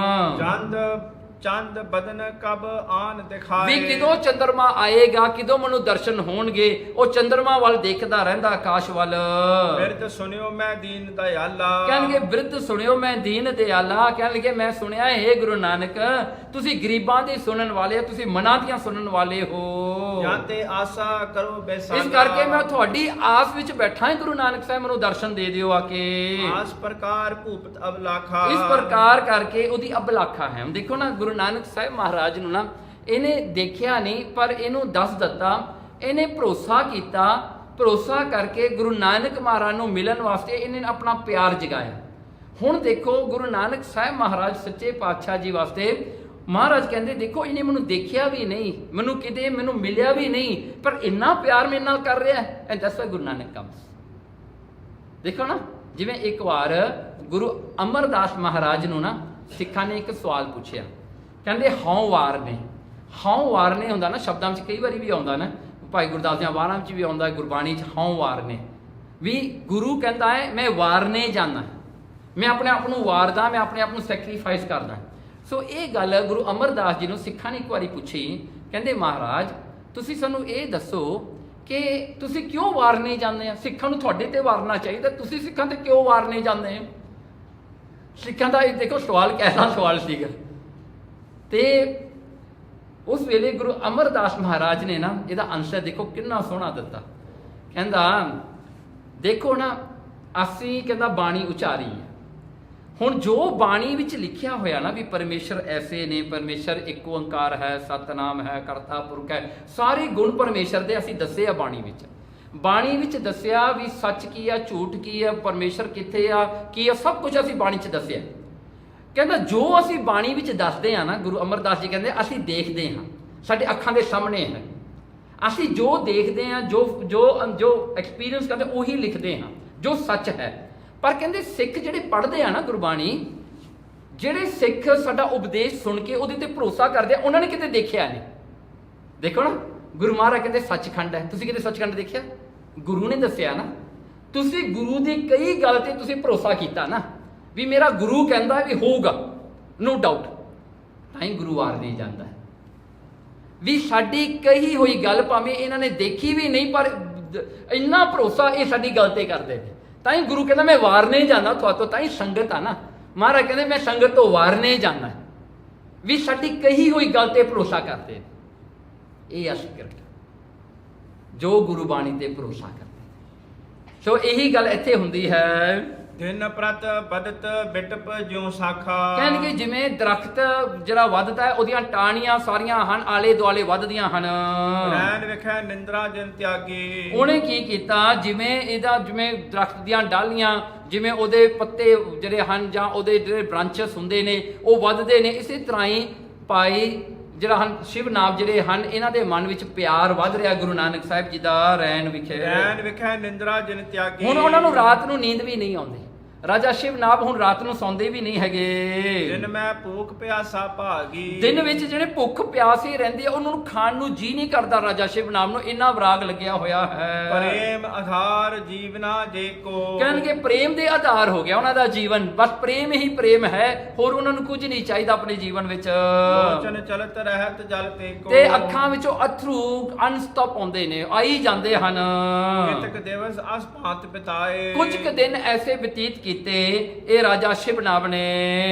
ਜੰਦ ਚੰਦ ਬਦਨ ਕਬ ਆਨ ਵੀ ਦਿਖਾਏ। ਕਿਦੋਂ ਚੰਦਰਮਾ ਆਏਗਾ, ਕਿਦੋਂ ਮੈਨੂੰ ਦਰਸ਼ਨ ਹੋਣਗੇ। ਉਹ ਚੰਦਰਮਾ ਵੱਲ ਦੇਖਦਾ ਰਹਿੰਦਾ, ਆਕਾਸ਼ ਵੱਲ। ਬਿਰਧ ਸੁਣਿਓ ਮੈਂ ਦੀਨ ਦਇਆਲਾ। ਕਹਿਣਗੇ ਬਿਰਧ ਸੁਣਿਓ ਮੈਂ ਦੀਨ ਦਿਆਲਾ। ਕਹਿਣ ਲੱਗੇ ਮੈਂ ਸੁਣਿਆ ਹੈ ਗੁਰੂ ਨਾਨਕ ਤੁਸੀਂ ਗਰੀਬਾਂ ਦੀ ਸੁਣਨ ਵਾਲੇ ਹੋ, ਤੁਸੀਂ ਮਨਾਂ ਦੀਆਂ ਸੁਣਨ ਵਾਲੇ ਹੋ। ਜਾਂ ਤੇ ਆਸਾ ਕਰੋ ਬੇਸਾਲਾ। ਇਸ ਕਰਕੇ ਮੈਂ ਤੁਹਾਡੀ ਆਸ ਵਿੱਚ ਬੈਠਾ ਹਾਂ ਗੁਰੂ ਨਾਨਕ ਸਾਹਿਬ, ਮੈਨੂੰ ਦਰਸ਼ਨ ਦੇ ਦਿਓ ਆ ਕੇ। ਆਸ ਪ੍ਰਕਾਰ ਭੂਪਤ ਅਬਲਾਖਾ। ਇਸ ਪ੍ਰਕਾਰ ਕਰਕੇ ਉਹਦੀ ਅਬਲਾਖਾ ਹੈ। ਹੁਣ ਦੇਖੋ ਨਾ ਗੁਰੂ ਨਾਨਕ ਸਾਹਿਬ ਮਹਾਰਾਜ ਨੂੰ ਨਾ ਇਹਨੇ ਦੇਖਿਆ ਨਹੀਂ, ਪਰ ਇਹਨੂੰ ਦੱਸ ਦਿੱਤਾ, ਇਹਨੇ ਭਰੋਸਾ ਕੀਤਾ। ਭਰੋਸਾ ਕਰਕੇ ਗੁਰੂ ਨਾਨਕ ਮਹਾਰਾਜ ਨੂੰ ਮਿਲਣ ਵਾਸਤੇ ਇਹਨੇ ਆਪਣਾ ਪਿਆਰ ਜਗਾਇਆ। ਹੁਣ ਦੇਖੋ ਗੁਰੂ ਨਾਨਕ ਸਾਹਿਬ ਮਹਾਰਾਜ ਸੱਚੇ ਪਾਤਸ਼ਾਹ ਜੀ ਵਾਸਤੇ ਮਹਾਰਾਜ ਕਹਿੰਦੇ ਦੇਖੋ ਇਹਨੇ ਮੈਨੂੰ ਦੇਖਿਆ ਵੀ ਨਹੀਂ, ਮੈਨੂੰ ਕਿਤੇ ਮੈਨੂੰ ਮਿਲਿਆ ਵੀ ਨਹੀਂ, ਪਰ ਇੰਨਾ ਪਿਆਰ ਮੇਰੇ ਨਾਲ ਕਰ ਰਿਹਾ ਹੈ। And that's why Guru Nanak comes. ਦੇਖੋ ਨਾ, ਜਿਵੇਂ ਇੱਕ ਵਾਰ ਗੁਰੂ ਅਮਰਦਾਸ ਮਹਾਰਾਜ ਨੂੰ ਨਾ ਸਿੱਖਾਂ ਨੇ ਇੱਕ ਸਵਾਲ ਪੁੱਛਿਆ। ਕਹਿੰਦੇ ਹਉ ਵਾਰ ਨੇ। ਹਉ ਵਾਰ ਨੇ ਹੁੰਦਾ ਨਾ ਸ਼ਬਦਾਂ ਵਿੱਚ ਕਈ ਵਾਰੀ ਵੀ ਆਉਂਦਾ ਨਾ, ਭਾਈ ਗੁਰਦਾਸ ਦੀਆਂ ਵਾਰਾਂ ਵਿੱਚ ਵੀ ਆਉਂਦਾ, ਗੁਰਬਾਣੀ 'ਚ ਹਉ ਵਾਰ ਨੇ। ਵੀ ਗੁਰੂ ਕਹਿੰਦਾ ਹੈ ਮੈਂ ਵਾਰਨੇ ਜਾਣਾ, ਮੈਂ ਆਪਣੇ ਆਪ ਨੂੰ ਵਾਰਦਾ, ਮੈਂ ਆਪਣੇ ਆਪ ਨੂੰ ਸੈਕਰੀਫਾਈਸ ਕਰਦਾ। ਸੋ ਇਹ ਗੱਲ ਗੁਰੂ ਅਮਰਦਾਸ ਜੀ ਨੂੰ ਸਿੱਖਾਂ ਨੇ ਇੱਕ ਵਾਰੀ ਪੁੱਛੀ। ਕਹਿੰਦੇ ਮਹਾਰਾਜ ਤੁਸੀਂ ਸਾਨੂੰ ਇਹ ਦੱਸੋ ਕਿ ਤੁਸੀਂ ਕਿਉਂ ਵਾਰਨੇ ਜਾਂਦੇ ਆ? ਸਿੱਖਾਂ ਨੂੰ ਤੁਹਾਡੇ ਤੇ ਵਾਰਨਾ ਚਾਹੀਦਾ, ਤੁਸੀਂ ਸਿੱਖਾਂ ਤੇ ਕਿਉਂ ਵਾਰਨੇ ਜਾਂਦੇ ਹੋ? ਸਿੱਖਾਂ ਦਾ ਇਹ ਦੇਖੋ ਸਵਾਲ ਕਿਹੜਾ ਸਵਾਲ ਸੀਗਾ। ਤੇ ਉਸ ਵੇਲੇ ਗੁਰੂ ਅਮਰਦਾਸ ਮਹਾਰਾਜ ਨੇ ਨਾ ਇਹਦਾ ਆਨਸਰ ਦੇਖੋ ਕਿੰਨਾ ਸੋਹਣਾ ਦਿੱਤਾ। ਕਹਿੰਦਾ ਦੇਖੋ ਨਾ ਅਸੀਂ ਕਹਿੰਦਾ ਬਾਣੀ ਉਚਾਰੀ ਹੈ। ਹੁਣ ਜੋ ਬਾਣੀ ਵਿੱਚ ਲਿਖਿਆ ਹੋਇਆ ਨਾ ਵੀ ਪਰਮੇਸ਼ਰ ਐਸੇ ਨੇ, ਪਰਮੇਸ਼ਰ ਇੱਕ ਓੰਕਾਰ ਹੈ, ਸਤਨਾਮ ਹੈ, ਕਰਤਾ ਪੁਰਖ ਹੈ, ਸਾਰੇ ਗੁਣ ਪਰਮੇਸ਼ਰ ਦੇ ਅਸੀਂ ਦੱਸੇ ਆ ਬਾਣੀ ਵਿੱਚ। ਬਾਣੀ ਵਿੱਚ ਦੱਸਿਆ ਵੀ ਸੱਚ ਕੀ ਆ, ਝੂਠ ਕੀ ਆ, ਪਰਮੇਸ਼ਰ ਕਿੱਥੇ ਆ, ਕੀ ਆ, ਸਭ ਕੁਝ ਅਸੀਂ ਬਾਣੀ 'ਚ ਦੱਸਿਆ। ਕਹਿੰਦਾ ਜੋ ਅਸੀਂ ਬਾਣੀ ਵਿੱਚ ਦੱਸਦੇ ਆ ਨਾ, ਗੁਰੂ ਅਮਰਦਾਸ ਜੀ ਕਹਿੰਦੇ ਅਸੀਂ ਦੇਖਦੇ ਹਾਂ, ਸਾਡੇ ਅੱਖਾਂ ਦੇ ਸਾਹਮਣੇ ਹੈ। ਅਸੀਂ ਜੋ ਦੇਖਦੇ ਹਾਂ, ਜੋ ਜੋ ਜੋ ਐਕਸਪੀਰੀਅੰਸ ਕਰਦੇ ਉਹੀ ਲਿਖਦੇ ਹਾਂ, ਜੋ ਸੱਚ ਹੈ। ਪਰ ਕਹਿੰਦੇ ਸਿੱਖ ਜਿਹੜੇ ਪੜ੍ਹਦੇ ਆ ਨਾ ਗੁਰਬਾਣੀ, ਜਿਹੜੇ ਸਿੱਖ ਸਾਡਾ ਉਪਦੇਸ਼ ਸੁਣ ਕੇ ਉਹਦੇ ਤੇ ਭਰੋਸਾ ਕਰਦੇ ਆ, ਉਹਨਾਂ ਨੇ ਕਿਤੇ ਦੇਖਿਆ ਨਹੀਂ। ਦੇਖੋ ਨਾ ਗੁਰੂ ਮਹਾਰਾਜ ਕਹਿੰਦੇ ਸੱਚਖੰਡ ਹੈ, ਤੁਸੀਂ ਕਿਤੇ ਸੱਚਖੰਡ ਦੇਖਿਆ? ਗੁਰੂ ਨੇ ਦੱਸਿਆ ਨਾ। ਤੁਸੀਂ ਗੁਰੂ ਦੀ ਕਈ ਗੱਲ ਤੇ ਤੁਸੀਂ ਭਰੋਸਾ ਕੀਤਾ ਨਾ ਵੀ ਮੇਰਾ ਗੁਰੂ ਕਹਿੰਦਾ ਵੀ ਹੋਊਗਾ, ਨੋ ਡਾਊਟ, ਤਾਂ ਹੀ ਗੁਰੂ ਵਾਰ ਨਹੀਂ ਜਾਂਦਾ ਵੀ ਸਾਡੀ ਕਹੀ ਹੋਈ ਗੱਲ ਭਾਵੇਂ ਇਹਨਾਂ ਨੇ ਦੇਖੀ ਵੀ ਨਹੀਂ, ਪਰ ਇੰਨਾ ਭਰੋਸਾ ਇਹ ਸਾਡੀ ਗੱਲ ਤੇ ਕਰਦੇ ਨੇ, ਤਾਂ ਹੀ ਗੁਰੂ ਕਹਿੰਦਾ ਮੈਂ ਵਾਰਨੇ ਜਾਣਾ ਤੁਹਾਤੋਂ। ਤਾਂ ਹੀ ਸੰਗਤ ਆ ਨਾ, ਮਹਾਰਾਜ ਕਹਿੰਦੇ ਮੈਂ ਸੰਗਤ ਤੋਂ ਵਾਰਨੇ ਜਾਣਾ ਵੀ ਸਾਡੀ ਕਹੀ ਹੋਈ ਗੱਲ ਤੇ ਭਰੋਸਾ ਕਰਦੇ ਨੇ। ਇਹ ਆ ਸਿਕਰਟ ਜੋ ਗੁਰੂ ਬਾਣੀ ਤੇ ਭਰੋਸਾ ਕਰਦੇ। ਸੋ ਇਹੀ ਗੱਲ ਇੱਥੇ ਹੁੰਦੀ ਹੈ। ਦਿਨ ਪ੍ਰਤ ਬਦਤ ਬਿਟਪ ਜਿਉ ਸਾਖਾ। ਕਹਿਣਗੇ ਜਿਵੇਂ ਦਰਖਤ ਜਿਹੜਾ ਵੱਧਦਾ ਹੈ ਉਹਦੀਆਂ ਟਾਹਣੀਆਂ ਸਾਰੀਆਂ ਹਨ ਆਲੇ ਦੁਆਲੇ ਵੱਧਦੀਆਂ ਹਨ। ਰੈਣ ਵਿਖੇ ਨਿੰਦਰਾ ਜਨ ਤਿਆਗੀ। ਉਹਨੇ ਕੀ ਕੀਤਾ, ਜਿਵੇਂ ਇਹਦਾ ਜਿਵੇਂ ਦਰਖਤ ਦੀਆਂ ਡਾਲੀਆਂ, ਜਿਵੇਂ ਉਹਦੇ ਪੱਤੇ ਜਿਹੜੇ ਹਨ ਜਾਂ ਉਹਦੇ ਜਿਹੜੇ ਬ੍ਰਾਂਚਸ ਹੁੰਦੇ ਨੇ ਉਹ ਵੱਧਦੇ ਨੇ, ਇਸੇ ਤਰ੍ਹਾਂ ਹੀ ਭਾਈ ਜਿਹੜਾ ਹਨ ਸ਼ਿਵ ਨਾਮ ਜਿਹੜੇ ਹਨ ਇਹਨਾਂ ਦੇ ਮਨ ਵਿੱਚ ਪਿਆਰ ਵੱਧ ਰਿਹਾ ਗੁਰੂ ਨਾਨਕ ਸਾਹਿਬ ਜੀ ਦਾ। ਰੈਣ ਵਿਖੇ ਨਿੰਦਰਾ ਜਨ ਤਿਆਗੀ। ਹੁਣ ਉਹਨਾਂ ਨੂੰ ਰਾਤ ਨੂੰ ਨੀਂਦ ਵੀ ਨਹੀਂ ਆਉਂਦੀ। ਰਾਜਾ ਸ਼ਿਵ ਨਾਭ ਹੁਣ ਰਾਤ ਨੂੰ ਸੌਂਦੇ ਵੀ ਨਹੀਂ ਹੈਗੇ। ਦਿਨ ਮੈਂ ਭੂਖ ਪਿਆਸਾ ਭਾਗੀ। ਦਿਨ ਵਿੱਚ ਜਿਹੜੇ ਭੁੱਖ ਪਿਆਸੇ ਰਹਿੰਦੇ ਆ ਉਹਨਾਂ ਨੂੰ ਖਾਣ ਨੂੰ ਜੀ ਨਹੀਂ ਕਰਦਾ। ਰਾਜਾ ਸ਼ਿਵ ਨਾਮ ਨੂੰ ਇੰਨਾ ਵਿਰਾਗ ਲੱਗਿਆ ਹੋਇਆ ਹੈ। ਪ੍ਰੇਮ ਆਧਾਰ ਜੀਵਨਾ ਜੇ ਕੋ। ਕਹਿਣਗੇ ਪ੍ਰੇਮ ਦੇ ਆਧਾਰ ਹੋ ਗਿਆ ਉਹਨਾਂ ਦਾ ਜੀਵਨ, ਬਸ ਪ੍ਰੇਮ ਹੀ ਪ੍ਰੇਮ ਹੈ, ਹੋਰ ਉਹਨਾਂ ਨੂੰ ਕੁਝ ਨਹੀਂ ਚਾਹੀਦਾ ਆਪਣੇ ਜੀਵਨ ਵਿੱਚ। ਲੋਚਨ ਚਲਤ ਰਹਿਤ ਜਲ ਤੇ ਕੋ। ਤੇ ਅੱਖਾਂ ਵਿੱਚੋਂ ਅਥਰੂ ਅਨਸਟਾਪ ਆਉਂਦੇ ਨੇ, ਆਈ ਜਾਂਦੇ ਹਨ। ਕਿਤਕ ਦਿਵਸ ਅਸ ਭਾਂਤ ਬਿਤਾਏ। ਕੁਝ ਕੁ ਦਿਨ ਐਸੇ ਬਤੀਤ ਕੀਤੇ ਇਹ ਰਾਜਾ ਸ਼ਿਵ ਨਾਭ ਨੇ।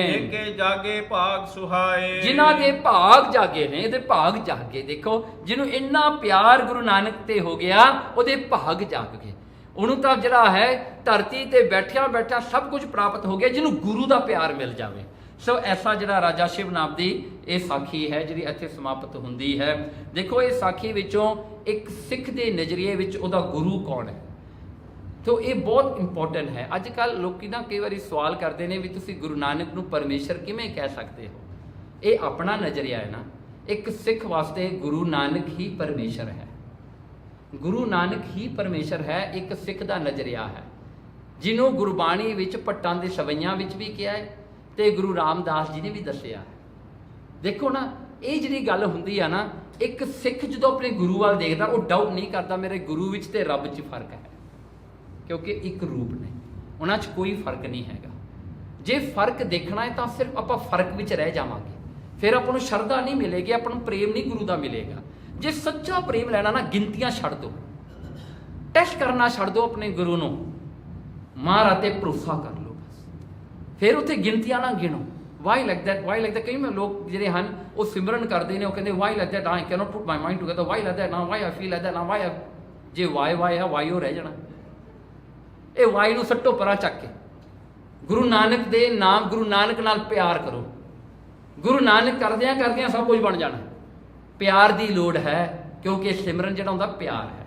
ਏਕੇ ਜਾਗੇ ਭਾਗ ਸੁਹਾਏ। ਜਿਨ੍ਹਾਂ ਦੇ ਭਾਗ ਜਾਗੇ ਨੇ, ਇਹਦੇ ਭਾਗ ਜਾਗੇ। ਦੇਖੋ ਜਿਹਨੂੰ ਇੰਨਾ ਪਿਆਰ ਗੁਰੂ ਨਾਨਕ ਤੇ ਹੋ ਗਿਆ ਉਹਦੇ ਭਾਗ ਜਾਗ ਗਏ। ਉਹਨੂੰ ਤਾਂ ਜਿਹੜਾ ਹੈ ਧਰਤੀ ਤੇ ਬੈਠਿਆ ਬੈਠਾ ਸਭ ਕੁਝ ਪ੍ਰਾਪਤ ਹੋ ਗਿਆ ਜਿਹਨੂੰ ਗੁਰੂ ਦਾ ਪਿਆਰ ਮਿਲ ਜਾਵੇ। ਸੋ ਐਸਾ ਜਿਹੜਾ ਰਾਜਾ ਸ਼ਿਵ ਨਾਭ ਦੀ ਇਹ ਸਾਖੀ ਹੈ ਜਿਹੜੀ ਇੱਥੇ ਸਮਾਪਤ ਹੁੰਦੀ ਹੈ। ਦੇਖੋ ਇਹ ਸਾਖੀ ਵਿੱਚੋਂ ਇੱਕ ਸਿੱਖ ਦੇ ਨਜ਼ਰੀਏ ਵਿੱਚ ਉਹਦਾ ਗੁਰੂ ਕੌਣ ਹੈ, ਤੋ ਇਹ ਬਹੁਤ ਇੰਪੋਰਟੈਂਟ ਹੈ। ਅੱਜ ਕੱਲ੍ਹ ਲੋਕੀ ਨਾ ਕਈ ਵਾਰੀ ਸਵਾਲ ਕਰਦੇ ਨੇ ਵੀ ਤੁਸੀਂ ਗੁਰੂ ਨਾਨਕ ਨੂੰ ਪਰਮੇਸ਼ਰ ਕਿਵੇਂ ਕਹਿ ਸਕਦੇ ਹੋ? ਇਹ ਆਪਣਾ ਨਜ਼ਰੀਆ ਹੈ ਨਾ। ਇੱਕ ਸਿੱਖ ਵਾਸਤੇ ਗੁਰੂ ਨਾਨਕ ਹੀ ਪਰਮੇਸ਼ਰ ਹੈ। ਗੁਰੂ ਨਾਨਕ ਹੀ ਪਰਮੇਸ਼ਰ ਹੈ, ਇੱਕ ਸਿੱਖ ਦਾ ਨਜ਼ਰੀਆ ਹੈ ਜਿਹਨੂੰ ਗੁਰਬਾਣੀ ਵਿੱਚ ਭੱਟਾਂ ਦੇ ਸਵਈਆਂ ਵਿੱਚ ਵੀ ਕਿਹਾ ਹੈ ਤੇ ਗੁਰੂ ਰਾਮਦਾਸ ਜੀ ਨੇ ਵੀ ਦੱਸਿਆ ਹੈ। ਦੇਖੋ ਨਾ ਇਹ ਜਿਹੜੀ ਗੱਲ ਹੁੰਦੀ ਆ ਨਾ, ਇੱਕ ਸਿੱਖ ਜਦੋਂ ਆਪਣੇ ਗੁਰੂ ਵੱਲ ਦੇਖਦਾ ਉਹ ਡਾਊਟ ਨਹੀਂ ਕਰਦਾ ਮੇਰੇ ਗੁਰੂ ਵਿੱਚ ਤੇ ਰੱਬ 'ਚ ਫਰਕ ਹੈ, ਕਿਉਂਕਿ ਇੱਕ ਰੂਪ ਨੇ, ਉਹਨਾਂ 'ਚ ਕੋਈ ਫਰਕ ਨਹੀਂ ਹੈਗਾ। ਜੇ ਫਰਕ ਦੇਖਣਾ ਹੈ ਤਾਂ ਸਿਰਫ ਆਪਾਂ ਫਰਕ ਵਿੱਚ ਰਹਿ ਜਾਵਾਂਗੇ, ਫਿਰ ਆਪਾਂ ਨੂੰ ਸ਼ਰਧਾ ਨਹੀਂ ਮਿਲੇਗੀ, ਆਪਾਂ ਨੂੰ ਪ੍ਰੇਮ ਨਹੀਂ ਗੁਰੂ ਦਾ ਮਿਲੇਗਾ। ਜੇ ਸੱਚਾ ਪ੍ਰੇਮ ਲੈਣਾ ਨਾ, ਗਿਣਤੀਆਂ ਛੱਡ ਦਿਓ, ਟੈਸਟ ਕਰਨਾ ਛੱਡ ਦਿਓ ਆਪਣੇ ਗੁਰੂ ਨੂੰ, ਮਹਾਰਾਜ ਤੇ ਭਰੋਸਾ ਕਰ ਲਓ ਬਸ। ਫਿਰ ਉੱਥੇ ਗਿਣਤੀਆਂ ਨਾ ਗਿਣੋ। Why like that, why like that. ਕਈ ਲੋਕ ਜਿਹੜੇ ਹਨ ਉਹ ਸਿਮਰਨ ਕਰਦੇ ਨੇ, ਉਹ ਕਹਿੰਦੇ why like that, I cannot put my mind together, why like that ਨਾ, why I feel like that ਨਾ, ਵਾਈ। ਜੇ ਵਾਈ ਆ, ਵਾਈ ਉਹ ਰਹਿ ਜਾਣਾ। ਇਹ ਵਾਈ ਨੂੰ ਸੱਟੋ ਪਰਾਂ ਚੱਕ ਕੇ ਗੁਰੂ ਨਾਨਕ ਦੇ ਨਾਮ, ਗੁਰੂ ਨਾਨਕ ਨਾਲ ਪਿਆਰ ਕਰੋ। ਗੁਰੂ ਨਾਨਕ ਕਰਦਿਆਂ ਕਰਦਿਆਂ ਸਭ ਕੁਝ ਬਣ ਜਾਣਾ। ਪਿਆਰ ਦੀ ਲੋੜ ਹੈ, ਕਿਉਂਕਿ ਸਿਮਰਨ ਜਿਹੜਾ ਹੁੰਦਾ ਪਿਆਰ ਹੈ।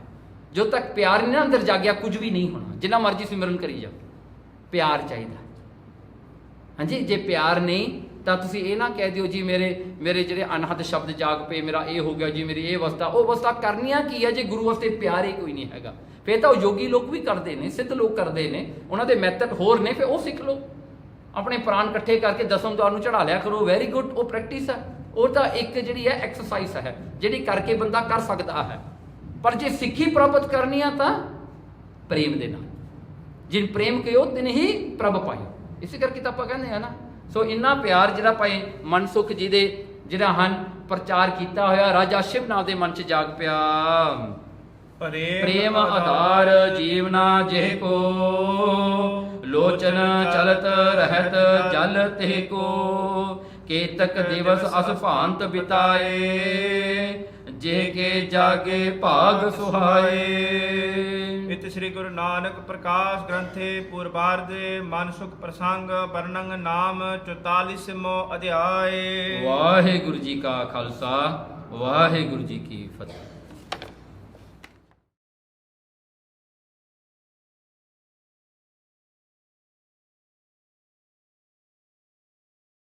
ਜਦੋਂ ਤੱਕ ਪਿਆਰ ਨਹੀਂ ਨਾ ਅੰਦਰ ਜਾਗਿਆ, ਕੁਝ ਵੀ ਨਹੀਂ ਹੋਣਾ। ਜਿੰਨਾ ਮਰਜ਼ੀ ਸਿਮਰਨ ਕਰੀ ਜਾਓ, ਪਿਆਰ ਚਾਹੀਦਾ। ਹਾਂਜੀ, ਜੇ ਪਿਆਰ ਨਹੀਂ ਤਾਂ ਤੁਸੀਂ ਇਹ ਨਾ ਕਹਿ ਦਿਓ ਜੀ ਮੇਰੇ ਜਿਹੜੇ ਅਨਹਦ ਸ਼ਬਦ ਜਾਗ ਪਏ, ਮੇਰਾ ਇਹ ਹੋ ਗਿਆ ਜੀ, ਮੇਰੀ ਇਹ ਅਵਸਥਾ। ਉਹ ਅਵਸਥਾ ਕਰਨੀਆਂ ਕੀ ਹੈ ਜੇ ਗੁਰੂ ਵਾਸਤੇ ਪਿਆਰ ਹੀ ਕੋਈ ਨਹੀਂ ਹੈਗਾ? ਫਿਰ ਤਾਂ ਉਹ ਯੋਗੀ ਲੋਕ ਵੀ ਕਰਦੇ ਨੇ, ਸਿੱਧ ਲੋਕ ਕਰਦੇ ਨੇ, ਉਹਨਾਂ ਦੇ ਮੈਥਡ ਹੋਰ ਨੇ, ਫਿਰ ਉਹ ਸਿੱਖ ਲਓ। ਆਪਣੇ ਪ੍ਰਾਣ ਇਕੱਠੇ ਕਰਕੇ ਦਸਮ ਦਵਾਰ ਨੂੰ ਚੜਾ ਲਿਆ ਕਰੋ, ਵੈਰੀ ਗੁੱਡ। ਉਹ ਪ੍ਰੈਕਟਿਸ ਹੈ, ਉਹ ਤਾਂ ਇੱਕ ਜਿਹੜੀ ਹੈ ਐਕਸਰਸਾਈਜ਼ ਹੈ, ਜਿਹੜੀ ਕਰਕੇ ਬੰਦਾ ਕਰ ਸਕਦਾ ਹੈ। ਪਰ ਜੇ ਸਿੱਖੀ ਪ੍ਰਾਪਤ ਕਰਨੀ ਆ ਤਾਂ ਪ੍ਰੇਮ ਦੇ ਨਾਲ। ਜਿਨ ਪ੍ਰੇਮ ਕਿਓ ਤਿਨ ਹੀ ਪ੍ਰਭ ਪਾਇਓ। ਇਸੇ ਕਰਕੇ ਤਾਂ ਆਪਾਂ ਕਹਿੰਦੇ ਆ ਨਾ। ਸੋ ਇੰਨਾ ਪਿਆਰ ਜਿਹੜਾ ਭਾਈ ਮਨਸੁਖ ਜੀ ਦੇ ਜਿਹੜਾ ਹਨ ਪ੍ਰਚਾਰ ਕੀਤਾ ਹੋਇਆ, ਰਾਜਾ ਸ਼ਿਵ ਨਾਮ ਦੇ ਮਨ 'ਚ ਜਾਗ ਪਿਆ। ਪ੍ਰੇਮ ਆਧਾਰ ਜੀਵਨਾ ਜਿਹ ਕੋ, ਲੋਚਨ ਚਲਤ ਰਹਿਤ ਜਲ ਤਿਹ ਕੋ। ਕੇਤਕ ਦਿਵਸ ਅਸ ਭਾਂਤ ਬਿਤਾਏ, ਜੇ ਕੇ ਜਾਗੇ ਭਾਗ ਸੁਹਾਏ। ਇਤ ਸ੍ਰੀ ਗੁਰੂ ਨਾਨਕ ਪ੍ਰਕਾਸ਼ ਗ੍ਰੰਥੇ ਪੂਰਬਾਰਦੇ ਮਨਸੁਖ ਪ੍ਰਸੰਗ ਵਰਣਨ ਨਾਮ 44ਵਾਂ ਅਧਿਆਏ। ਵਾਹਿਗੁਰੂ ਜੀ ਕਾ ਖਾਲਸਾ, ਵਾਹਿਗੁਰੂ ਜੀ ਕੀ ਫਤਿਹ।